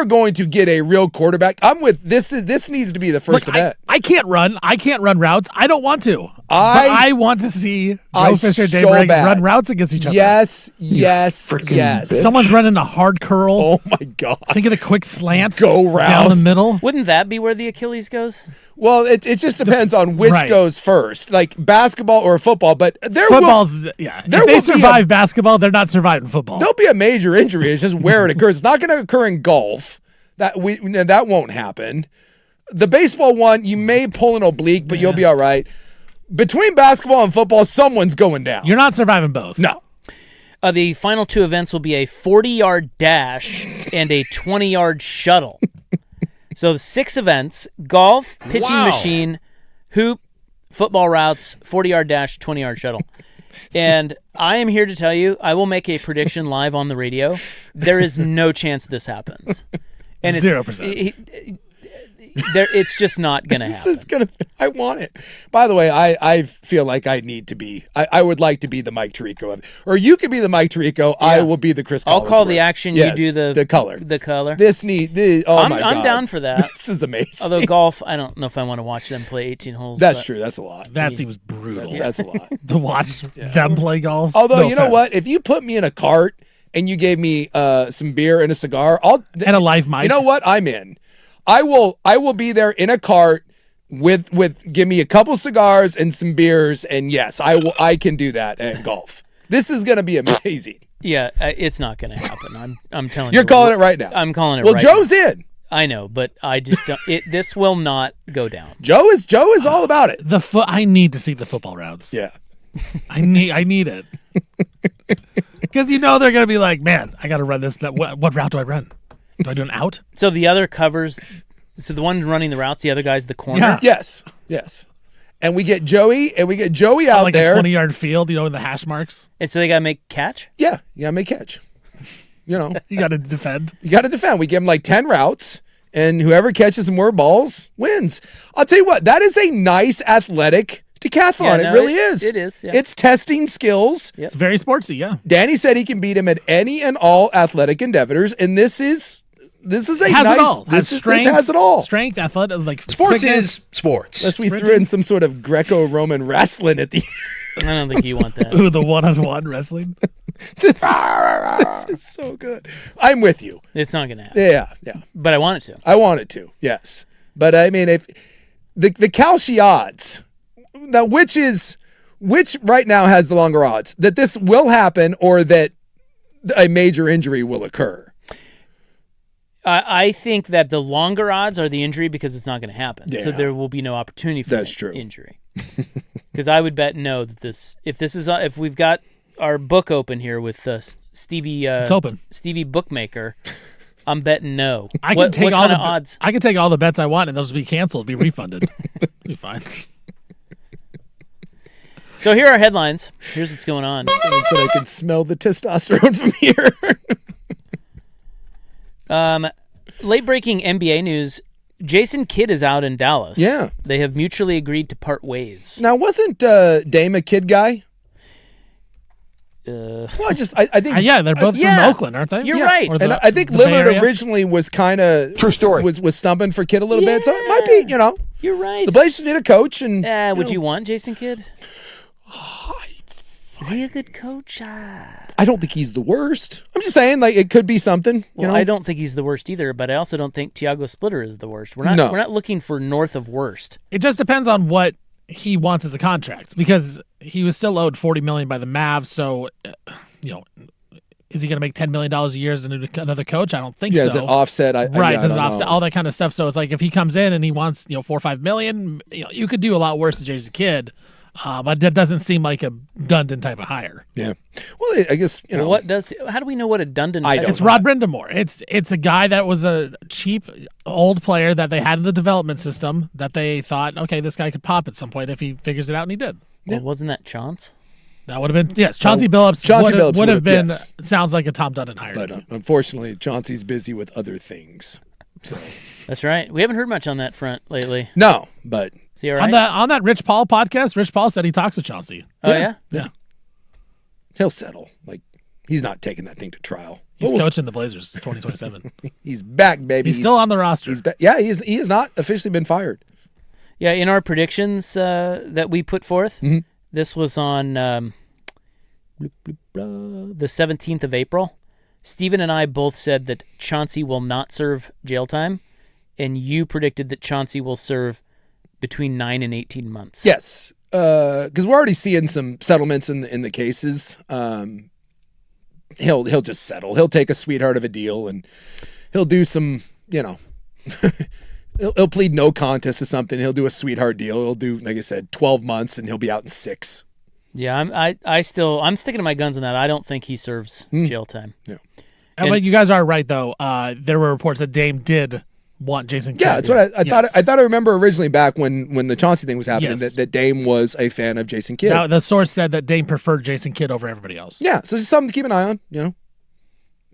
going to get a real quarterback. I'm with this. This needs to be the first event. I can't run. I can't run routes. I don't want to. I want to see Joe Fisher, Dave Bragg run routes against each other. Yes. Someone's running a hard curl. Oh my God! Think of the quick slant. Go route down the middle. Wouldn't that be where the Achilles goes? Well, it just depends on which goes first, like basketball or football. But if they survive basketball, they're not surviving football. There'll be a major injury. It's just where it occurs. It's not going to occur in golf. That won't happen. The baseball one, you may pull an oblique, but you'll be all right. Between basketball and football, someone's going down. You're not surviving both. No. The final two events will be a 40-yard dash and a 20-yard shuttle. So 6 events: golf, pitching machine, hoop, football routes, 40-yard dash, 20-yard shuttle. And I am here to tell you, I will make a prediction live on the radio. There is no chance this happens. And 0%. It's just not going to happen. I want it. By the way, I feel like I need to be. I would like to be the Mike Tirico of, or you could be the Mike Tirico. Yeah. I will be the Chris. I'll call the action. Yes, you do the color. The color. I'm my God. I'm down for that. This is amazing. Although golf, I don't know if I want to watch them play 18 holes. That's true. That's a lot. That seems brutal. That's a lot to watch them play golf. Although you know what, if you put me in a cart and you gave me some beer and a cigar, and a live mic. You know what? I'm in. I will be there in a cart with give me a couple cigars and some beers, and yes, I can do that at golf. This is going to be amazing. Yeah, it's not going to happen. I'm telling you. You're calling it right now. I'm calling it. Well, right Joe's now. in. I know, but I just don't. This will not go down. Joe is all about it. I need to see the football routes. Yeah, I need it because they're going to be like, man, I got to run this. What route do I run? Do I do an out? So the other covers, the one running the routes, the other guy's the corner? Yeah. Yes. And we get Joey out like there. Like a 20-yard field, in the hash marks. And so they got to make catch? Yeah, you got to make catch. You got to defend. You got to defend. We give them like 10 routes, and whoever catches more balls wins. I'll tell you what, that is a nice athletic decathlon. It really is. It is. Yeah. It's testing skills. Yep. It's very sportsy, yeah. Danny said he can beat him at any and all athletic endeavors, and this is this is a has nice. It all. This strength, has it all. Strength, athletic, like sports quickness. is sports. Unless we threw in some sort of Greco-Roman wrestling at the. I don't think you want that. Ooh, the one-on-one wrestling. This is so good. I'm with you. It's not going to happen. Yeah. But I want it to. I want it to. Yes, but I mean, if the Kalshi odds now, which right now has the longer odds that this will happen or that a major injury will occur? I think that the longer odds are the injury because it's not going to happen. Yeah. So there will be no opportunity for That's true. Injury. Because I would bet no that if we've got our book open here with Stevie, it's open. Stevie Bookmaker, I'm betting no. I can take all the odds. I can take all the bets I want and those will be canceled, be refunded. Be fine. So here are headlines. Here's what's going on. Someone said I can smell the testosterone from here. Late-breaking NBA news. Jason Kidd is out in Dallas. Yeah. They have mutually agreed to part ways. Now, wasn't Dame a kid guy? Well, I think. Yeah, they're both from Oakland, aren't they? You're right. And I think Lillard originally was kind of. True story. Was stumping for Kidd a little bit. So it might be, You're right. The Blazers need a coach. And would you want Jason Kidd? Is he a good coach? I don't think he's the worst. I'm just saying, like, it could be something. I don't think he's the worst either, but I also don't think Tiago Splitter is the worst. We're not looking for north of worst. It just depends on what he wants as a contract because he was still owed $40 million by the Mavs. So, is he going to make $10 million a year as another coach? I don't think so. Yeah, is it offset? Does it offset? All that kind of stuff. So it's like if he comes in and he wants $4 or $5 million, you could do a lot worse than Jason Kidd. But that doesn't seem like a Dundon type of hire. Yeah. Well, I guess, how do we know what a Dundon type It's Rod Brindamore. It's a guy that was a cheap old player that they had in the development system that they thought, okay, this guy could pop at some point if he figures it out, and he did. Well, wasn't that Chance? That would have been, yes. Chauncey Billups would have been, sounds like a Tom Dundon hire. But unfortunately, Chauncey's busy with other things. So that's right. We haven't heard much on that front lately. No, but is he all right? On that Rich Paul podcast, Rich Paul said he talks to Chauncey. Oh, yeah? Yeah. He'll settle. Like, he's not taking that thing to trial. He's coaching the Blazers 2027. He's back, baby. He's still on the roster. He's back. Yeah, he has not officially been fired. Yeah, in our predictions that we put forth, this was on the 17th of April. Steven and I both said that Chauncey will not serve jail time, and you predicted that Chauncey will serve between 9 and 18 months. Yes, because we're already seeing some settlements in the cases. He'll just settle. He'll take a sweetheart of a deal, and he'll do some, he'll plead no contest to something. He'll do a sweetheart deal. He'll do, like I said, 12 months, and he'll be out in 6. Yeah, I'm sticking to my guns on that. I don't think he serves jail time. Yeah. But you guys are right, though. There were reports that Dame did want Jason Kidd. Yeah, that's what I thought. I thought I remember originally back when the Chauncey thing was happening that Dame was a fan of Jason Kidd. Now, the source said that Dame preferred Jason Kidd over everybody else. Yeah, so just something to keep an eye on.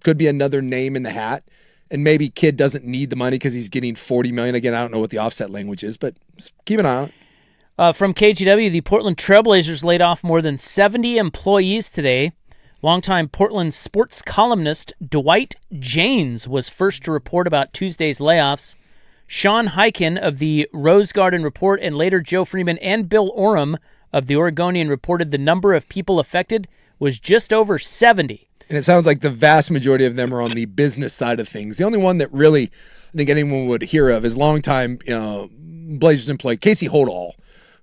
Could be another name in the hat, and maybe Kidd doesn't need the money because he's getting $40 million. Again, I don't know what the offset language is, but just keep an eye on it. From KGW, the Portland Trailblazers laid off more than 70 employees today. Longtime Portland sports columnist Dwight Jaynes was first to report about Tuesday's layoffs. Sean Hyken of the Rose Garden Report and later Joe Freeman and Bill Oram of the Oregonian reported the number of people affected was just over 70. And it sounds like the vast majority of them are on the business side of things. The only one that really I think anyone would hear of is longtime Blazers employee Casey Holdall,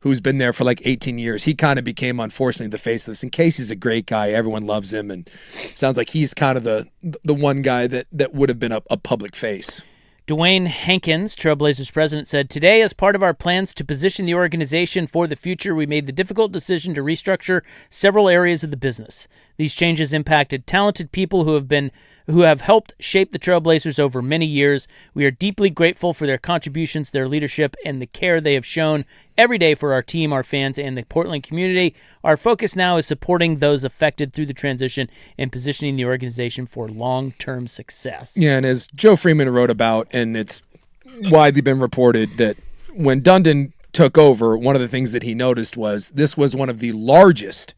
who's been there for like 18 years. He kind of became, unfortunately, the face of this. And Casey's a great guy. Everyone loves him. And sounds like he's kind of the one guy that would have been a public face. Dwayne Hankins, Trailblazers president, said, "Today, as part of our plans to position the organization for the future, we made the difficult decision to restructure several areas of the business. These changes impacted talented people who have helped shape the Trailblazers over many years. We are deeply grateful for their contributions, their leadership, and the care they have shown every day for our team, our fans, and the Portland community. Our focus now is supporting those affected through the transition and positioning the organization for long-term success." Yeah, and as Joe Freeman wrote about, and it's widely been reported that when Dundon took over, one of the things that he noticed was this was one of the largest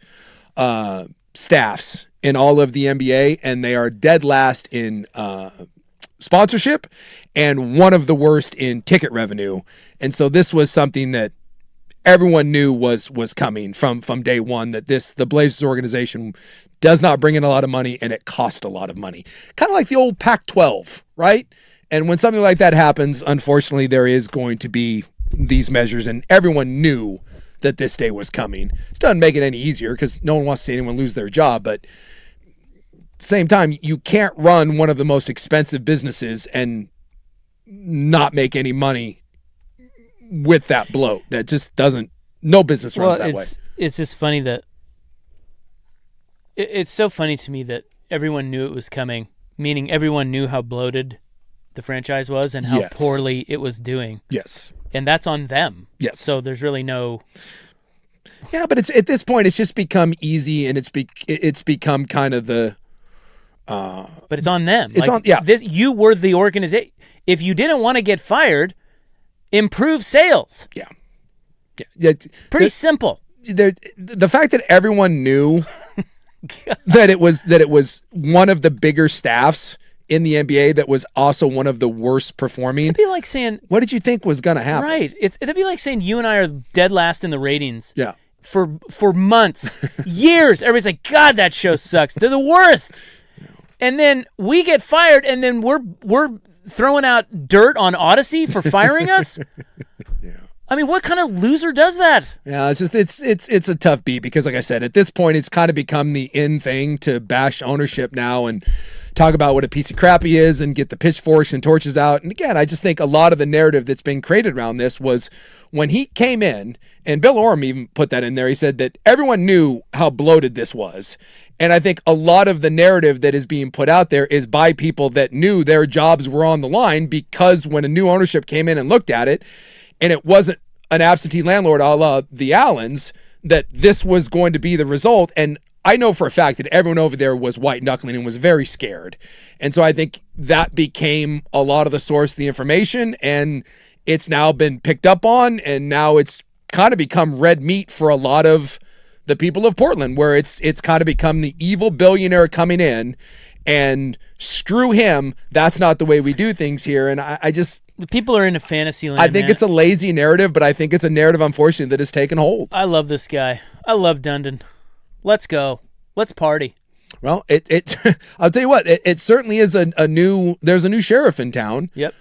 staffs in all of the NBA, and they are dead last in sponsorship and one of the worst in ticket revenue. And so this was something that everyone knew was coming from day one, that the Blazers organization does not bring in a lot of money and it cost a lot of money. Kind of like the old Pac-12, right? And when something like that happens, unfortunately, there is going to be these measures, and everyone knew that this day was coming. It doesn't make it any easier because no one wants to see anyone lose their job, but at the same time, you can't run one of the most expensive businesses and not make any money with that bloat. That just doesn't, no business runs that way. It's just funny that it's so funny to me that everyone knew it was coming, meaning everyone knew how bloated the franchise was and how poorly it was doing. Yes. And that's on them. Yes. So there's really no. Yeah, but it's at this point, it's just become easy, and it's become kind of the. But it's on them. It's on. Yeah. You were the organization. If you didn't want to get fired, improve sales. Yeah. Yeah. Pretty simple. The fact that everyone knew that it was one of the bigger staffs in the NBA that was also one of the worst performing. It'd be like saying, what did you think was going to happen? Right. It'd be like saying you and I are dead last in the ratings. Yeah. For months, years. Everybody's like, God, that show sucks. They're the worst. Yeah. And then we get fired, and then we're throwing out dirt on Odyssey for firing us. Yeah. I mean, what kind of loser does that? Yeah, it's just it's a tough beat because, like I said, at this point, it's kind of become the in thing to bash ownership now and talk about what a piece of crap he is and get the pitchforks and torches out. And again, I just think a lot of the narrative that's been created around this was when he came in, and Bill Oram even put that in there. He said that everyone knew how bloated this was. And I think a lot of the narrative that is being put out there is by people that knew their jobs were on the line, because when a new ownership came in and looked at it, and it wasn't an absentee landlord a la the Allens, that this was going to be the result. And I know for a fact that everyone over there was white knuckling and was very scared. And so I think that became a lot of the source of the information, and it's now been picked up on, and now it's kind of become red meat for a lot of the people of Portland, where it's kind of become the evil billionaire coming in, and screw him, that's not the way we do things here. And I just... People are into fantasy land. I think it's a lazy narrative, but I think it's a narrative, unfortunately, that has taken hold. I love this guy. I love Dundon. Let's go. Let's party. Well, I'll tell you what, it certainly is there's a new sheriff in town. Yep.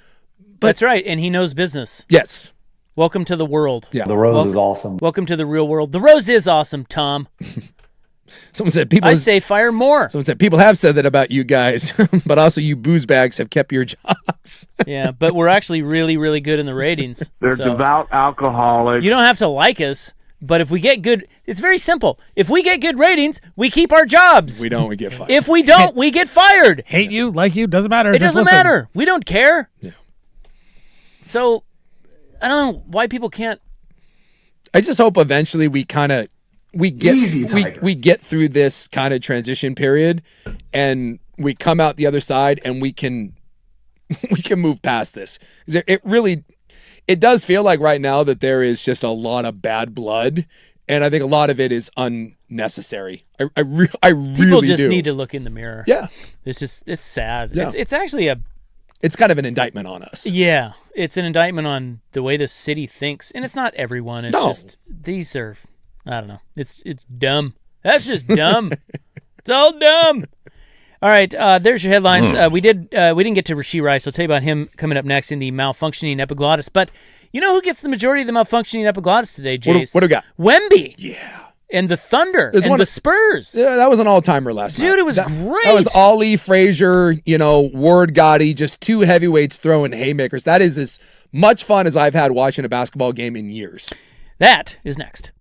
That's right, and he knows business. Yes. Welcome to the world. Yeah. The Rose is awesome. Welcome to the real world. The Rose is awesome, Tom. Someone said I say fire more. Someone said people have said that about you guys, but also you booze bags have kept your jobs. Yeah, but we're actually really, really good in the ratings. They're devout alcoholics. You don't have to like us, but if we get good, it's very simple. If we get good ratings, we keep our jobs. We don't, we get fired. If we don't, we get fired. Hate you, like you, doesn't matter. It doesn't matter. We don't care. Yeah. So, I don't know why people can't. I just hope eventually we kind of we get through this kind of transition period, and we come out the other side, and we can move past this. It does feel like right now that there is just a lot of bad blood, and I think a lot of it is unnecessary. I really People just do. need to look in the mirror. Yeah, it's sad. Yeah. It's actually it's kind of an indictment on us. Yeah, it's an indictment on the way the city thinks, and it's not everyone. It's just these are, I don't know. It's dumb. That's just dumb. It's all dumb. All right, there's your headlines. We didn't get to Rashee Rice. I'll tell you about him coming up next in the malfunctioning epiglottis. But you know who gets the majority of the malfunctioning epiglottis today, Jace? What do we got? Wemby. Yeah. And the Thunder and the Spurs. Yeah, that was an all-timer last night. Dude, it was great. That was Ollie, Frazier, Ward, Gotti, just two heavyweights throwing haymakers. That is as much fun as I've had watching a basketball game in years. That is next.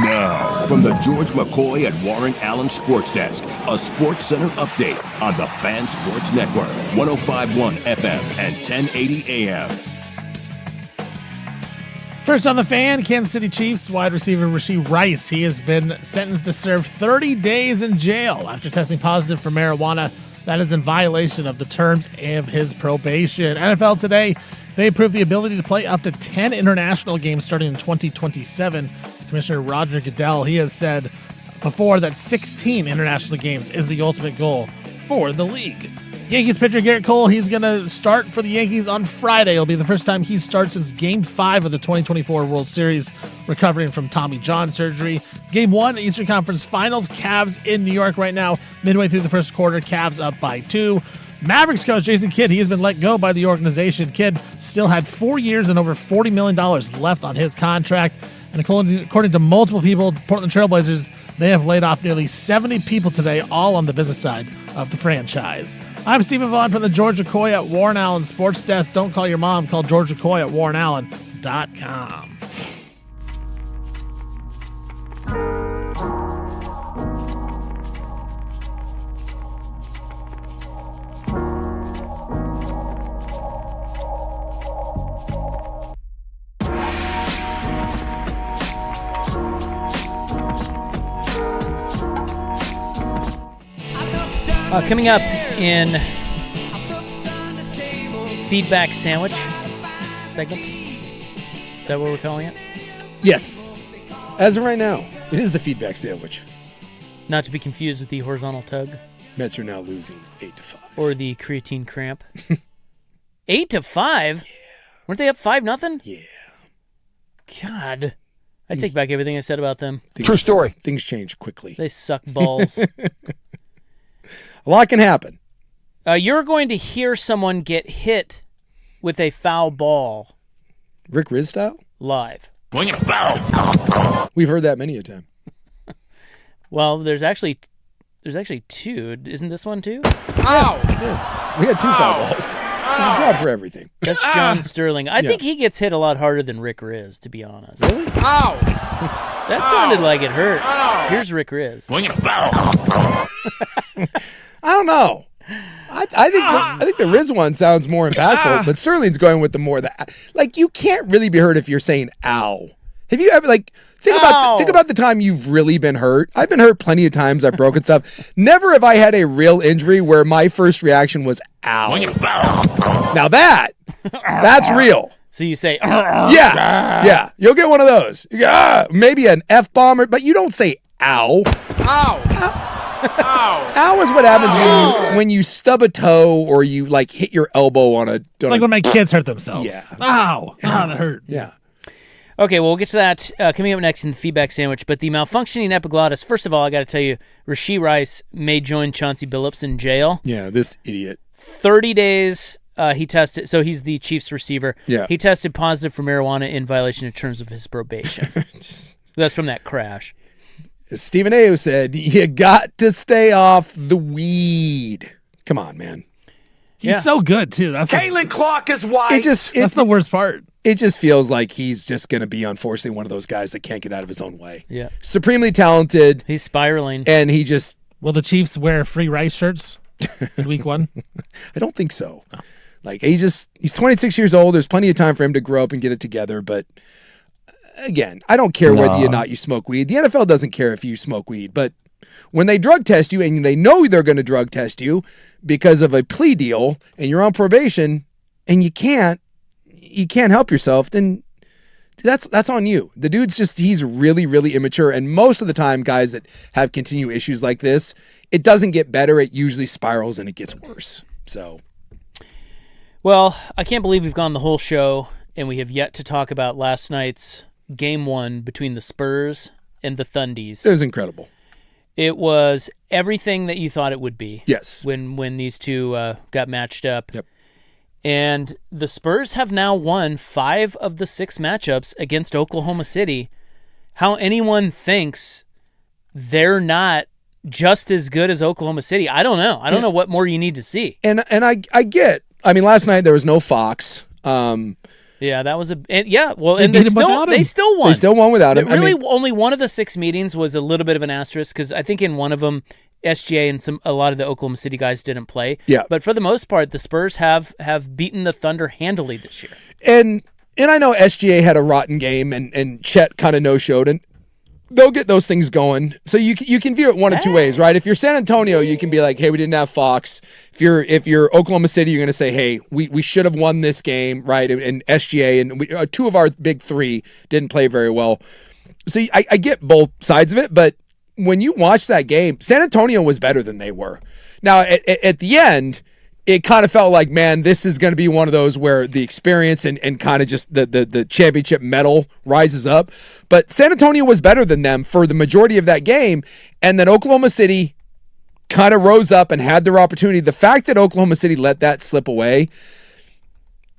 Now, from the George McCoy and Warren Allen Sports Desk, a Sports Center update on the Fan Sports Network, 105.1 FM and 1080 AM. First on the Fan, Kansas City Chiefs wide receiver Rashee Rice. He has been sentenced to serve 30 days in jail after testing positive for marijuana. That is in violation of the terms of his probation. NFL Today, they approved the ability to play up to 10 international games starting in 2027. Commissioner Roger Goodell, he has said before that 16 international games is the ultimate goal for the league. Yankees pitcher Garrett Cole, he's going to start for the Yankees on Friday. It'll be the first time he starts since Game 5 of the 2024 World Series, recovering from Tommy John surgery. Game 1, Eastern Conference Finals, Cavs in New York right now. Midway through the first quarter, Cavs up by 2. Mavericks coach Jason Kidd, he has been let go by the organization. Kidd still had 4 years and over $40 million left on his contract. And according to multiple people, Portland Trailblazers, they have laid off nearly 70 people today, all on the business side of the franchise. I'm Stephen Vaughn from the George McCoy at Warren Allen Sports Desk. Don't call your mom. Call George McCoy at warrenallen.com. Coming up in Feedback Sandwich segment. Is that what we're calling it? Yes. As of right now, it is the Feedback Sandwich. Not to be confused with the horizontal tug. Mets are now losing 8-5. Or the creatine cramp. 8-5? Yeah. Weren't they up 5-0? Yeah. God. I take back everything I said about them. True story. Things change quickly. They suck balls. A lot can happen. You're going to hear someone get hit with a foul ball. Rick Riz style? Live. Swing and a foul. We've heard that many a time. Well, there's actually two. Isn't this one too? Ow! Yeah. We had 2 foul balls. There's a drop for everything. That's John Sterling. I think he gets hit a lot harder than Rick Riz, to be honest. Really? Ow! That sounded like it hurt. Here's Rick Riz. Swing and a foul. I don't know. I think the Riz one sounds more impactful, but Sterling's going with the more that. Like, you can't really be hurt if you're saying ow. Have you ever think about the time you've really been hurt? I've been hurt plenty of times. I've broken stuff. Never have I had a real injury where my first reaction was ow. Swing and a foul. Now that's real. So you say, yeah. You'll get one of those. Maybe an F-bomb, but you don't say ow. ow. Ow is what happens when you stub a toe or you hit your elbow on a. It's like when my kids hurt themselves. Yeah. Ow. That hurt. Yeah. Okay, well, we'll get to that coming up next in the Feedback Sandwich. But the malfunctioning epiglottis, first of all, I got to tell you, Rashee Rice may join Chauncey Billups in jail. Yeah, this idiot. 30 days he tested, so he's the Chiefs receiver. Yeah. He tested positive for marijuana in violation of terms of his probation. That's from that crash. As Stephen A. said, you got to stay off the weed. Come on, man. He's so good, too. That's Kalen Clark is white. That's the worst part. It just feels like he's just going to be, unfortunately, one of those guys that can't get out of his own way. Yeah. Supremely talented. He's spiraling. And he just... Will the Chiefs wear free Rice shirts in week 1? I don't think so. No. He's 26 years old. There's plenty of time for him to grow up and get it together. But again, I don't care whether or not you smoke weed. The NFL doesn't care if you smoke weed. But when they drug test you and they know they're going to drug test you because of a plea deal and you're on probation and you can't help yourself, then that's on you. The dude's he's really, really immature. And most of the time, guys that have continued issues like this, it doesn't get better. It usually spirals and it gets worse. So, well, I can't believe we've gone the whole show and we have yet to talk about last night's Game 1 between the Spurs and the Thundies. It was incredible. It was everything that you thought it would be. Yes. When these two got matched up. Yep. And the Spurs have now won 5 of the 6 matchups against Oklahoma City. How anyone thinks they're not just as good as Oklahoma City, I don't know. I don't know what more you need to see. And I get. I mean, last night there was no Fox. Yeah, that was They and beat him without him. they still won. They still won without him. Really, only one of the 6 meetings was a little bit of an asterisk because I think in one of them, SGA and a lot of the Oklahoma City guys didn't play. Yeah. But for the most part, the Spurs have beaten the Thunder handily this year. And I know SGA had a rotten game and Chet kind of no-showed, and they'll get those things going. So you can view it one of two ways, right? If you're San Antonio, you can be like, hey, we didn't have Fox. If you're Oklahoma City, you're going to say, hey, we should have won this game, right? And SGA and two of our big three didn't play very well. So I get both sides of it, but when you watch that game, San Antonio was better than they were. Now, at the end, it kind of felt like, man, this is going to be one of those where the experience and kind of just the championship medal rises up. But San Antonio was better than them for the majority of that game. And then Oklahoma City kind of rose up and had their opportunity. The fact that Oklahoma City let that slip away,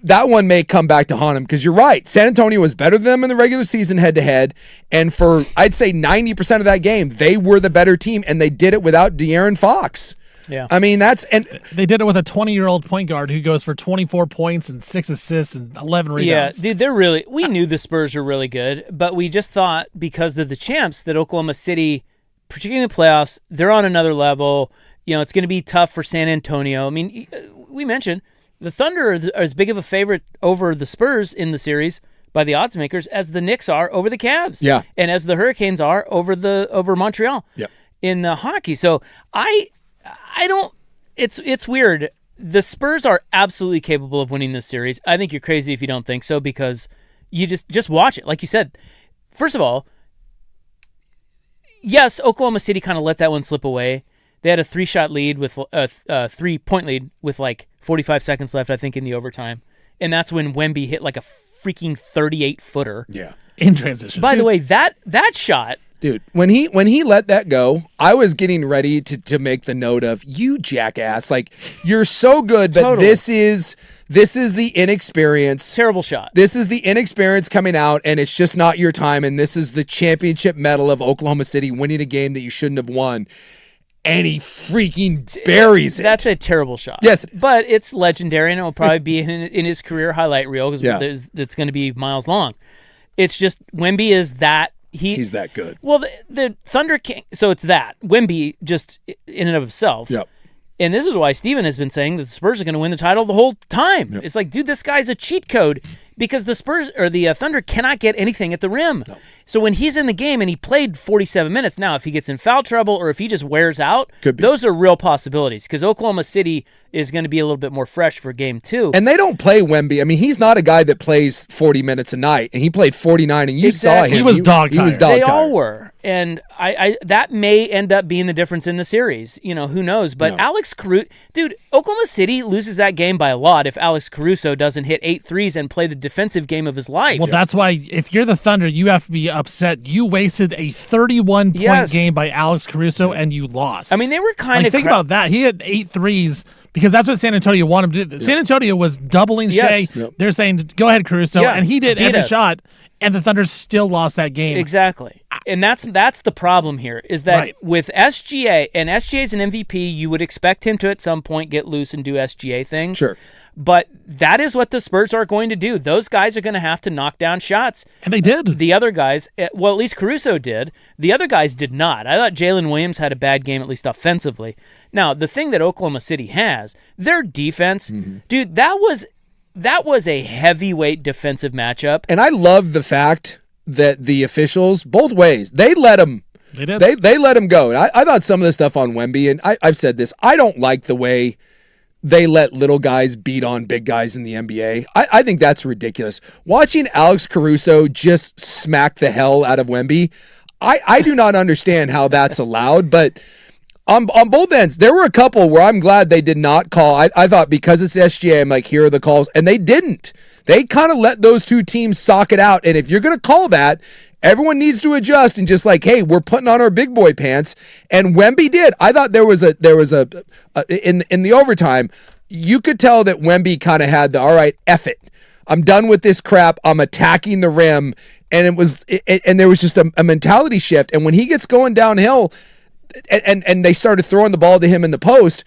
that one may come back to haunt them, because you're right. San Antonio was better than them in the regular season head-to-head, and for, I'd say, 90% of that game, they were the better team, and they did it without De'Aaron Fox. Yeah. I mean, and they did it with a 20-year-old point guard who goes for 24 points and 6 assists and 11 rebounds. Yeah, dude, we knew the Spurs were really good, but we just thought because they're the champs that Oklahoma City, particularly in the playoffs, they're on another level. You know, it's going to be tough for San Antonio. I mean, we mentioned the Thunder are as big of a favorite over the Spurs in the series by the odds makers as the Knicks are over the Cavs. Yeah. And as the Hurricanes are over Montreal. Yeah. In the hockey. So I don't it's weird. The Spurs are absolutely capable of winning this series. I think you're crazy if you don't think so, because you just watch it. Like you said, first of all, yes, Oklahoma City kind of let that one slip away. They had a 3-shot lead with a 3-point lead with like 45 seconds left, I think, in the overtime. And that's when Wemby hit like a freaking 38-footer. Yeah. In transition. By the way, that shot, dude, when he let that go, I was getting ready to make the note of, you jackass, like, you're so good, but Totally. this is the inexperience. terrible shot. This is the inexperience coming out, and it's just not your time, and this is the championship medal of Oklahoma City winning a game that you shouldn't have won. And he freaking buries it. That's a terrible shot. Yes, it is. But it's legendary, and it will probably be in his career highlight reel, because it's going to be miles long. It's just Wemby is that. He's that good. Well, the Thunder King, so it's that. Wemby just in and of himself. Yep. And this is why Steven has been saying that the Spurs are going to win the title the whole time. Yep. It's like, dude, this guy's a cheat code, because the Spurs or the Thunder cannot get anything at the rim. No. So when he's in the game and he played 47 minutes, now if he gets in foul trouble or if he just wears out, those are real possibilities, because Oklahoma City is going to be a little bit more fresh for game 2. And they don't play Wemby. I mean, he's not a guy that plays 40 minutes a night, and he played 49, and you saw him. He was dog tired. They all were. And I that may end up being the difference in the series. You know, who knows? But Alex Caruso, dude, Oklahoma City loses that game by a lot if Alex Caruso doesn't hit 8 threes and play the defensive game of his life. Well, that's why if you're the Thunder, you have to be upset. You wasted a 31-point game by Alex Caruso, and you lost. I mean, they were kind of... Think about that. He had 8 threes because that's what San Antonio wanted him to do. San Antonio was doubling Shea. They're saying, go ahead, Caruso. And he did every shot, and the Thunder still lost that game. Exactly. And that's the problem here, is that with SGA, and SGA's an MVP, you would expect him to at some point get loose and do SGA things. Sure. But that is what the Spurs are going to do. Those guys are going to have to knock down shots. And they did. The other guys, well, at least Caruso did. The other guys did not. I thought Jalen Williams had a bad game, at least offensively. Now, the thing that Oklahoma City has, their defense, dude, that was a heavyweight defensive matchup. And I love the fact that the officials, both ways, they let him. They did. They let him go. And I thought some of the stuff on Wemby, and I've said this, I don't like the way they let little guys beat on big guys in the NBA. I think that's ridiculous. Watching Alex Caruso just smack the hell out of Wemby, I do not understand how that's allowed, but on both ends, there were a couple where I'm glad they did not call. I thought because it's SGA, I'm like, here are the calls, and they didn't. They kind of let those two teams sock it out, and if you're going to call that, everyone needs to adjust and just like, hey, we're putting on our big boy pants. And Wemby did. I thought there was in the overtime, you could tell that Wemby kind of had all right, F it. I'm done with this crap. I'm attacking the rim. And and there was just a mentality shift. And when he gets going downhill and they started throwing the ball to him in the post,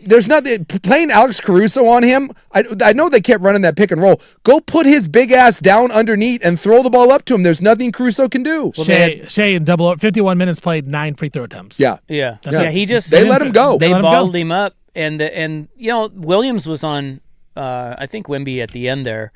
there's nothing playing Alex Caruso on him. I know they kept running that pick and roll. Go put his big ass down underneath and throw the ball up to him. There's nothing Caruso can do. Well, Shea in 51 minutes played 9 free throw attempts. Yeah. He just they let him go. They balled him up, and Williams was on. I think Wemby at the end there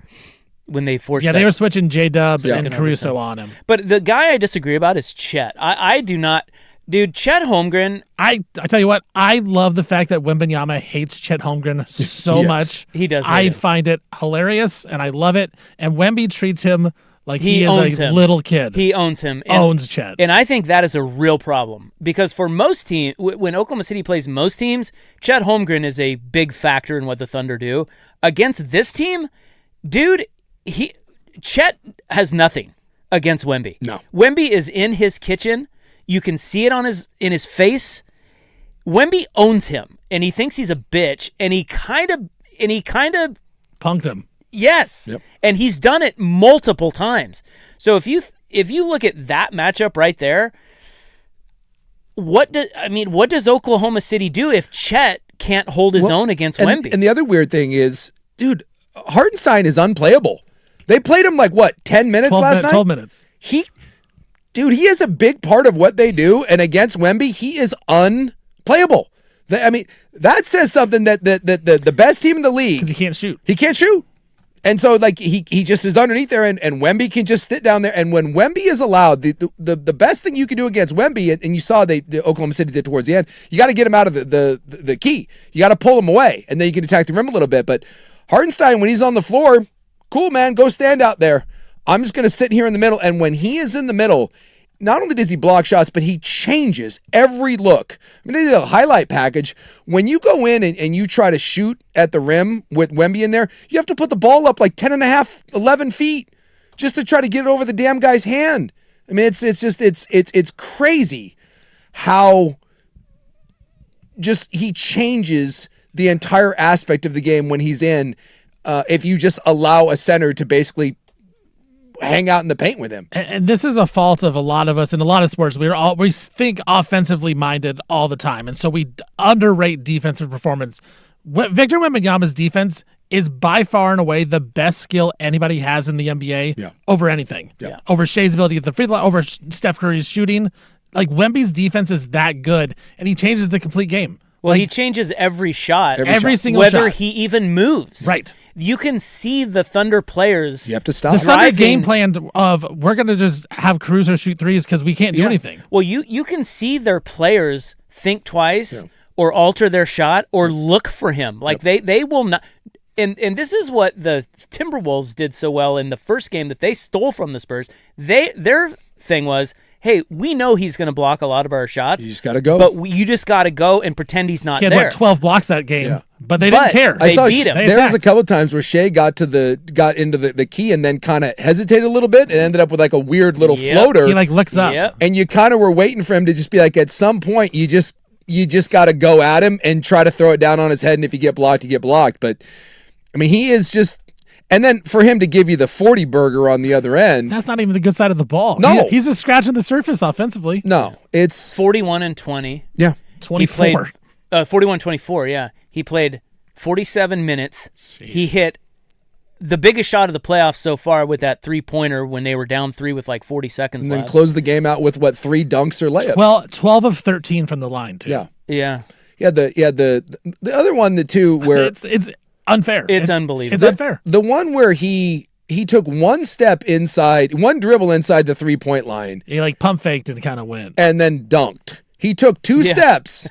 when they forced. Yeah, they were switching J-Dub and Caruso on him. But the guy I disagree about is Chet. I do not. Dude, Chet Holmgren. I tell you what, I love the fact that Wembanyama hates Chet Holmgren so much. He does. I find it hilarious, and I love it. And Wemby treats him like he is a him. little kid. He owns him. Owns Chet. And I think that is a real problem because for most teams, when Oklahoma City plays most teams, Chet Holmgren is a big factor in what the Thunder do. Against this team, dude, Chet has nothing against Wemby. No. Wemby is in his kitchen. You can see it in his face. Wemby owns him, and he thinks he's a bitch, and he kind of punked him. Yes, and he's done it multiple times. So if you look at that matchup right there, what does Oklahoma City do if Chet can't hold his own against Wemby? And the other weird thing is, dude, Hartenstein is unplayable. They played him 10 minutes last night? 12 minutes. Dude, he is a big part of what they do, and against Wemby, he is unplayable. That says something that the best team in the league... Because he can't shoot. He can't shoot. And so, he just is underneath there, and Wemby can just sit down there. And when Wemby is allowed, the best thing you can do against Wemby, and you saw the Oklahoma City did towards the end, you got to get him out of the key. You got to pull him away, and then you can attack the rim a little bit. But Hartenstein, when he's on the floor, cool, man, go stand out there. I'm just going to sit here in the middle. And when he is in the middle, not only does he block shots, but he changes every look. I mean, they did a highlight package. When you go in and you try to shoot at the rim with Wemby in there, you have to put the ball up 10 and a half, 11 feet just to try to get it over the damn guy's hand. I mean, it's crazy how just he changes the entire aspect of the game when he's in. If you just allow a center to basically hang out in the paint with him. And this is a fault of a lot of us in a lot of sports. We think offensively minded all the time, and so we underrate defensive performance. Victor Wembanyama's defense is by far and away the best skill anybody has in the NBA over anything. Yeah. Over Shea's ability at the free throw, over Steph Curry's shooting. Wemby's defense is that good, and he changes the complete game. Well, he changes every shot. Every single whether shot. he even moves. Right. You can see the Thunder players. You have to stop. The Thunder game plan of we're going to just have Caruso shoot threes because we can't do anything. Well, you can see their players think twice or alter their shot or look for him. They will not. And this is what the Timberwolves did so well in the first game that they stole from the Spurs. Their thing was, hey, we know he's going to block a lot of our shots. You just got to go. But you just got to go and pretend he's not there. He had, 12 blocks that game, but they didn't care. They beat him. There was a couple of times where Shea got into the key and then kind of hesitated a little bit and ended up with a weird little floater. He looks up. Yep. And you kind of were waiting for him to just be at some point, you just got to go at him and try to throw it down on his head. And if you get blocked, you get blocked. But, I mean, he is just... And then for him to give you the 40 burger on the other end. That's not even the good side of the ball. No. He's just scratching the surface offensively. No. It's 41 and 20. Yeah. 24. 41-24, yeah. He played 47 minutes. Jeez. He hit the biggest shot of the playoffs so far with that three-pointer when they were down 3 with 40 seconds left. And then closed the game out with 3 dunks or layups? Well, 12 of 13 from the line, too. Yeah. Yeah. Yeah, the other one, the two where... It's unfair. It's unbelievable. It's unfair. The one where he took one dribble inside the 3-point line. He pump faked and kind of went. And then dunked. He took 2 steps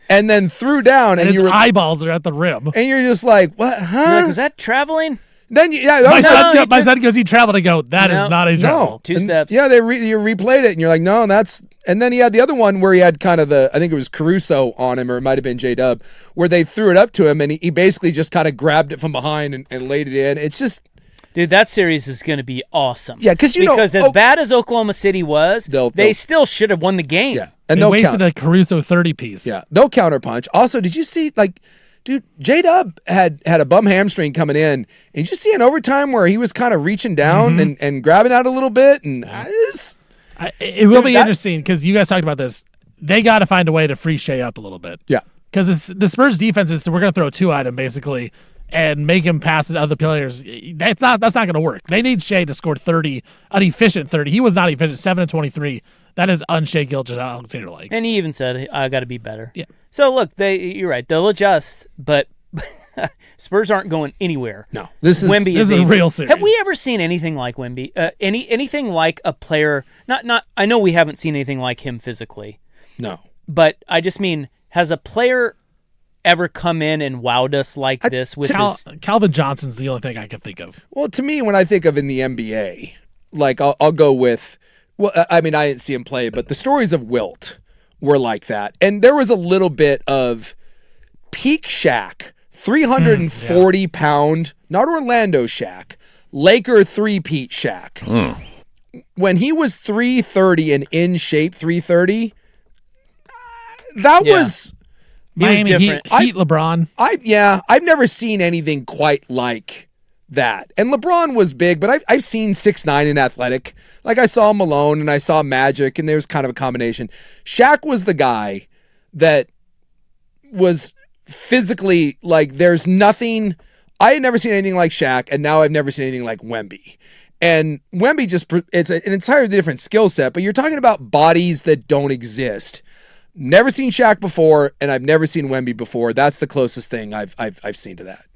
and then threw down. And his eyeballs are at the rim. And you're just like, what, huh? Was that traveling? Then my son goes, he traveled. I go, that is not a travel. No. 2 steps. Yeah, you replayed it, and you're like, no, that's... And then he had the other one where he had kind of I think it was Caruso on him, or it might have been J-Dub, where they threw it up to him, and he basically just kind of grabbed it from behind and laid it in. It's just... Dude, that series is going to be awesome. Yeah, because as bad as Oklahoma City was, they still should have won the game. Yeah, and they wasted a Caruso 30 piece. Yeah, no counterpunch. Also, did you see dude, J-Dub had a bum hamstring coming in. And did you see an overtime where he was kind of reaching down and grabbing out a little bit? And it will be interesting because you guys talked about this. They got to find a way to free Shea up a little bit. Yeah. because the Spurs defense is we're going to throw 2 at him basically and make him pass to other players. That's not going to work. They need Shea to score 30, an efficient 30. He was not efficient, 7 of 23. That is un-Shea Gilgeous-Alexander like. And he even said, I got to be better. Yeah. So look, you're right. They'll adjust, but Spurs aren't going anywhere. No, this is a real series. Have we ever seen anything like Wemby? Anything like a player? Not. I know we haven't seen anything like him physically. No, but I just mean, has a player ever come in and wowed us like this? With Calvin Johnson's the only thing I can think of. Well, to me, when I think of in the NBA, like I'll go with. Well, I mean, I didn't see him play, but the stories of Wilt were like that, and there was a little bit of peak Shaq. 340-pound, not Orlando Shaq, Laker three-peat Shaq. When he was 330 and in shape 330, that was Miami Heat LeBron. I've never seen anything quite like that. And LeBron was big, but I've seen 6'9" and athletic. Like I saw Malone and I saw Magic, and there was kind of a combination. Shaq was the guy that was physically, like, there's nothing. I had never seen anything like Shaq, and now I've never seen anything like Wemby. And Wemby it's an entirely different skill set, but you're talking about bodies that don't exist. Never seen Shaq before, and I've never seen Wemby before. That's the closest thing I've seen to that.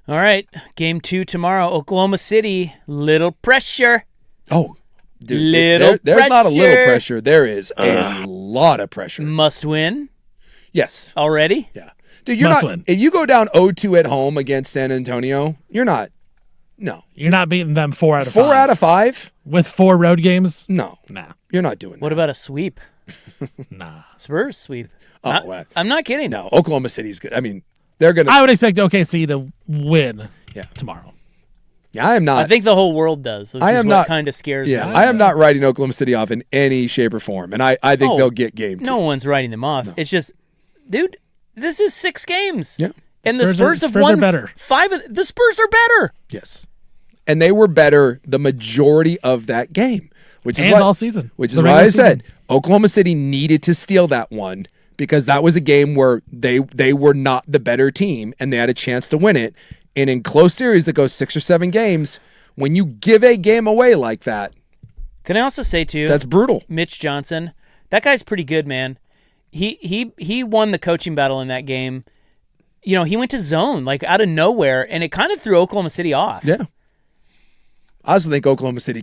All right, game 2 tomorrow, Oklahoma City. Little pressure. Oh, dude, there's not a little pressure. There is a lot of pressure. Must win. Yes. Already? Yeah. Dude, you're not. If you go down 0-2 at home against San Antonio, you're not. No. You're not beating them 4 out of 5. 4 out of 5? With 4 road games? No. Nah. You're not doing that. What about a sweep? Nah. Spurs sweep. Well, I'm not kidding. No, Oklahoma City's good. I mean, they're going to. I would expect OKC to win tomorrow. Yeah, I am not. I think the whole world does. I am not. Kind of scares me. I am not writing Oklahoma City off in any shape or form, and I think they'll get game 2. No one's writing them off. No. It's just, dude, this is 6 games. Yeah. And the Spurs have won better. 5. The Spurs are better. Yes. And they were better the majority of that game, which is all season. Which is why I said Oklahoma City needed to steal that one, because that was a game where they were not the better team and they had a chance to win it. And in close series that goes 6 or 7 games, when you give a game away like that, can I also say too, that's brutal. Mitch Johnson, that guy's pretty good, man. He won the coaching battle in that game. You know, he went to zone like out of nowhere, and it kind of threw Oklahoma City off. Yeah. I also think Oklahoma City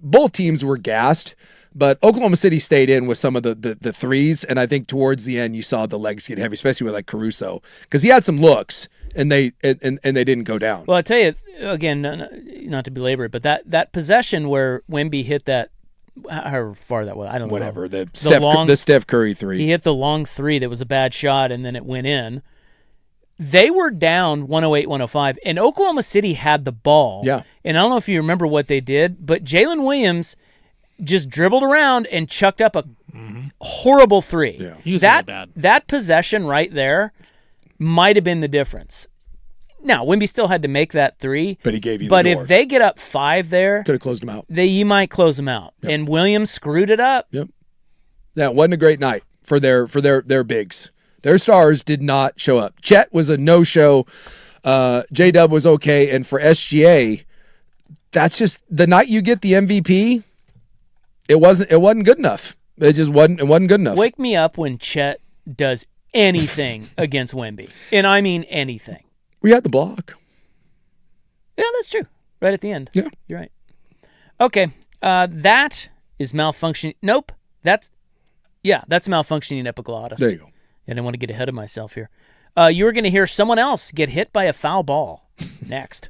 both teams were gassed, but Oklahoma City stayed in with some of the threes, and I think towards the end you saw the legs get heavy, especially with like Caruso, because he had some looks, and they didn't go down. Well, I tell you, again, not to belabor it, but that possession where Wemby hit that, how far that was, I don't know. Whatever, the Steph Curry 3. He hit the long 3 that was a bad shot, and then it went in. They were down 108-105, and Oklahoma City had the ball. Yeah. And I don't know if you remember what they did, but Jalen Williams just dribbled around and chucked up a horrible 3. Yeah. He was really bad. That possession right there might have been the difference. Now, Wemby still had to make that 3. But he gave you the door. If they get up 5 there, could have closed them out. You might close them out. Yep. And Williams screwed it up. Yep. That wasn't a great night for their bigs. Their stars did not show up. Chet was a no-show. J-Dub was okay. And for SGA, that's just the night you get the MVP. It wasn't good enough. It wasn't good enough. Wake me up when Chet does anything against Wemby. And I mean anything. We had the block. Yeah, that's true. Right at the end. Yeah. You're right. Okay. That is malfunctioning. Nope. That's malfunctioning epiglottis. There you go. I didn't want to get ahead of myself here. You're going to hear someone else get hit by a foul ball next.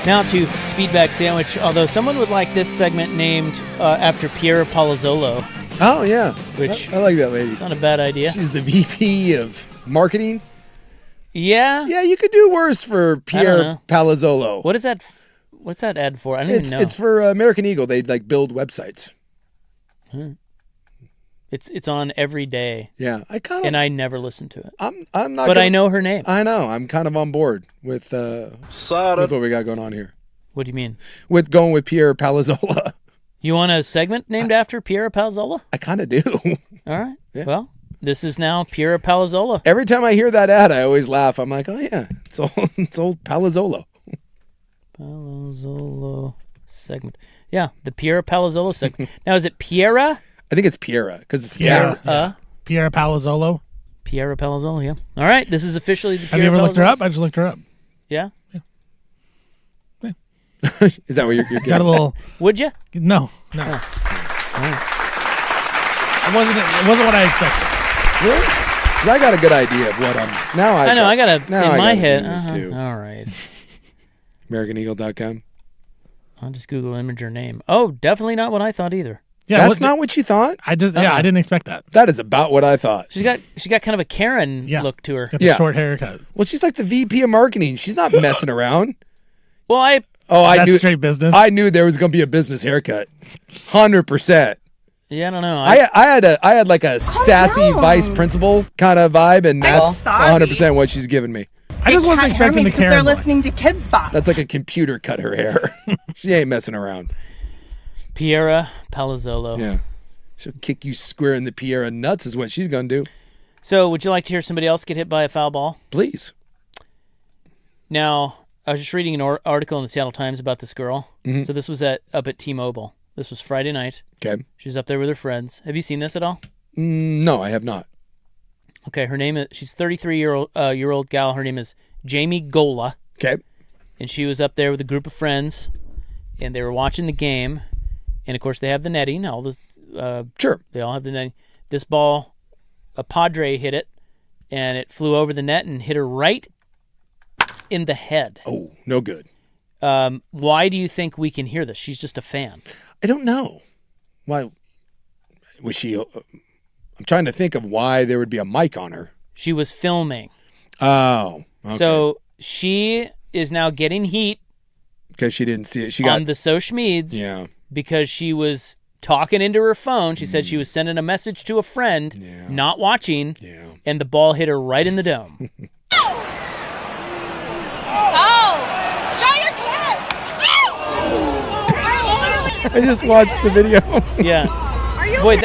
Now to Feedback Sandwich, although someone would like this segment named after Piera Palazzolo. Oh, yeah. Which I like that lady. Not a bad idea. She's the VP of marketing. Yeah. Yeah, you could do worse for Piera Palazzolo. What is that? What's that ad for? I don't even know. It's for American Eagle. They build websites. It's on every day. Yeah, and I never listen to it. I'm not. But I know her name. I know. I'm kind of on board with what we got going on here. What do you mean? With going with Piera Palazzola. You want a segment named after Piera Palazzola? I kind of do. All right. Yeah. Well, this is now Piera Palazzola. Every time I hear that ad, I always laugh. I'm like, oh yeah, it's old Palazzolo. Palazzolo segment. Yeah, the Piera Palazzolo segment. Now, is it Piera? I think it's Piera because it's Piera Palazzolo. Piera Palazzolo, yeah. All right, this is officially the Piera Have you ever Palazzolo. looked her up? I just looked her up. Yeah? Is that what you're getting? Got a little... Would you? No. Oh. It wasn't what I expected. Really? 'Cause I got a good idea of what I'm... Now I know, I got a... Now in my head. This too. All right. AmericanEagle.com. I'll just Google image her name. Oh, definitely not what I thought either. Yeah, that's not what you thought? I didn't expect that. That is about what I thought. She got kind of a Karen look to her. Got the short haircut. Well, she's like the VP of marketing. She's not messing around. Well, I knew straight business. I knew there was going to be a business haircut. 100%. Yeah, I don't know. I had like a sassy vice principal kind of vibe, and that's 100% what she's giving me. I just wasn't expecting the Karen. They're listening to Kids Bop. That's like a computer cut her hair. She ain't messing around. Piera Palazzolo. Yeah. She'll kick you square in the Piera nuts is what she's going to do. So would you like to hear somebody else get hit by a foul ball? Please. Now, I was just reading an article in the Seattle Times about this girl. Mm-hmm. So this was up at T-Mobile. This was Friday night. Okay. She was up there with her friends. Have you seen this at all? No, I have not. Okay, her name is, she's 33-year-old gal. Her name is Jamie Gola. Okay. And she was up there with a group of friends, and they were watching the game. And, of course, they have the netting. Sure. They all have the netting. This ball, a Padre hit it, and it flew over the net and hit her right in the head. Oh, no good. Why do you think we can hear this? She's just a fan. I don't know. Why was she... I'm trying to think of why there would be a mic on her. She was filming. Oh, okay. So she is now getting heat. Because she didn't see it. She on the social meds. Yeah. Because she was talking into her phone. She said she was sending a message to a friend, not watching, and the ball hit her right in the dome. I just watched the video. Yeah. Are you Boy,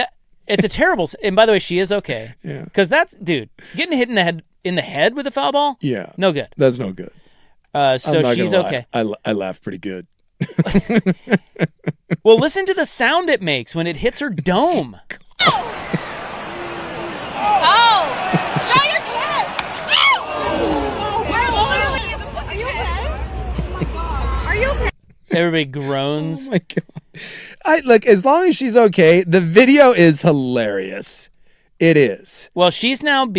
it's a terrible. And by the way, she is okay. Yeah. Because that's, dude, getting hit in the head with a foul ball. Yeah. No good. That's no good. So she's okay. I laugh pretty good. Well, listen to the sound it makes when it hits her dome. Show your kid! Are you okay? Are you okay? Everybody groans. Oh my God. Look, as long as she's okay, the video is hilarious. It is. Well, she said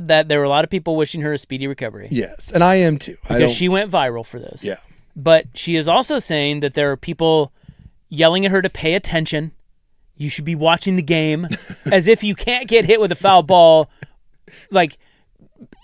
that there were a lot of people wishing her a speedy recovery. Yes, and I am too. Because she went viral for this. Yeah. But she is also saying that there are people yelling at her to pay attention. You should be watching the game. As if you can't get hit with a foul ball. Like,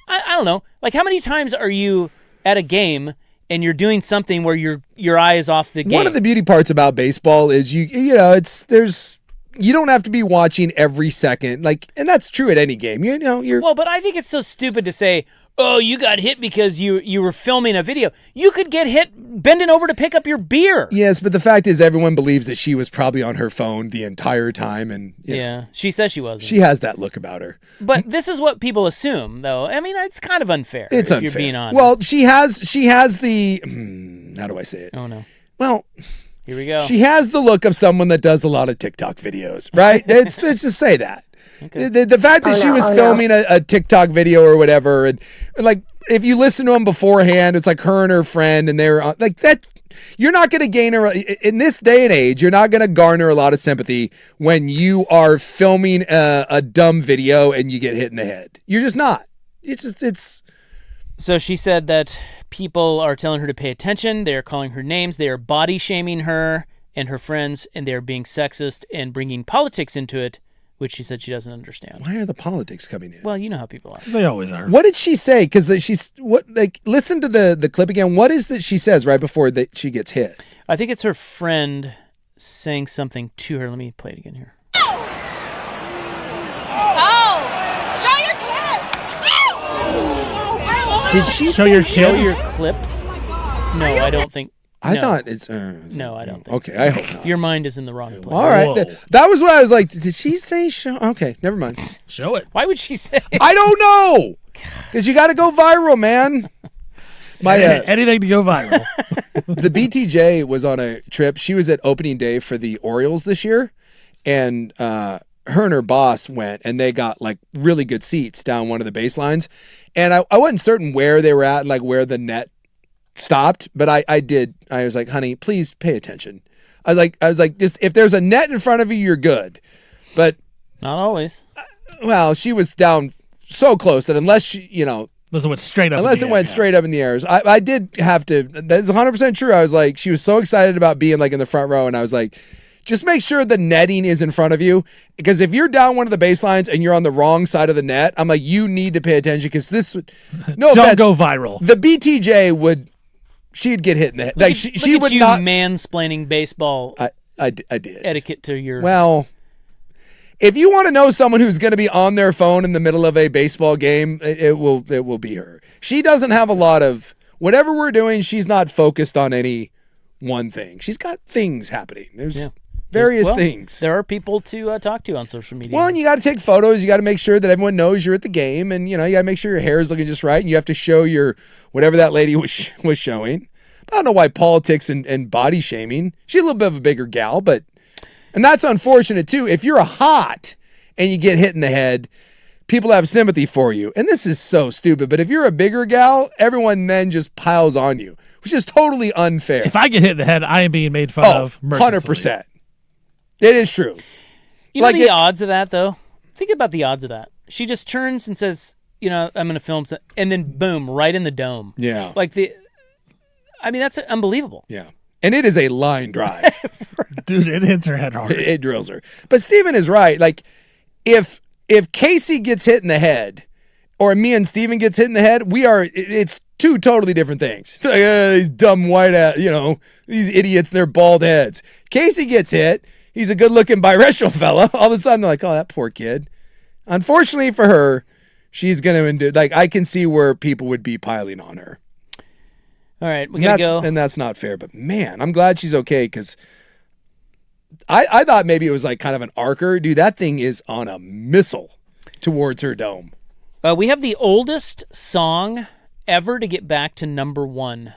I don't know. Like, how many times are you at a game and you're doing something where your eye is off the game? One of the beauty parts about baseball is you don't have to be watching every second. Like, and that's true at any game. Well, but I think it's so stupid to say, oh, you got hit because you were filming a video. You could get hit bending over to pick up your beer. Yes, but the fact is everyone believes that she was probably on her phone the entire time. And she says she wasn't. She has that look about her. But this is what people assume, though. I mean, it's kind of unfair. It's if unfair. You're being honest. Well, she has the... how do I say it? Oh, no. Well... Here we go. She has the look of someone that does a lot of TikTok videos, right? Let's just say that. Okay. The fact that she was filming a TikTok video or whatever, and like if you listen to them beforehand, it's like her and her friend, and they're like that. You're not going to gain her in this day and age. You're not going to garner a lot of sympathy when you are filming a dumb video and you get hit in the head. You're just not. So she said that people are telling her to pay attention. They are calling her names. They are body shaming her and her friends, and they are being sexist and bringing politics into it, which she said she doesn't understand. Why are the politics coming in? Well, you know how people are. They always are. What did she say? Because listen to the clip again. What is that she says right before that she gets hit? I think it's her friend saying something to her. Let me play it again here. Oh! Show your clip! Did she Show say your Show kid? your clip? No, I don't think. I no. thought it's. No, I don't think. Okay, I hope not. Your mind is in the wrong place. All right, Whoa. that was what I was like. Did she say show? Okay, never mind. Show it. Why would she say? I don't know. Because you got to go viral, man. My Anything to go viral. the BTJ was on a trip. She was at opening day for the Orioles this year, and her and her boss went, and they got like really good seats down one of the baselines. And I wasn't certain where they were at and like where the net stopped, but I was like, honey, please pay attention. I was like, just if there's a net in front of you, you're good. But Not always. well, she was down so close that unless she, Unless it went straight up. unless in it the went air, straight up in the air. I did have to. That's 100% true. I was like, she was so excited about being like in the front row, and I was like, just make sure the netting is in front of you, because if you're down one of the baselines and you're on the wrong side of the net, I'm like, you need to pay attention, because this would Don't go viral. The BTJ would. She'd get hit in the head. Like she Look would at you not. mansplaining baseball I did. etiquette to your. Well, if you want to know someone who's going to be on their phone in the middle of a baseball game, it will be her. She doesn't have a lot of whatever we're doing. She's not focused on any one thing. She's got things happening. There's various things. There are people to talk to on social media. Well, and you got to take photos. You got to make sure that everyone knows you're at the game, and you got to make sure your hair is looking just right, and you have to show your whatever that lady was showing. I don't know why politics and body shaming. She's a little bit of a bigger gal, and that's unfortunate too. If you're hot and you get hit in the head, people have sympathy for you. And this is so stupid. But if you're a bigger gal, everyone then just piles on you, which is totally unfair. If I get hit in the head, I am being made fun of mercilessly. 100%. It is true. You know the odds of that, though? Think about the odds of that. She just turns and says, I'm going to film, and then boom, right in the dome. Yeah. That's unbelievable. Yeah. And it is a line drive. Dude, it hits her head hard. It drills her. But Steven is right. Like, if Casey gets hit in the head, or me and Steven gets hit in the head, it's two totally different things. It's like, these dumb white ass, these idiots, their bald heads. Casey gets hit. He's a good-looking biracial fella. All of a sudden, they're like, oh, that poor kid. Unfortunately for her, she's going to, I can see where people would be piling on her. All right, we got to go. And that's not fair. But, man, I'm glad she's okay, because I thought maybe it was like kind of an arcer. Dude, that thing is on a missile towards her dome. We have the oldest song ever to get back to number 1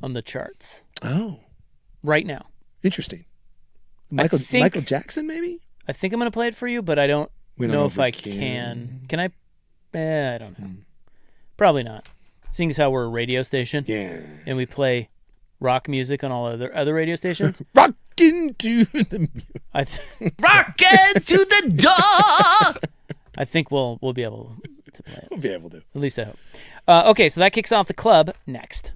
on the charts. Oh. Right now. Interesting. Michael Jackson, maybe? I think I'm going to play it for you, but I don't know if I can. Can I? I don't know. Probably not. Seeing as how we're a radio station. Yeah. And we play rock music on all other radio stations. Rockin' to the Rockin' to the door. I think we'll be able to play it. We'll be able to. At least I hope. Okay, so that kicks off the club next.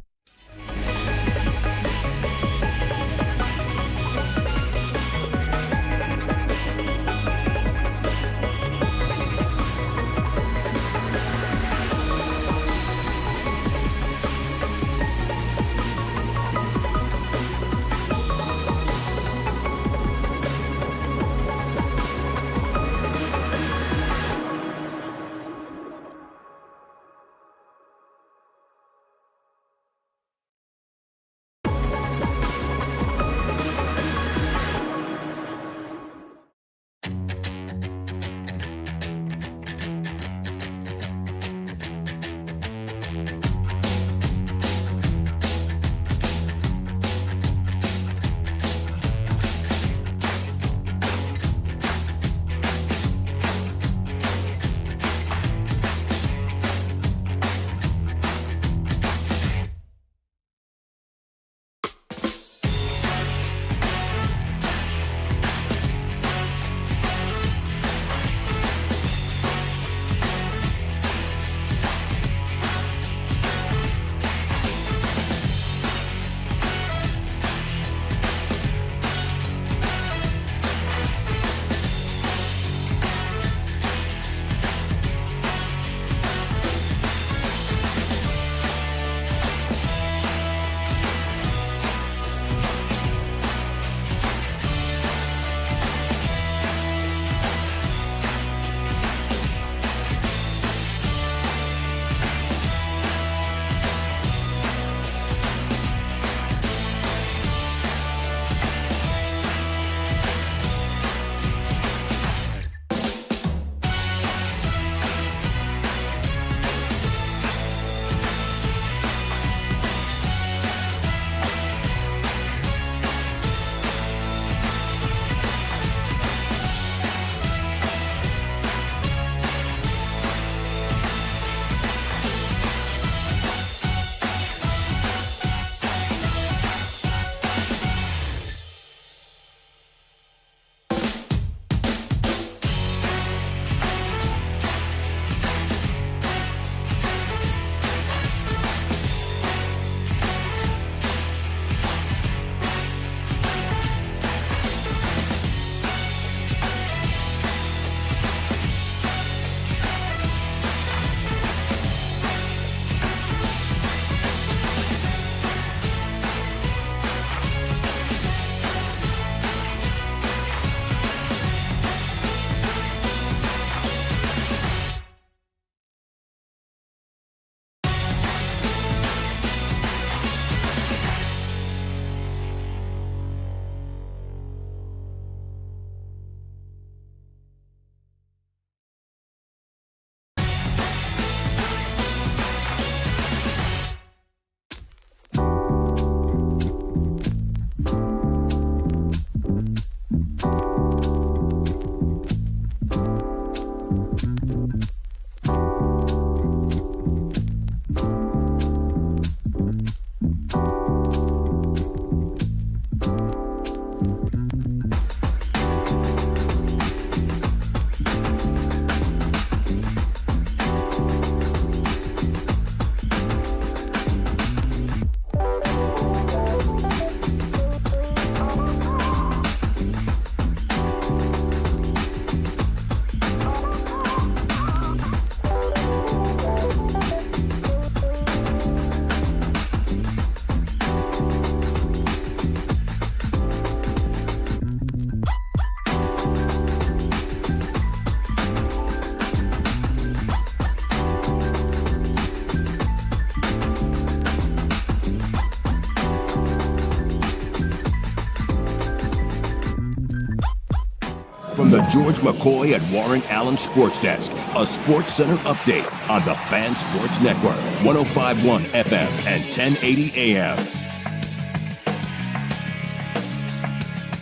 George McCoy at Warren Allen Sports Desk, a Sports Center update on the Fan Sports Network, 105.1 FM and 1080 AM.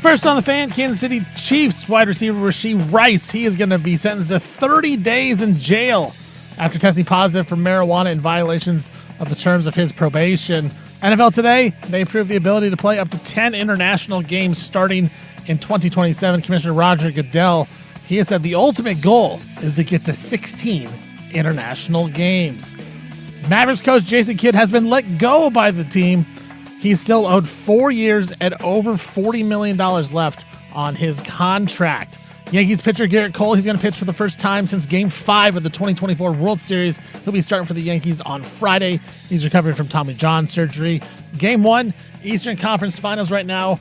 First on the Fan, Kansas City Chiefs wide receiver Rashee Rice. He is going to be sentenced to 30 days in jail after testing positive for marijuana in violations of the terms of his probation. NFL Today, they approved the ability to play up to 10 international games starting in 2027. Commissioner Roger Goodell, he has said the ultimate goal is to get to 16 international games. Mavericks coach Jason Kidd has been let go by the team. He's still owed 4 years and over $40 million left on his contract. Yankees pitcher Garrett Cole, he's going to pitch for the first time since Game 5 of the 2024 World Series. He'll be starting for the Yankees on Friday. He's recovering from Tommy John surgery. Game 1, Eastern Conference Finals right now,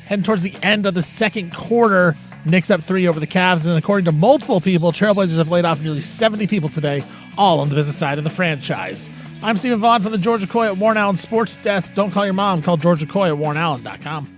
heading towards the end of the second quarter. Knicks up 3 over the Cavs, and according to multiple people, Trailblazers have laid off nearly 70 people today, all on the business side of the franchise. I'm Stephen Vaughn from the George McCoy at Warren Allen Sports Desk. Don't call your mom, call George McCoy at warrenallen.com.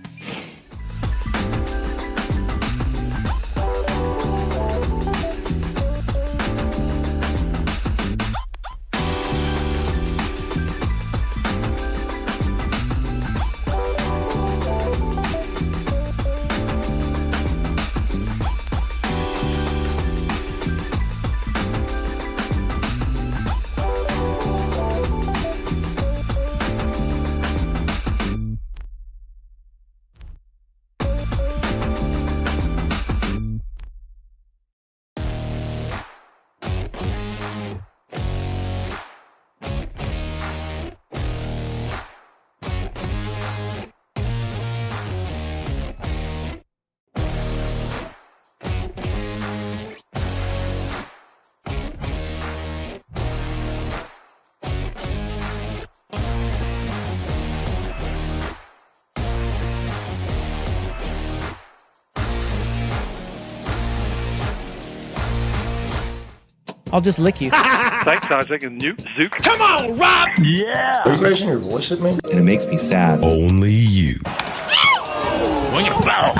I'll just lick you. Thanks, Isaac and Newt Zook. Come on, Rob! Yeah! Are you raising your voice at me? And it makes me sad. Only you. Swing and a foul.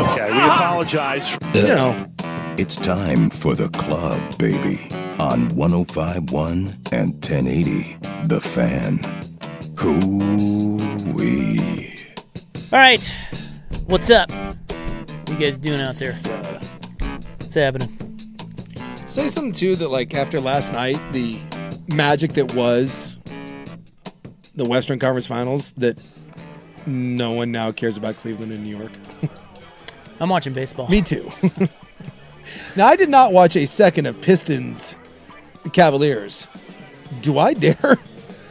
Okay, we apologize. You know. It's time for the club, baby. On 105.1 and 1080, The Fan. Hoo-wee. All right. What's up? What you guys doing out there? What's happening? Say something, too, that, like, after last night, the magic that was the Western Conference Finals, that no one now cares about Cleveland and New York. I'm watching baseball. Me too. Now, I did not watch a second of Pistons Cavaliers. Do I dare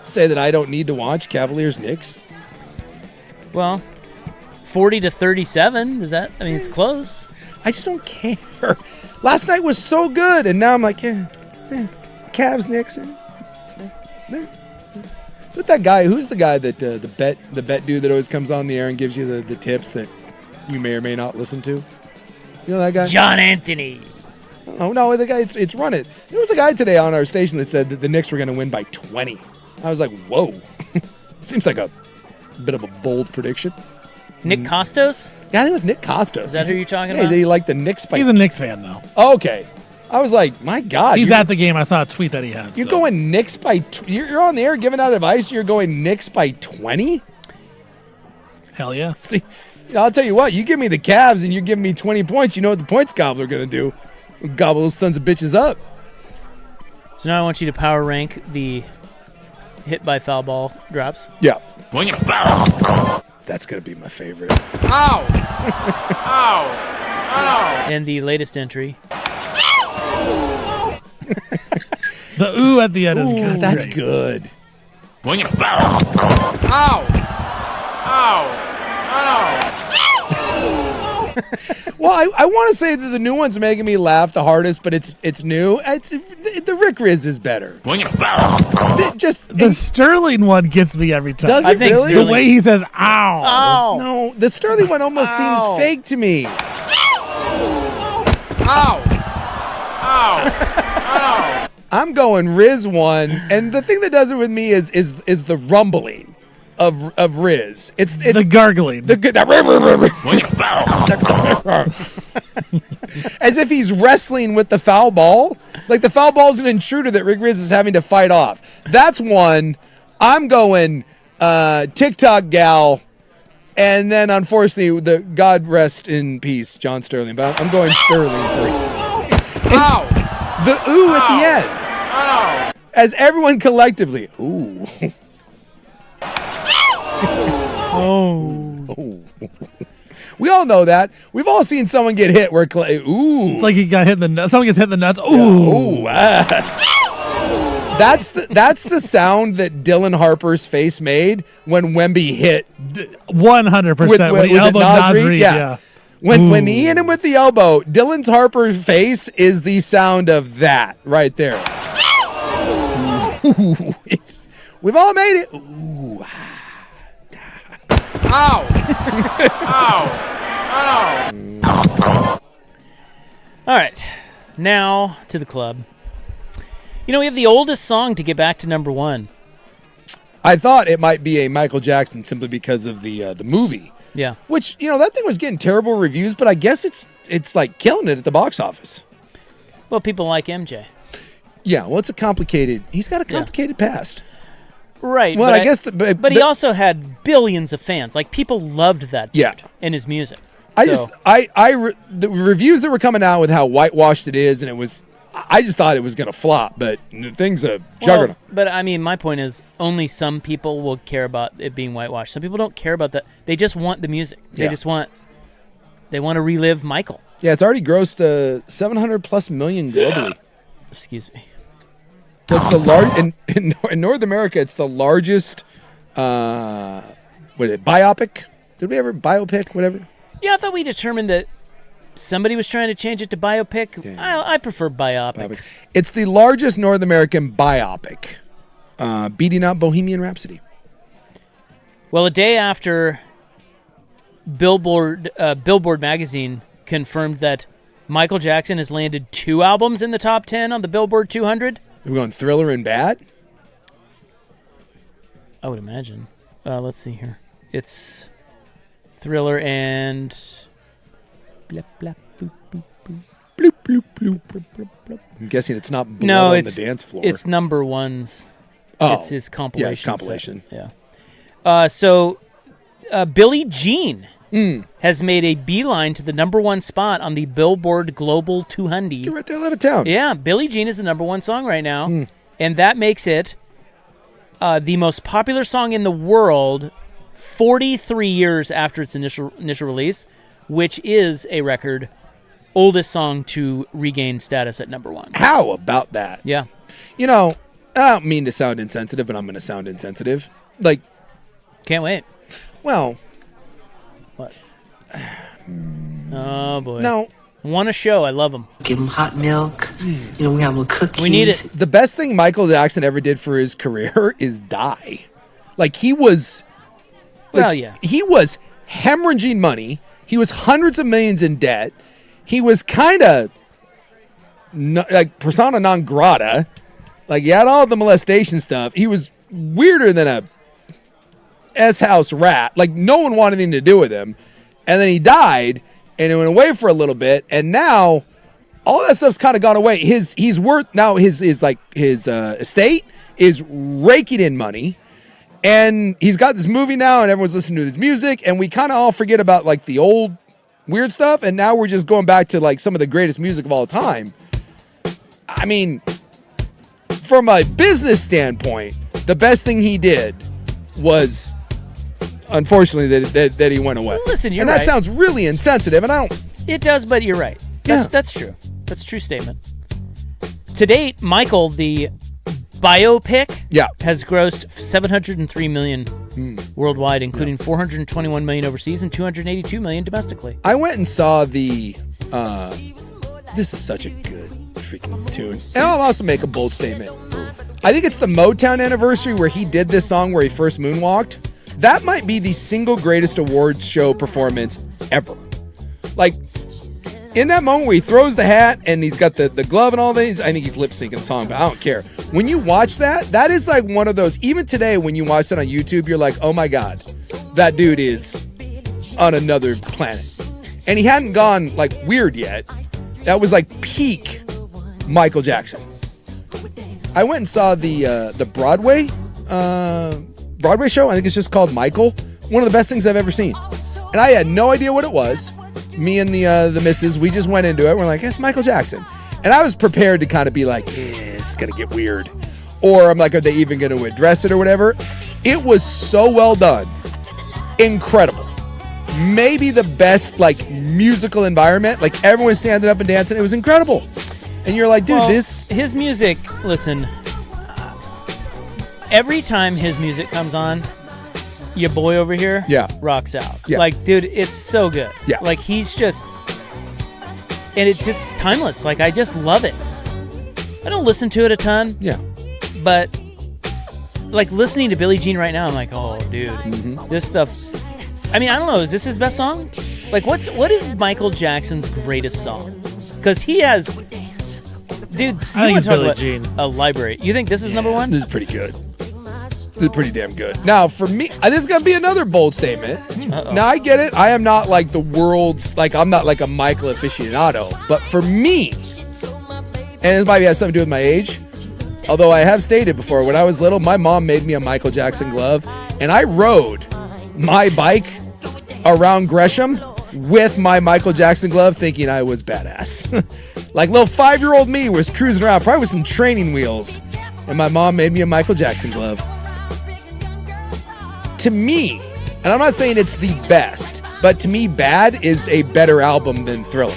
say that I don't need to watch Cavaliers Knicks? Well, 40-37. Is that? I mean, it's close. I just don't care. Last night was so good, and now I'm like, Cavs Knicks. Is that guy? Who's the guy that the bet dude that always comes on the air and gives you the tips that you may or may not listen to? You know that guy? John Anthony. No, the guy. It's Run It. There was a guy today on our station that said that the Knicks were going to win by 20. I was like, whoa. Seems like a bit of a bold prediction. Nick Costos? Yeah, I think it was Nick Costos. Is that who you're talking about? He like the Knicks by... He's a Knicks fan, though. Okay. I was like, my God. He's at the game. I saw a tweet that he had. You're going Knicks by... You're on the air giving out advice. You're going Knicks by 20? Hell yeah. See, I'll tell you what. You give me the Cavs and you give me 20 points, you know what the points gobbler going to do? Gobble those sons of bitches up. So now I want you to power rank the hit by foul ball drops. Yeah. Swing and a foul. That's going to be my favorite. Ow! Ow! Ow! And the latest entry. The ooh at the end is God, that's great. good. Swing and a foul. Ow! Ow! Ow! Well, I want to say that the new one's making me laugh the hardest, but it's new. The Rick Riz is better. Swing and a foul. The Sterling one gets me every time. Does it really? The way he says "ow." Oh. No, the Sterling one almost seems fake to me. Ow! Ow! Ow! I'm going Riz one, and the thing that does it with me is the rumbling. of Riz. It's the gargling. As if he's wrestling with the foul ball. Like the foul ball is an intruder that Rick Riz is having to fight off. That's one. I'm going TikTok gal. And then, unfortunately, the God rest in peace, John Sterling. But I'm going Sterling 3. Ow! The ooh at the end. Ow! As everyone collectively, ooh. Oh. We all know that. We've all seen someone get hit where, ooh. It's like he got hit in the nuts. Someone gets hit in the nuts. Ooh. Yeah. Ooh. That's the sound that Dylan Harper's face made when Wemby hit. 100%. When he elbowed Nasri. Yeah. When he hit him with the elbow, Dylan Harper's face is the sound of that right there. Ooh. We've all made it. Ooh. Ow! Ow! Ow! All right, now to the club. You know, we have the oldest song to get back to number one. I thought it might be a Michael Jackson simply because of the movie. Yeah. Which, that thing was getting terrible reviews, but I guess it's like killing it at the box office. Well, people like MJ. Yeah, well, he's got a complicated past. Right. Well, I guess... But he also had billions of fans. Like, people loved that dude and his music. The reviews that were coming out with how whitewashed it is, and I just thought it was going to flop, but the thing's a juggernaut. But, I mean, my point is only some people will care about it being whitewashed. Some people don't care about that. They just want the music. They want to relive Michael. Yeah, it's already grossed $700+ million globally. Excuse me. So it's the in North America. It's the largest. Biopic? Did we ever biopic? Whatever. Yeah, I thought we determined that somebody was trying to change it to biopic. Yeah. I prefer biopic. It's the largest North American biopic, beating out Bohemian Rhapsody. Well, a day after Billboard magazine confirmed that Michael Jackson has landed 2 albums in the top 10 on the Billboard 200. We're going Thriller and Bad? I would imagine. Let's see here. It's Thriller and... Blip, blip, bloop, bloop, bloop. Bloop, bloop, bloop, bloop, bloop, bloop. I'm guessing it's not Blood on the Dance Floor. It's number one's. Oh. It's his compilation. Yeah, it's compilation. Set. Yeah. So Billie Jean has made a beeline to the number 1 spot on the Billboard Global 200. You're right there out of town. Yeah, Billie Jean is the number 1 song right now. And that makes it the most popular song in the world 43 years after its initial release, which is a record. Oldest song to regain status at number 1. How about that? Yeah. I don't mean to sound insensitive, but I'm going to sound insensitive. Like, can't wait. Well, what? Oh boy. No. Want a show? I love them. Give them hot milk. We have little cookies. We need it. The best thing Michael Jackson ever did for his career is die. Like he was. He was hemorrhaging money. He was hundreds of millions in debt. He was kind of like persona non grata. Like he had all the molestation stuff. He was weirder than a S-house rat. Like no one wanted anything to do with him. And then he died and it went away for a little bit. And now all that stuff's kind of gone away. His estate is raking in money. And he's got this movie now and everyone's listening to his music. And we kind of all forget about like the old weird stuff. And now we're just going back to like some of the greatest music of all time. I mean, from a business standpoint, the best thing he did was, unfortunately, that he went away. Listen, you're right. And that sounds really insensitive, and I don't... It does, but you're right. That's true. That's a true statement. To date, Michael, the biopic, has grossed $703 million worldwide, including $421 million overseas and $282 million domestically. I went and saw the... this is such a good freaking tune. And I'll also make a bold statement. I think it's the Motown anniversary where he did this song where he first moonwalked. That might be the single greatest awards show performance ever. Like, in that moment where he throws the hat and he's got the glove and all things, I think he's lip syncing the song, but I don't care. When you watch that is like one of those, even today when you watch that on YouTube, you're like, oh my God, that dude is on another planet. And he hadn't gone like weird yet. That was like peak Michael Jackson. I went and saw the Broadway show. I think it's just called Michael. One of the best things I've ever seen. And I had no idea what it was. Me and the missus, we just went into it. We're like, it's Michael Jackson. And I was prepared to kind of be like, it's going to get weird. Or I'm like, are they even going to address it or whatever? It was so well done. Incredible. Maybe the best like musical environment. Like everyone standing up and dancing. It was incredible. And you're like, dude, his music, listen, every time his music comes on, your boy over here rocks out. Yeah. Like, dude, it's so good. Yeah. Like, he's just, and it's just timeless. Like, I just love it. I don't listen to it a ton. Yeah. But, like, listening to Billie Jean right now, I'm like, oh, dude, this stuff. I mean, I don't know. Is this his best song? Like, what is Michael Jackson's greatest song? Because he has, dude, I think it's Billie Jean. A library. You think this is number one? This is pretty good. This is pretty damn good. Now, for me, this is going to be another bold statement. Uh-oh. Now, I get it. I am not like the world's, like, I'm not like a Michael aficionado. But for me, and this might have something to do with my age, although I have stated before, when I was little, my mom made me a Michael Jackson glove, and I rode my bike around Gresham with my Michael Jackson glove thinking I was badass. Like little 5-year-old me was cruising around, probably with some training wheels, and my mom made me a Michael Jackson glove. To me, and I'm not saying it's the best, but to me, Bad is a better album than Thriller.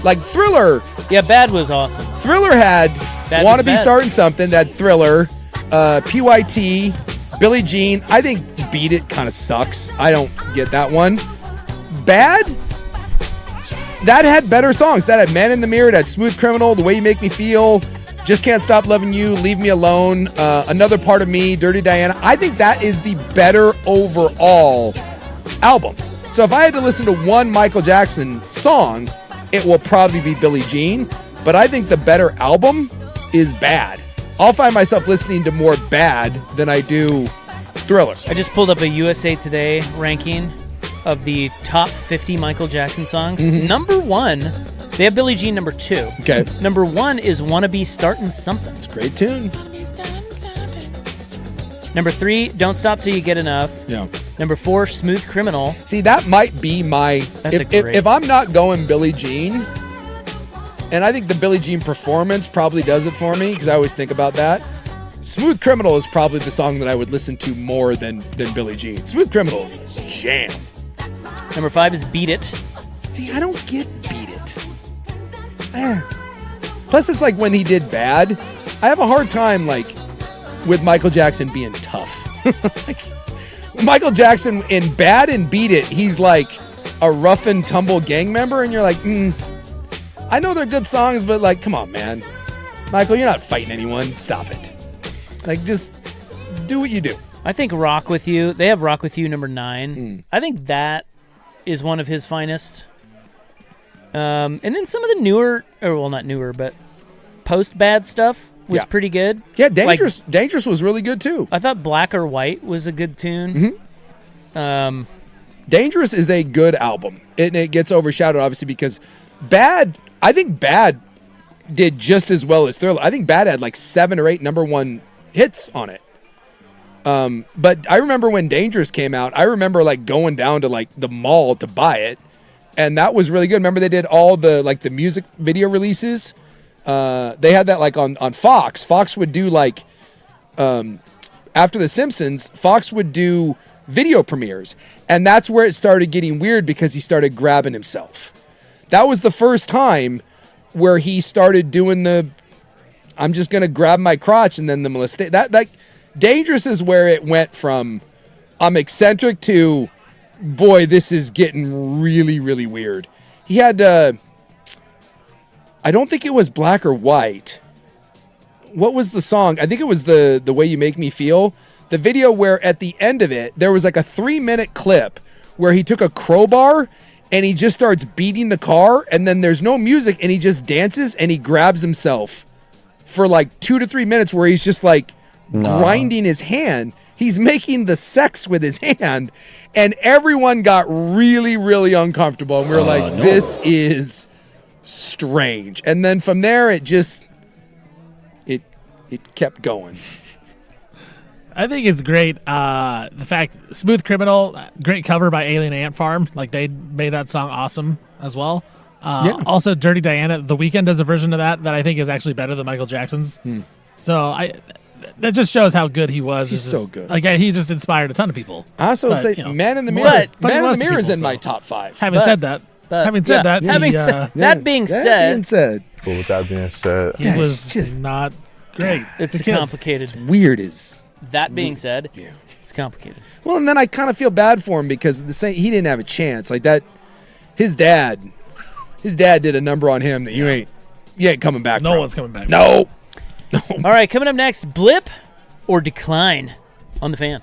Like Thriller. Yeah, Bad was awesome. Thriller had Wanna Be Starting Something, that Thriller, PYT, Billie Jean. I think Beat It kind of sucks. I don't get that one. Bad, that had better songs. That had Man in the Mirror, that had Smooth Criminal, The Way You Make Me Feel, Just Can't Stop Loving You, Leave Me Alone, Another Part of Me, Dirty Diana. I think that is the better overall album. So if I had to listen to one Michael Jackson song, it will probably be Billie Jean. But I think the better album is Bad. I'll find myself listening to more Bad than I do Thriller. I just pulled up a USA Today ranking of the top 50 Michael Jackson songs. Number one, they have Billie Jean number 2. Okay. Number 1 is Wanna Be Startin' Something. It's a great tune. Number 3, Don't Stop Till You Get Enough. Yeah. Number 4, Smooth Criminal. See, that might be my... If I'm not going Billie Jean, and I think the Billie Jean performance probably does it for me, because I always think about that, Smooth Criminal is probably the song that I would listen to more than Billie Jean. Smooth Criminal is a jam. Number 5 is Beat It. See, I don't get Beat It. Plus, it's like when he did Bad, I have a hard time, like, with Michael Jackson being tough. Like, Michael Jackson in Bad and Beat It, he's like a rough and tumble gang member, and you're like, I know they're good songs, but like, come on, man. Michael, you're not fighting anyone. Stop it. Like, just do what you do. I think Rock With You, they have Rock With You number 9. I think that is one of his finest. And then some of the newer, or well, not newer, but post-Bad stuff was pretty good. Yeah, Dangerous was really good too. I thought Black or White was a good tune. Dangerous is a good album. It gets overshadowed, obviously, because I think Bad did just as well as Thriller. I think Bad had like 7 or 8 number 1 hits on it. But I remember when Dangerous came out, I remember like going down to like the mall to buy it, and that was really good. Remember they did all the like the music video releases. They had that like on Fox. Fox would do like after The Simpsons, Fox would do video premieres, and that's where it started getting weird because he started grabbing himself. That was the first time where he started doing the I'm just gonna grab my crotch and then the molestation. That Dangerous is where it went from I'm eccentric to boy, this is getting really, really weird. He had I don't think it was Black or White. What was the song? I think it was the Way You Make Me Feel. The video where at the end of it, there was like a 3-minute clip where he took a crowbar and he just starts beating the car, and then there's no music, and he just dances, and he grabs himself for like 2 to 3 minutes where he's just like grinding his hand. He's making the sex with his hand, and everyone got really, really uncomfortable, and we were like, this is strange. And then from there, it kept going. I think it's great. The fact, Smooth Criminal, great cover by Alien Ant Farm. Like, they made that song awesome as well. Also, Dirty Diana, The Weeknd does a version of that I think is actually better than Michael Jackson's. So that just shows how good he was. He's so good. Like, he just inspired a ton of people. I also say, Man in the Mirror. Man in the Mirror is in my top 5. Having said that, that being said, Well, with that being said, he was just not great. It's complicated. It's weird as. That being said, it's complicated. Well, and then I kind of feel bad for him because he didn't have a chance. Like that, his dad did a number on him that you ain't coming back. No one's coming back. No. All right, coming up next, blip or decline on the Fan.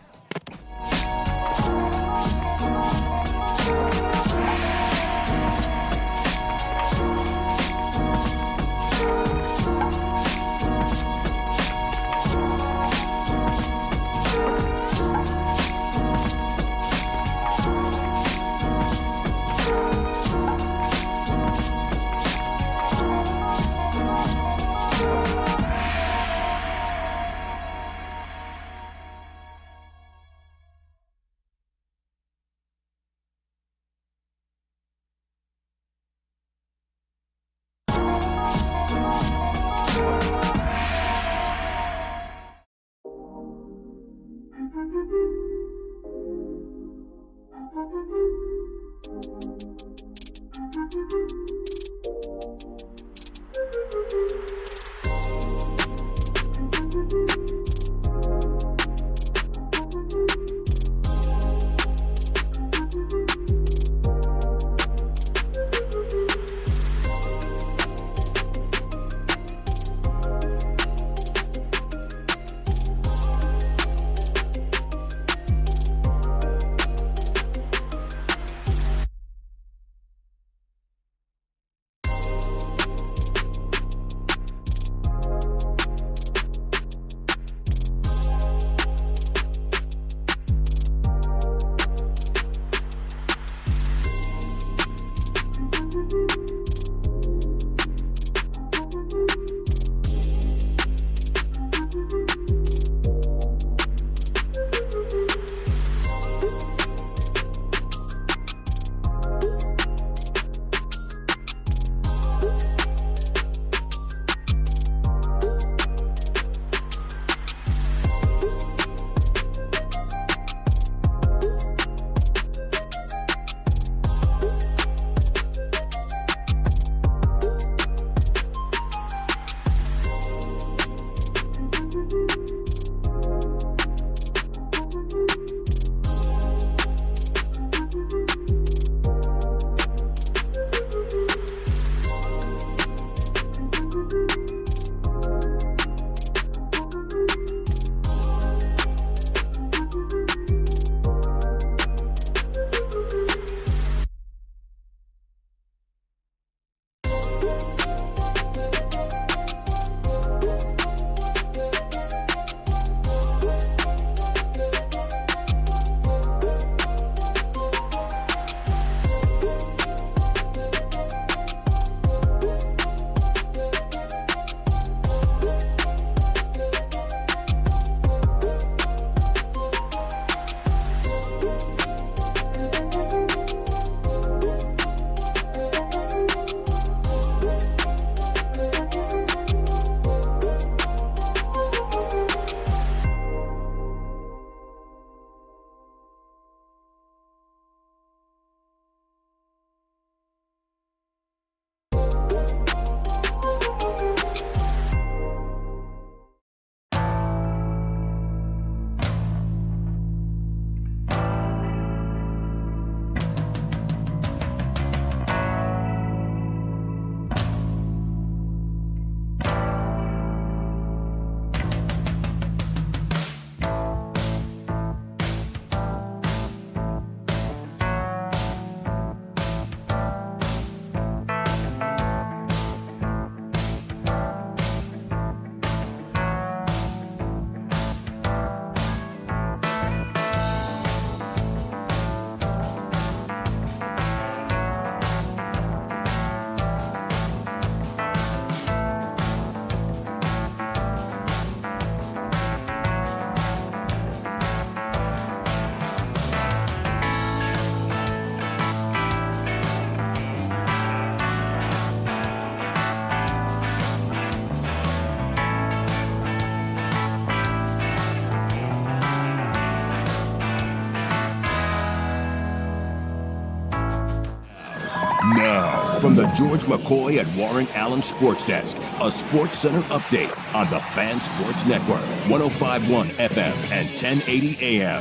From the George McCoy and Warren Allen Sports Desk, a Sports Center update on the Fan Sports Network, 105.1 FM and 1080 AM.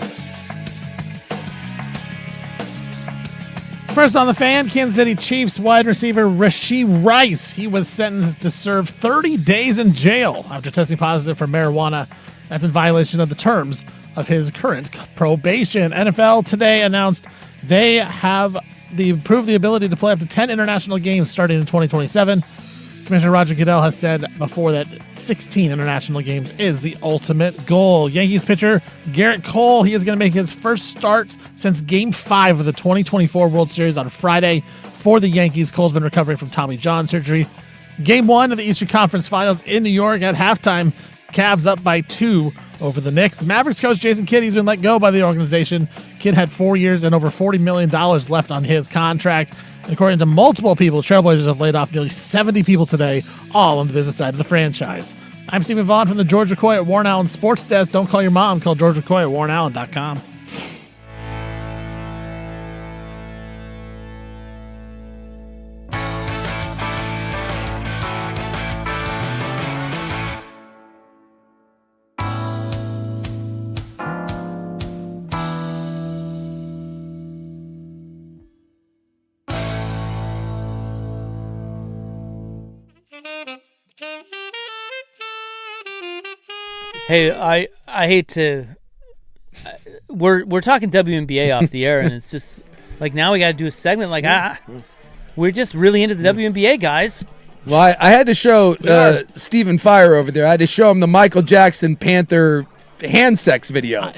First on the Fan, Kansas City Chiefs wide receiver Rashee Rice. He was sentenced to serve 30 days in jail after testing positive for marijuana. That's in violation of the terms of his current probation. NFL today announced they have improved the ability to play up to 10 international games starting in 2027. Commissioner Roger Goodell has said before that 16 international games is the ultimate goal. Yankees pitcher Garrett Cole, he is going to make his first start since Game 5 of the 2024 World Series on Friday for the Yankees. Cole's been recovering from Tommy John surgery. Game 1 of the Eastern Conference Finals in New York at halftime. Cavs up by 2 over the Knicks. Mavericks coach Jason Kidd, he's been let go by the organization. Kidd had 4 years and over $40 million left on his contract. And according to multiple people, Trailblazers have laid off nearly 70 people today, all on the business side of the franchise. I'm Stephen Vaughn from the George McCoy at Warren Allen Sports Desk. Don't call your mom. Call George McCoy at warrenallen.com. Hey, I hate to. We're talking WNBA off the air, and it's just like now we got to do a segment. Like we're just really into the WNBA, guys. Well, I had to show Stephen Fire over there. I had to show him the Michael Jackson Panther hand sex video.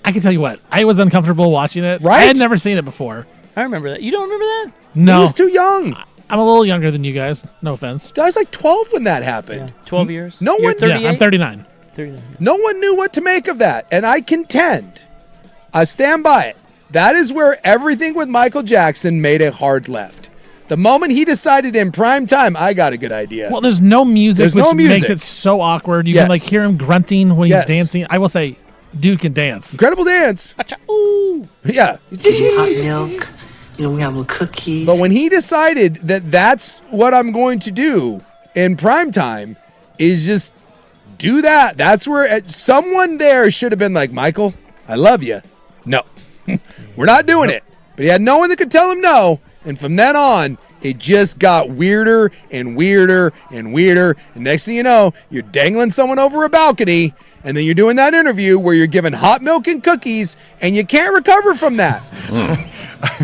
I can tell you what, I was uncomfortable watching it. Right? I had never seen it before. I remember that. You don't remember that? No. He was too young. I'm a little younger than you guys. No offense. I was like 12 when that happened. Yeah, 12 years. No You're one. 38? Yeah, I'm 39. 39. No one knew what to make of that, and I contend. I stand by it. That is where everything with Michael Jackson made a hard left. The moment he decided in prime time, I got a good idea. Well, there's no music, which makes it so awkward. You can like hear him grunting when he's dancing. I will say, dude can dance. Incredible dance. Ooh. Yeah. Hot milk. We have little cookies. But when he decided that that's what I'm going to do in prime time, is just do that. That's where someone there should have been like, Michael, I love you. No, we're not doing it. But he had no one that could tell him no. And from then on, it just got weirder and weirder and weirder. And next thing you know, you're dangling someone over a balcony, and then you're doing that interview where you're giving hot milk and cookies, and you can't recover from that.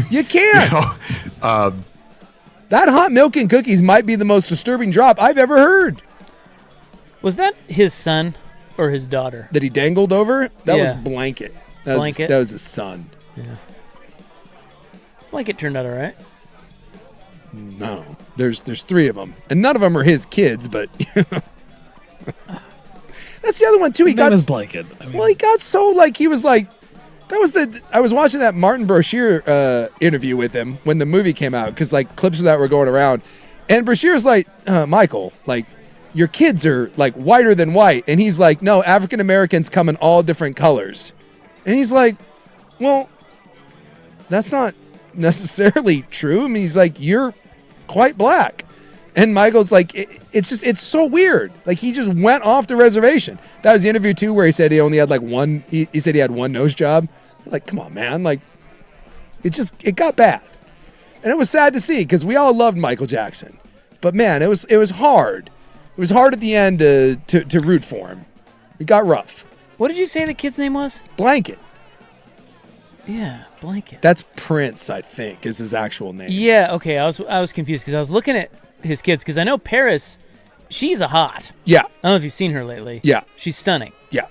You can't. That hot milk and cookies might be the most disturbing drop I've ever heard. Was that his son or his daughter? That he dangled over? That was Blanket. That was his son. Yeah. Blanket turned out all right. No. There's 3 of them. And none of them are his kids, but that's the other one too. He got his Blanket. Well, he got so like he was like I was watching that Martin Brashear interview with him when the movie came out, because like clips of that were going around. And Brashear's like, Michael, like, your kids are like whiter than white. And he's like, no, African Americans come in all different colors. And he's like, well, that's not necessarily true. I mean, he's like, you're quite black. And Michael's like, it's so weird. Like, he just went off the reservation. That was the interview too, where he said he only had like one, he said he had one nose job. Like, come on, man. Like, it got bad. And it was sad to see, because we all loved Michael Jackson. But man, it was hard. It was hard at the end to root for him. It got rough. What did you say the kid's name was? Blanket. Yeah, Blanket. That's Prince, I think, is his actual name. Yeah, okay. I was confused because I was looking at his kids, because I know Paris, she's a hot. Yeah. I don't know if you've seen her lately. Yeah. She's stunning. Yeah.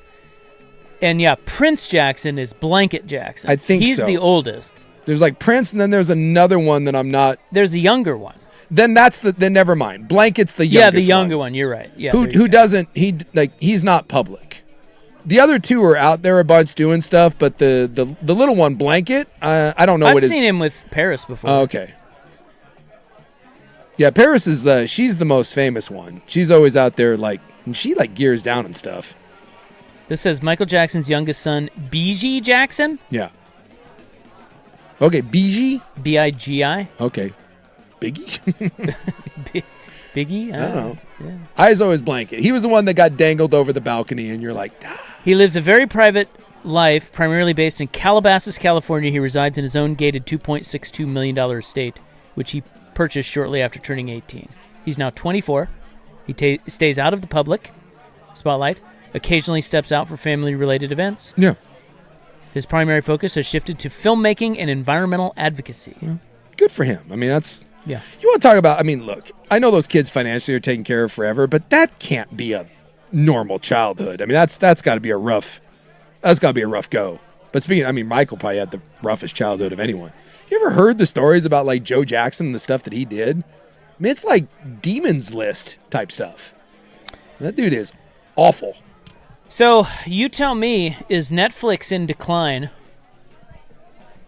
And yeah, Prince Jackson is Blanket Jackson. I think he's so. the oldest. There's like Prince, and then there's another one that I'm not. There's a younger one. Then then never mind. Blanket's the youngest. Yeah, the younger one. You're right. Yeah. Who doesn't he's not public. The other 2 are out there a bunch doing stuff, but the little one, Blanket, I don't know I've what seen him with Paris before. Oh, okay. Yeah, Paris is she's the most famous one. She's always out there like, and she like gears down and stuff. This says Michael Jackson's youngest son, B.G. Jackson. Yeah. Okay, Bigi? B-I-G-I. Okay. Biggie? Biggie? I don't know. Yeah. Eyes always blanket. He was the one that got dangled over the balcony, and you're like, He lives a very private life, primarily based in Calabasas, California. He resides in his own gated $2.62 million estate, which he purchased shortly after turning 18. He's now 24. He stays out of the public spotlight, occasionally steps out for family-related events. Yeah. His primary focus has shifted to filmmaking and environmental advocacy. Yeah. Good for him. I mean, that's... Yeah. You want to talk about... I mean, look, I know those kids financially are taken care of forever, but that can't be a normal childhood. I mean, that's got to be a rough... That's got to be a rough go. But speaking... I mean, Michael probably had the roughest childhood of anyone. You ever heard the stories about, like, Joe Jackson and the stuff that he did? I mean, it's like Demon's List type stuff. That dude is awful. So, you tell me, is Netflix in decline?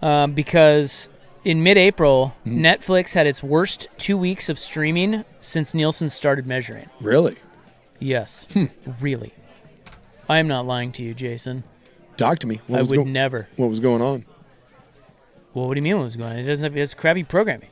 Because in mid-April, Netflix had its worst 2 weeks of streaming since Nielsen started measuring. Really? Yes. Really. I am not lying to you, Jason. Talk to me. I would never. What was going on? Well, what do you mean what was going on? It has crappy programming.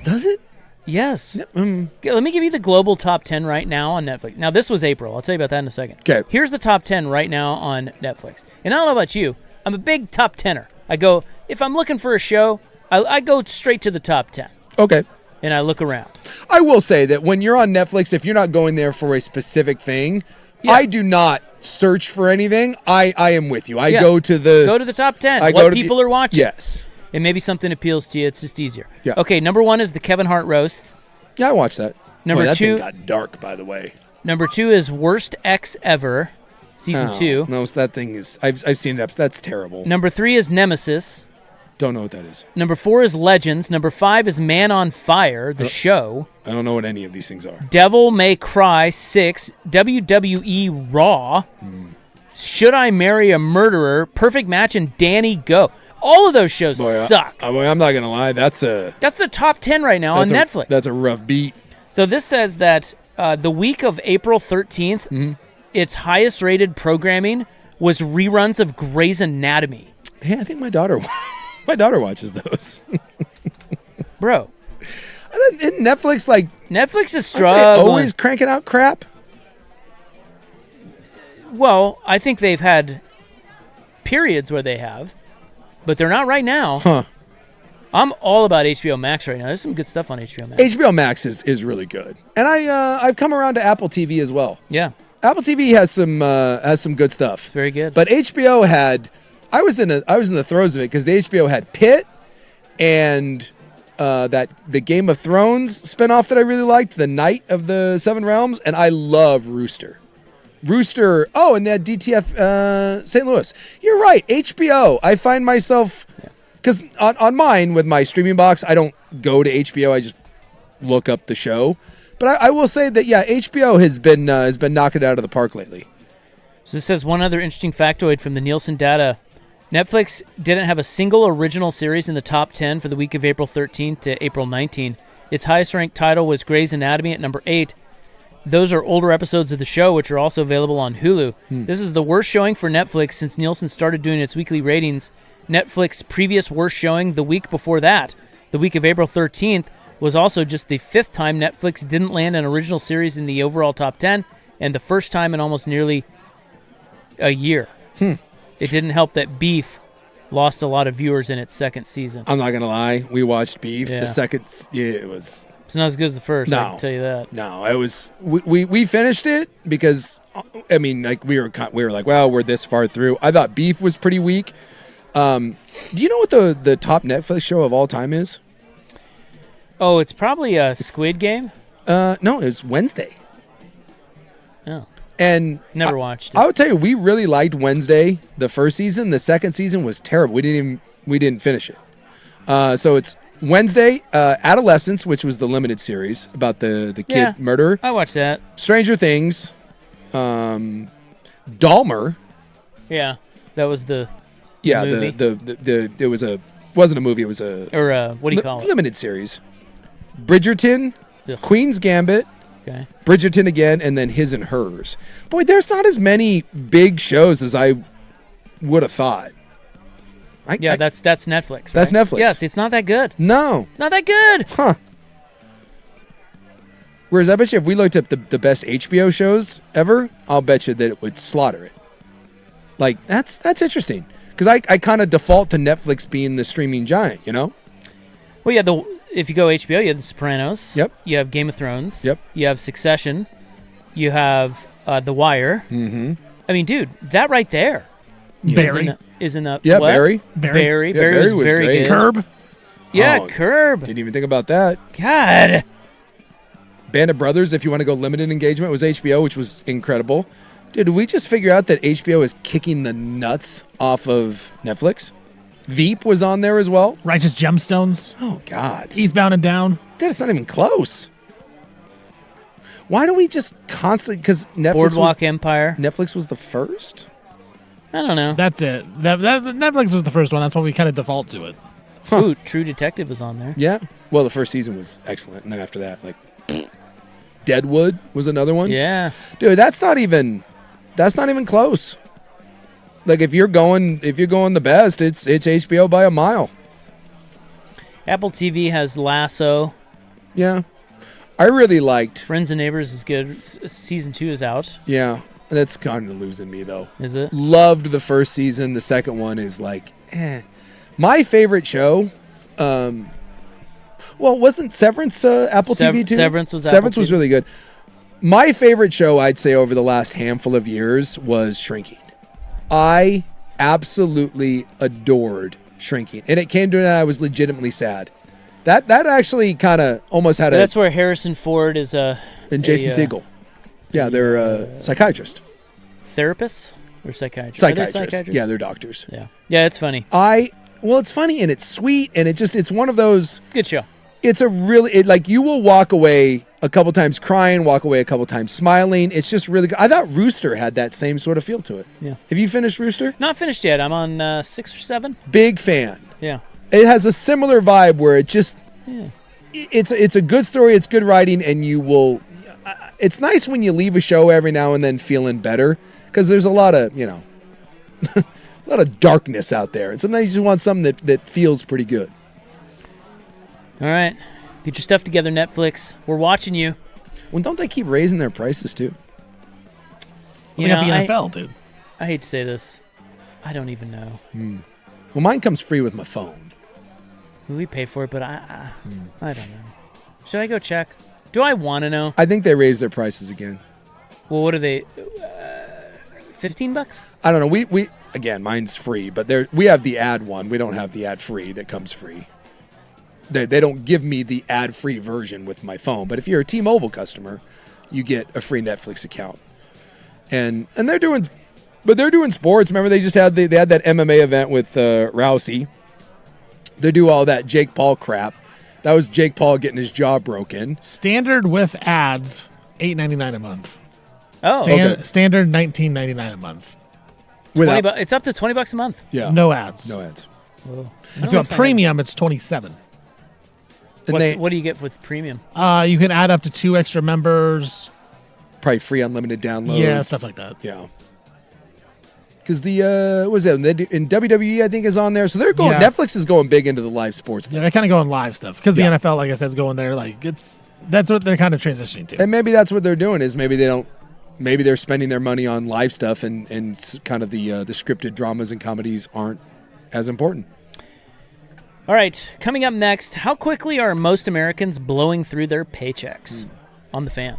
Does it? Yes. Let me give you the global top 10 right now on Netflix. Now, this was April. I'll tell you about that in a second. Okay. Here's the top 10 right now on Netflix. And I don't know about you. I'm a big top 10er. I go, if I'm looking for a show, I go straight to the top 10. Okay. And I look around. I will say that when you're on Netflix, if you're not going there for a specific thing, I do not search for anything. I am with you. I go to the top 10. What people are watching. Yes. And maybe something appeals to you. It's just easier. Yeah. Okay, number 1 is the Kevin Hart roast. Yeah, I watched that. Number that 2 thing got dark, by the way. Number 2 is Worst Ex Ever, season 2. No, that thing is. I've seen it. That's terrible. Number 3 is Nemesis. Don't know what that is. Number 4 is Legends. Number 5 is Man on Fire, the show. I don't know what any of these things are. Devil May Cry 6, WWE Raw, Should I Marry a Murderer, Perfect Match, and Danny Go. All of those shows suck. I'm not going to lie. That's the top 10 right now on Netflix. That's a rough beat. So this says that the week of April 13th, its highest rated programming was reruns of Grey's Anatomy. Hey, I think my daughter watches those. Bro. Isn't Netflix like... Netflix is struggling. Always cranking out crap? Well, I think they've had periods where they have, but they're not right now. Huh. I'm all about HBO Max right now. There's some good stuff on HBO Max. HBO Max is really good. And I've come around to Apple TV as well. Yeah. Apple TV has some good stuff. It's very good. But HBO had... I was in the throes of it because the HBO had Pitt and the Game of Thrones spinoff that I really liked, The Knight of the Seven Realms, and I love Rooster. And that DTF St. Louis. You're right, HBO. I find myself, because on mine with my streaming box, I don't go to HBO. I just look up the show. But I will say that HBO has been knocking it out of the park lately. So this says one other interesting factoid from the Nielsen data. Netflix didn't have a single original series in the top 10 for the week of April 13th to April 19th. Its highest ranked title was Grey's Anatomy at number 8. Those are older episodes of the show, which are also available on Hulu. This is the worst showing for Netflix since Nielsen started doing its weekly ratings. Netflix's previous worst showing the week before that, the week of April 13th, was also just the 5th time Netflix didn't land an original series in the overall top 10, and the first time in almost nearly a year. It didn't help that Beef lost a lot of viewers in its second season. I'm not going to lie. We watched Beef. Yeah. The second, it was... It's not as good as the first, I can tell you that. No, it was... We finished it because, I mean, like we were like, well, we're this far through. I thought Beef was pretty weak. Do you know what the top Netflix show of all time is? Oh, it's probably a Squid Game? No, it was Wednesday. Oh. And never watched it. I would tell you, we really liked Wednesday the first season. The second season was terrible. We didn't finish it. So it's Wednesday, Adolescence, which was the limited series about the kid murderer. I watched that. Stranger Things, Dahmer. Yeah, that was the movie. It wasn't a movie. It was what do you call it? Limited series. Bridgerton, Queen's Gambit. Okay. Bridgerton again, and then His and Hers. Boy, there's not as many big shows as I would have thought. That's Netflix, right? That's Netflix. Yes, it's not that good. No. Not that good. Huh. Whereas I bet you if we looked up the best HBO shows ever, I'll bet you that it would slaughter it. Like, that's interesting. Because I kind of default to Netflix being the streaming giant, you know? Well, yeah, if you go HBO, you have The Sopranos. Yep. You have Game of Thrones. Yep. You have Succession. You have The Wire. Mm-hmm. I mean, dude, that right there. Barry. Isn't up. Yeah, what? Barry. Barry. Yeah, Barry was very great. good. Curb. Yeah, Oh, Curb. Didn't even think about that. God. Band of Brothers, if you want to go limited engagement, was HBO, which was incredible. Dude, did we just figure out that HBO is kicking the nuts off of Netflix? Veep was on there as well. Righteous Gemstones. Oh, God. Eastbound and Down. Dude, it's not even close. Why do we just constantly... Because Boardwalk Empire. Netflix was the first? I don't know. That's it. Netflix was the first one. That's why we kind of default to it. Ooh, True Detective was on there. Yeah. Well, the first season was excellent. And then after that, like... Deadwood was another one. Yeah. Dude, that's not even close. Like if you're going the best, it's HBO by a mile. Apple TV has Lasso. Yeah. I really liked Friends and Neighbors is good. Season 2 is out. Yeah. That's kind of losing me though. Is it? Loved the first season. The second one is like, My favorite show, well, wasn't Severance Apple TV too? Severance was really good. My favorite show, I'd say, over the last handful of years was Shrinking. I absolutely adored Shrinking, and it came to an end. I was legitimately sad. That actually kind of almost had That's where Harrison Ford is and Jason Segel. Yeah, they're psychiatrists. Therapists or psychiatrists? Psychiatrists. Yeah, they're doctors. Yeah, it's funny. It's funny and it's sweet and it's one of those good show. It's a really like you will walk away a couple times crying, walk away a couple times smiling. It's just really good. I thought Rooster had that same sort of feel to it. Yeah. Have you finished Rooster? Not finished yet. I'm on 6 or 7. Big fan. Yeah. It has a similar vibe where it just it's a good story, it's good writing, and you will it's nice when you leave a show every now and then feeling better because there's a lot of, a lot of darkness out there. And sometimes you just want something that feels pretty good. All right. Get your stuff together, Netflix. We're watching you. Well, don't they keep raising their prices too? You got the NFL, dude. I hate to say this. I don't even know. Well, mine comes free with my phone. We pay for it, but I don't know. Should I go check? Do I want to know? I think they raised their prices again. Well, what are they? $15? I don't know. We again, mine's free, but we have the ad one. We don't have the ad free that comes free. They don't give me the ad-free version with my phone. But if you're a T-Mobile customer, you get a free Netflix account. And they're doing sports. Remember they had that MMA event with Rousey. They do all that Jake Paul crap. That was Jake Paul getting his jaw broken. Standard with ads, $8.99 a month. Oh, Standard $19.99 a month. It's up to $20 a month. Yeah, no ads. No ads. Whoa. If you want premium, it's $27. What do you get with premium? You can add up to 2 extra members. Probably free unlimited downloads. Yeah, stuff like that. Yeah. Because what was that? In WWE, I think, is on there. So they're going. Yeah. Netflix is going big into the live sports thing. Yeah, they're kind of going live stuff. Because the NFL, like I said, is going there. Like that's what they're kind of transitioning to. And maybe that's what they're doing is maybe they're spending their money on live stuff and kind of the scripted dramas and comedies aren't as important. All right, coming up next, how quickly are most Americans blowing through their paychecks on The Fan?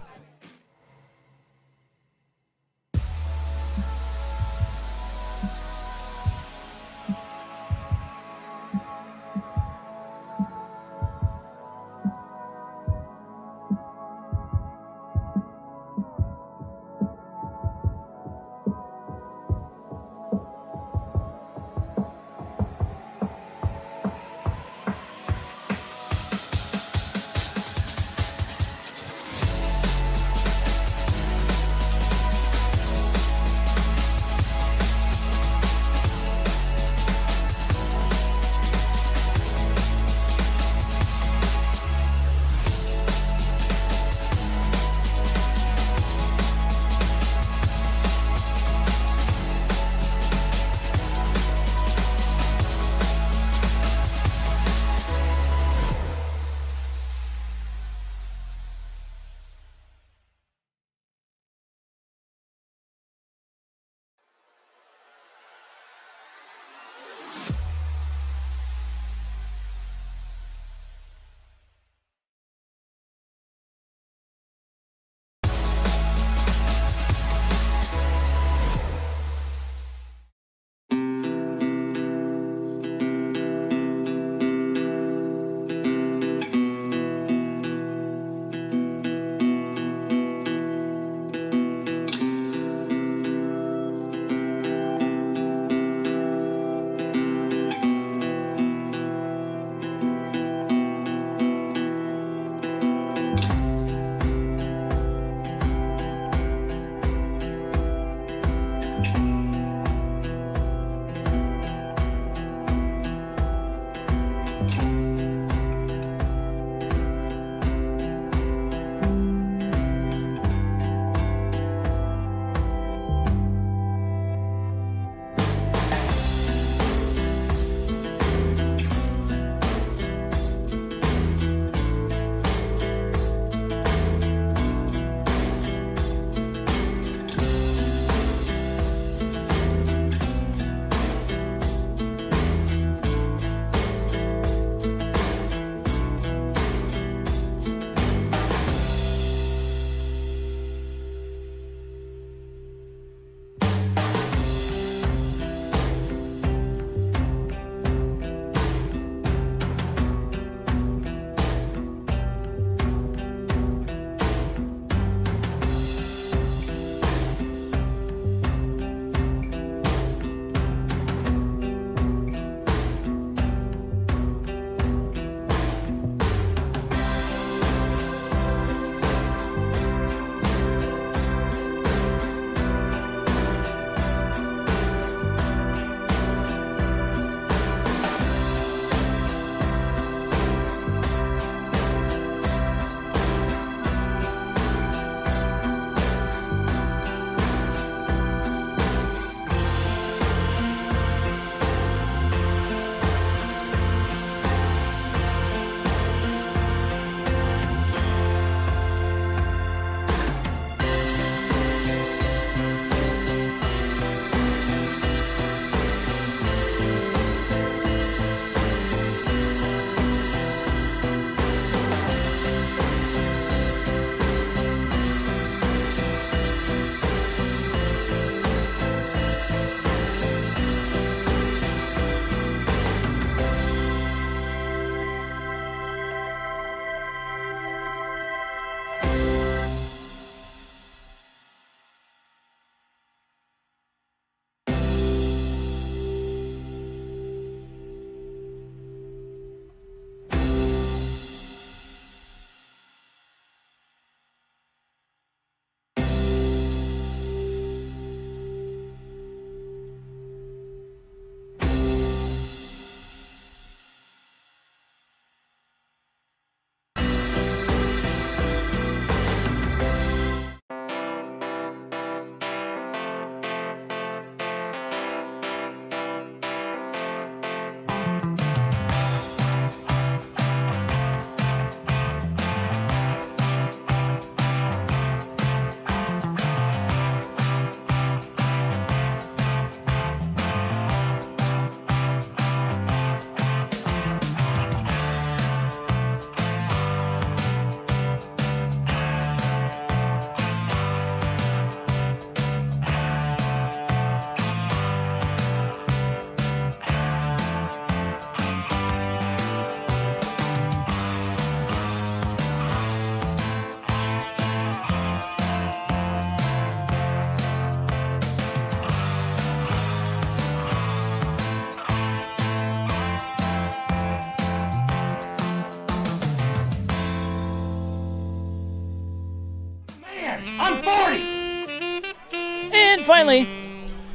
finally,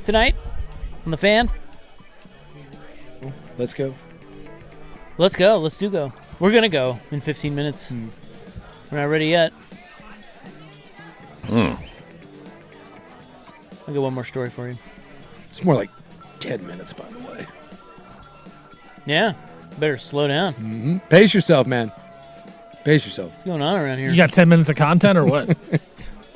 tonight on the Fan. Let's go. Let's go. Let's do go. We're going to go in 15 minutes. We're not ready yet. I'll get one more story for you. It's more like 10 minutes, by the way. Yeah. Better slow down. Mm-hmm. Pace yourself, man. Pace yourself. What's going on around here? You got 10 minutes of content or what?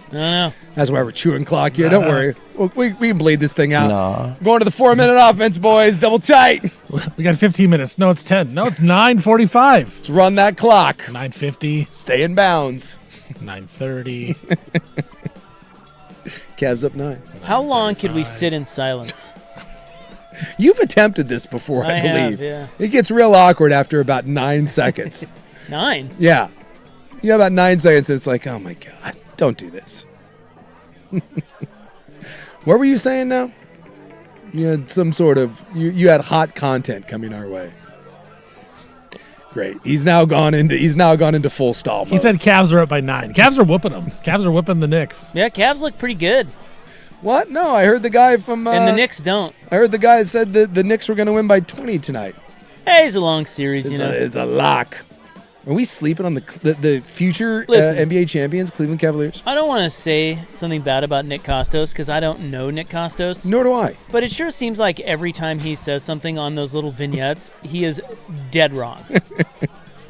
I don't know. That's why we're chewing clock here. Don't worry. We can bleed this thing out. No. Going to the 4-minute offense, boys. Double tight. We got 15 minutes. No, it's 10. No, it's 9:45. Let's run that clock. 9:50. Stay in bounds. 9:30. Cavs up 9. How long could we sit in silence? You've attempted this before, I believe. have, yeah. It gets real awkward after about 9 seconds. 9? Yeah. You have about 9 seconds, and it's like, oh my God, don't do this. What were you saying now? You had some sort of, you had hot content coming our way. Great. He's now gone into full stall mode. He said Cavs are up by 9. Cavs are whooping them. Cavs are whooping the Knicks. Yeah, Cavs look pretty good. What? No, I heard the guy from... and the Knicks don't. I heard the guy said that the Knicks were going to win by 20 tonight. Hey, it's a long series, you know. It's a lock. Are we sleeping on the future NBA champions, Cleveland Cavaliers? I don't want to say something bad about Nick Kostos because I don't know Nick Kostos. Nor do I. But it sure seems like every time he says something on those little vignettes, he is dead wrong.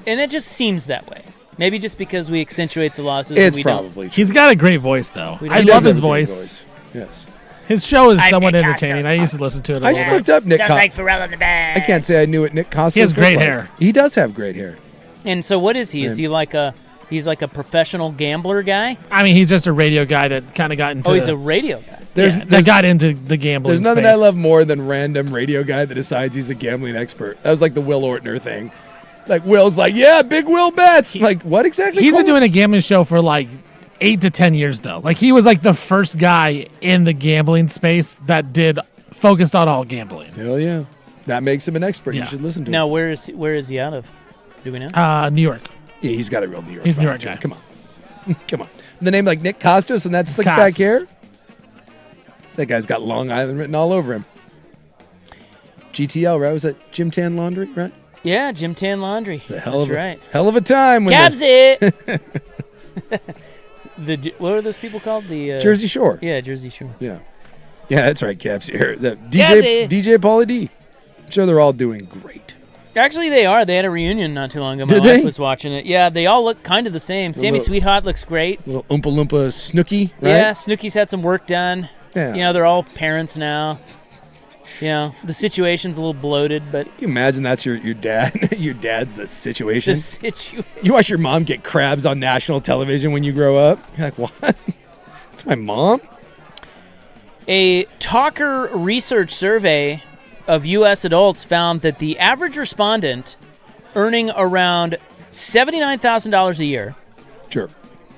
And it just seems that way. Maybe just because we accentuate the losses. It's probably true. He's got a great voice, though. I love his voice. Yes. His show is somewhat entertaining. I used to listen to it a little bit. I just looked up Nick Kostos. Sounds like Pharrell in the bag. I can't say I knew what Nick Kostos He has great hair. He does have great hair. And so what is he? Is he like he's like a professional gambler guy? I mean, he's just a radio guy that kind of got into... Oh, he's a radio guy. That got into the gambling There's nothing space. I love more than random radio guy that decides he's a gambling expert. That was like the Will Ortner thing. Like, Will's like, yeah, Big Will bets. Like, what exactly? He's been doing a gambling show for like 8 to 10 years, though. Like, he was like the first guy in the gambling space that focused on all gambling. Hell yeah. That makes him an expert. Yeah. You should listen to him. Now, where is he out of? Do we know? New York. Yeah, he's got a real New York. He's a New York guy. Come on. Come on. The name like Nick Kostos and that slick back hair? That guy's got Long Island written all over him. GTL, right? Was that Jim Tan Laundry, right? Yeah, Jim Tan Laundry. That's right. Hell of a time. Cabs it. What are those people called? The Jersey Shore. Yeah, Jersey Shore. Yeah. Yeah, that's right, Cabs here. DJ Pauly D. I'm sure they're all doing great. Actually, they are. They had a reunion not too long ago. Did My wife they? was watching it. Yeah, they all look kind of the same. Sammy Sweetheart looks great. Little Oompa Loompa Snooki, right? Yeah, Snooki's had some work done. Yeah. You know, they're all parents now. You know, the situation's a little bloated, but... Can you imagine that's your dad? Your dad's the situation? The situation. You watch your mom get crabs on national television when you grow up? You're like, what? It's my mom? A Talker research survey of U.S. adults found that the average respondent earning around $79,000 a year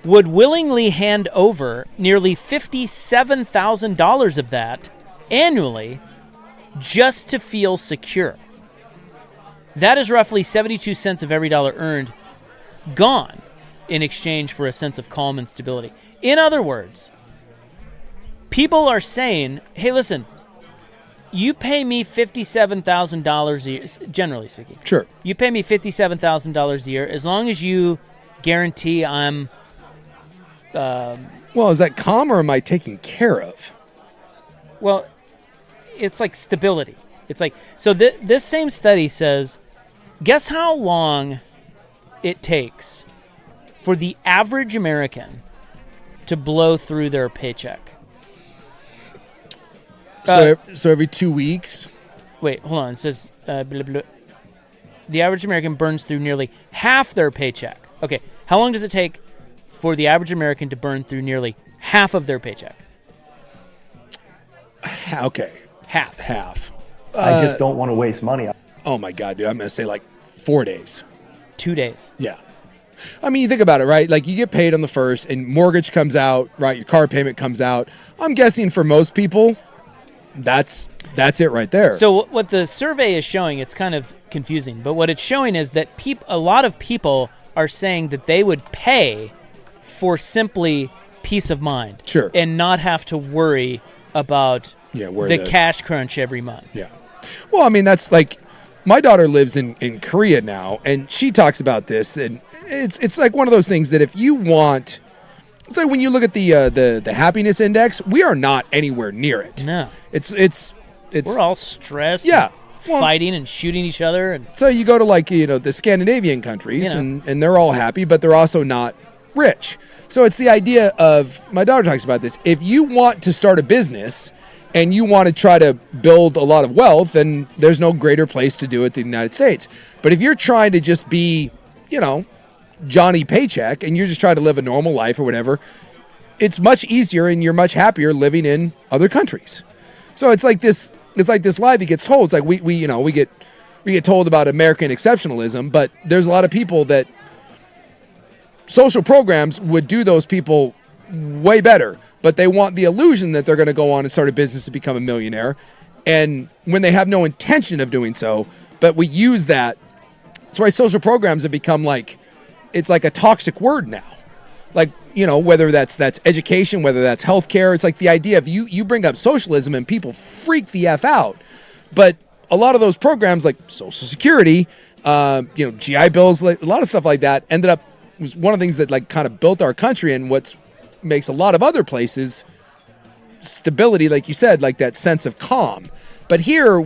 would willingly hand over nearly $57,000 of that annually just to feel secure. That is roughly 72 cents of every dollar earned gone in exchange for a sense of calm and stability. In other words, people are saying, hey, listen, you pay me $57,000 a year, generally speaking. Sure. You pay me $57,000 a year as long as you guarantee I'm... well, is that calm or am I taken care of? Well, it's like stability. It's like... So this same study says, guess how long it takes for the average American to blow through their paycheck? So every 2 weeks? Wait, hold on. It says blah, blah. The average American burns through nearly half their paycheck. Okay, how long does it take for the average American to burn through nearly half of their paycheck? Okay. Half. I just don't want to waste money. Oh, my God, dude. I'm going to say like 4 days. 2 days. Yeah. I mean, you think about it, right? Like, you get paid on the first, and mortgage comes out, right? Your car payment comes out. I'm guessing for most people, that's it right there. So what the survey is showing, it's kind of confusing, but what it's showing is that a lot of people are saying that they would pay for simply peace of mind. Sure. And not have to worry about where the cash crunch every month. Yeah. Well, I mean, that's like my daughter lives in Korea now, and she talks about this, and it's like one of those things that if you want, it's like when you look at the happiness index, we are not anywhere near it. No. It's we're all stressed. Yeah. Fighting and shooting each other. And so you go to like, the Scandinavian countries and they're all happy, but they're also not rich. So it's the idea of, my daughter talks about this, if you want to start a business and you want to try to build a lot of wealth, then there's no greater place to do it than the United States. But if you're trying to just be, Johnny Paycheck and you're just trying to live a normal life or whatever, it's much easier and you're much happier living in other countries. So it's like this lie that gets told. It's like we get told about American exceptionalism, but there's a lot of people that social programs would do those people way better, but they want the illusion that they're going to go on and start a business and become a millionaire. And when they have no intention of doing so, but we use that. That's why social programs have become it's like a toxic word now. Like, whether that's education, whether that's healthcare, it's like the idea of you bring up socialism and people freak the F out. But a lot of those programs like Social Security, GI Bills, a lot of stuff like that ended up was one of the things that kind of built our country and what makes a lot of other places stability, like you said, like that sense of calm. But here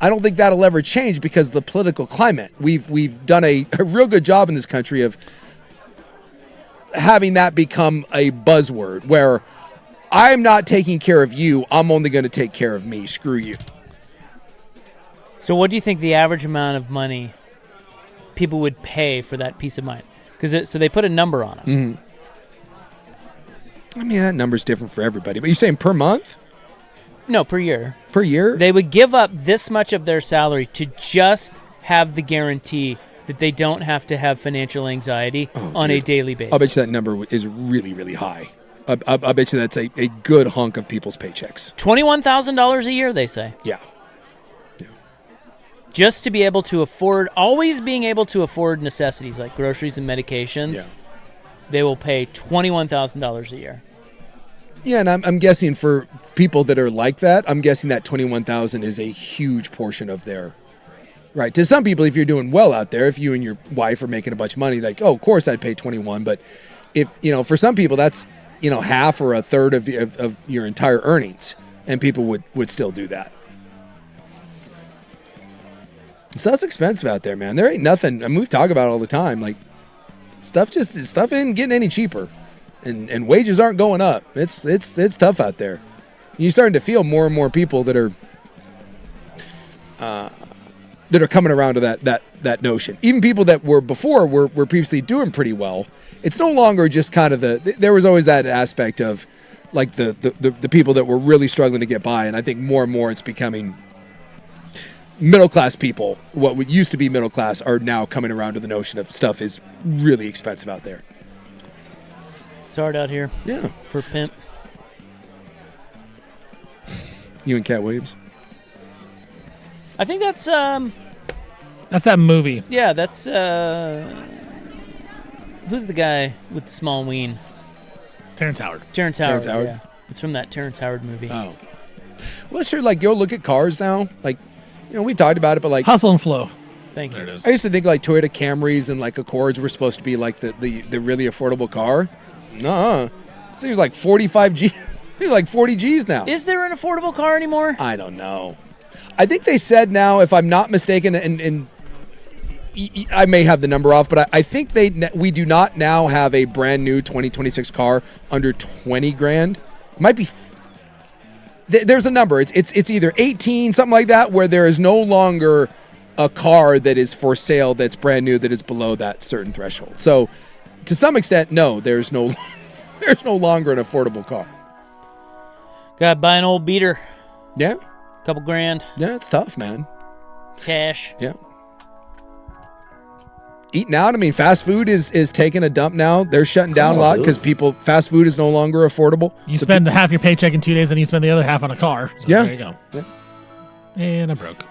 I don't think that'll ever change because of the political climate. We've done a real good job in this country of having that become a buzzword where I'm not taking care of you, I'm only going to take care of me. Screw you. So what do you think the average amount of money people would pay for that peace of mind? So they put a number on it. Mm-hmm. I mean, that number's different for everybody. But you're saying per month? No, per year. Per year? They would give up this much of their salary to just have the guarantee that they don't have to have financial anxiety on a daily basis. I'll bet you that number is really, really high. I bet you that's a good hunk of people's paychecks. $21,000 a year, they say. Yeah. Just to be able to afford, always being able to afford necessities like groceries and medications, they will pay $21,000 a year. Yeah, and I'm guessing for people that are like that, I'm guessing that $21,000 is a huge portion of their... Right. To some people, if you're doing well out there, if you and your wife are making a bunch of money, like, of course I'd pay 21. But if, for some people, that's, half or a third of your entire earnings. And people would still do that. Stuff's expensive out there, man. There ain't nothing. I mean, we talk about it all the time. Like, stuff ain't getting any cheaper. And wages aren't going up. It's tough out there. You're starting to feel more and more people that are coming around to that notion. Even people that were previously doing pretty well. It's no longer just kind of there was always that aspect of like the people that were really struggling to get by. And I think more and more it's becoming middle class people. What used to be middle class are now coming around to the notion of stuff is really expensive out there. It's hard out here. Yeah. For a pimp. You and Cat Williams? I think that's that movie. Yeah, that's who's the guy with the small ween? Terrence Howard. Terrence Howard. Yeah. It's from that Terrence Howard movie. Oh. Well, sure, go look at cars now. We talked about it, but Hustle and Flow. Thank you. There it is. I used to think Toyota Camrys and Accords were supposed to be the really affordable car. Nuh-uh. This thing's 45 G. It's 40 G's now. Is there an affordable car anymore? I don't know. I think they said now, if I'm not mistaken, and I may have the number off, but I think we do not now have a brand new 2026 car under 20 grand. It might be. There's a number. It's either 18, something like that, where there is no longer a car that is for sale that's brand new that is below that certain threshold. So, to some extent, no, there's no longer an affordable car. Got to buy an old beater. Yeah. Couple grand. Yeah, it's tough, man. Cash. Yeah. Eating out. I mean, fast food is taking a dump now. They're shutting down a lot because fast food is no longer affordable. You spend half your paycheck in 2 days and you spend the other half on a car. So yeah. There you go. Yeah. And I'm broke.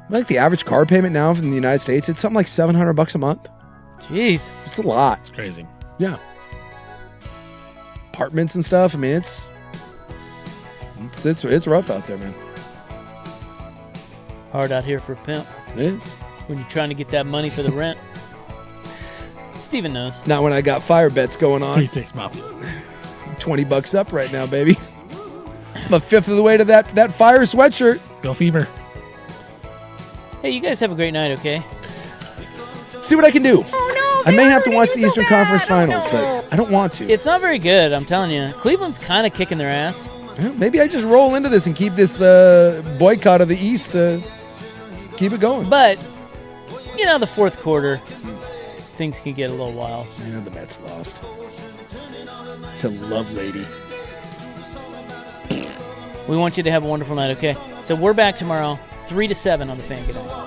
The average car payment now from the United States, it's something like $700 a month. Jeez. It's a lot. It's crazy. Yeah. apartments and stuff. I mean, it's rough out there, man. Hard out here for a pimp. It is. When you're trying to get that money for the rent. Steven knows. Not when I got fire bets going on. 3-6 Mafia. $20 up right now, baby. I'm a fifth of the way to that fire sweatshirt. Let's go Fever. Hey, you guys have a great night, okay? See what I can do. Oh, no, I may have to watch the Eastern Conference Finals, but I don't want to. It's not very good, I'm telling you. Cleveland's kind of kicking their ass. Maybe I just roll into this and keep this boycott of the East, keep it going. But, the fourth quarter, things can get a little wild. Yeah, the Mets lost to Lovelady. We want you to have a wonderful night, okay? So we're back tomorrow, 3 to 7 on the Fan. Good night.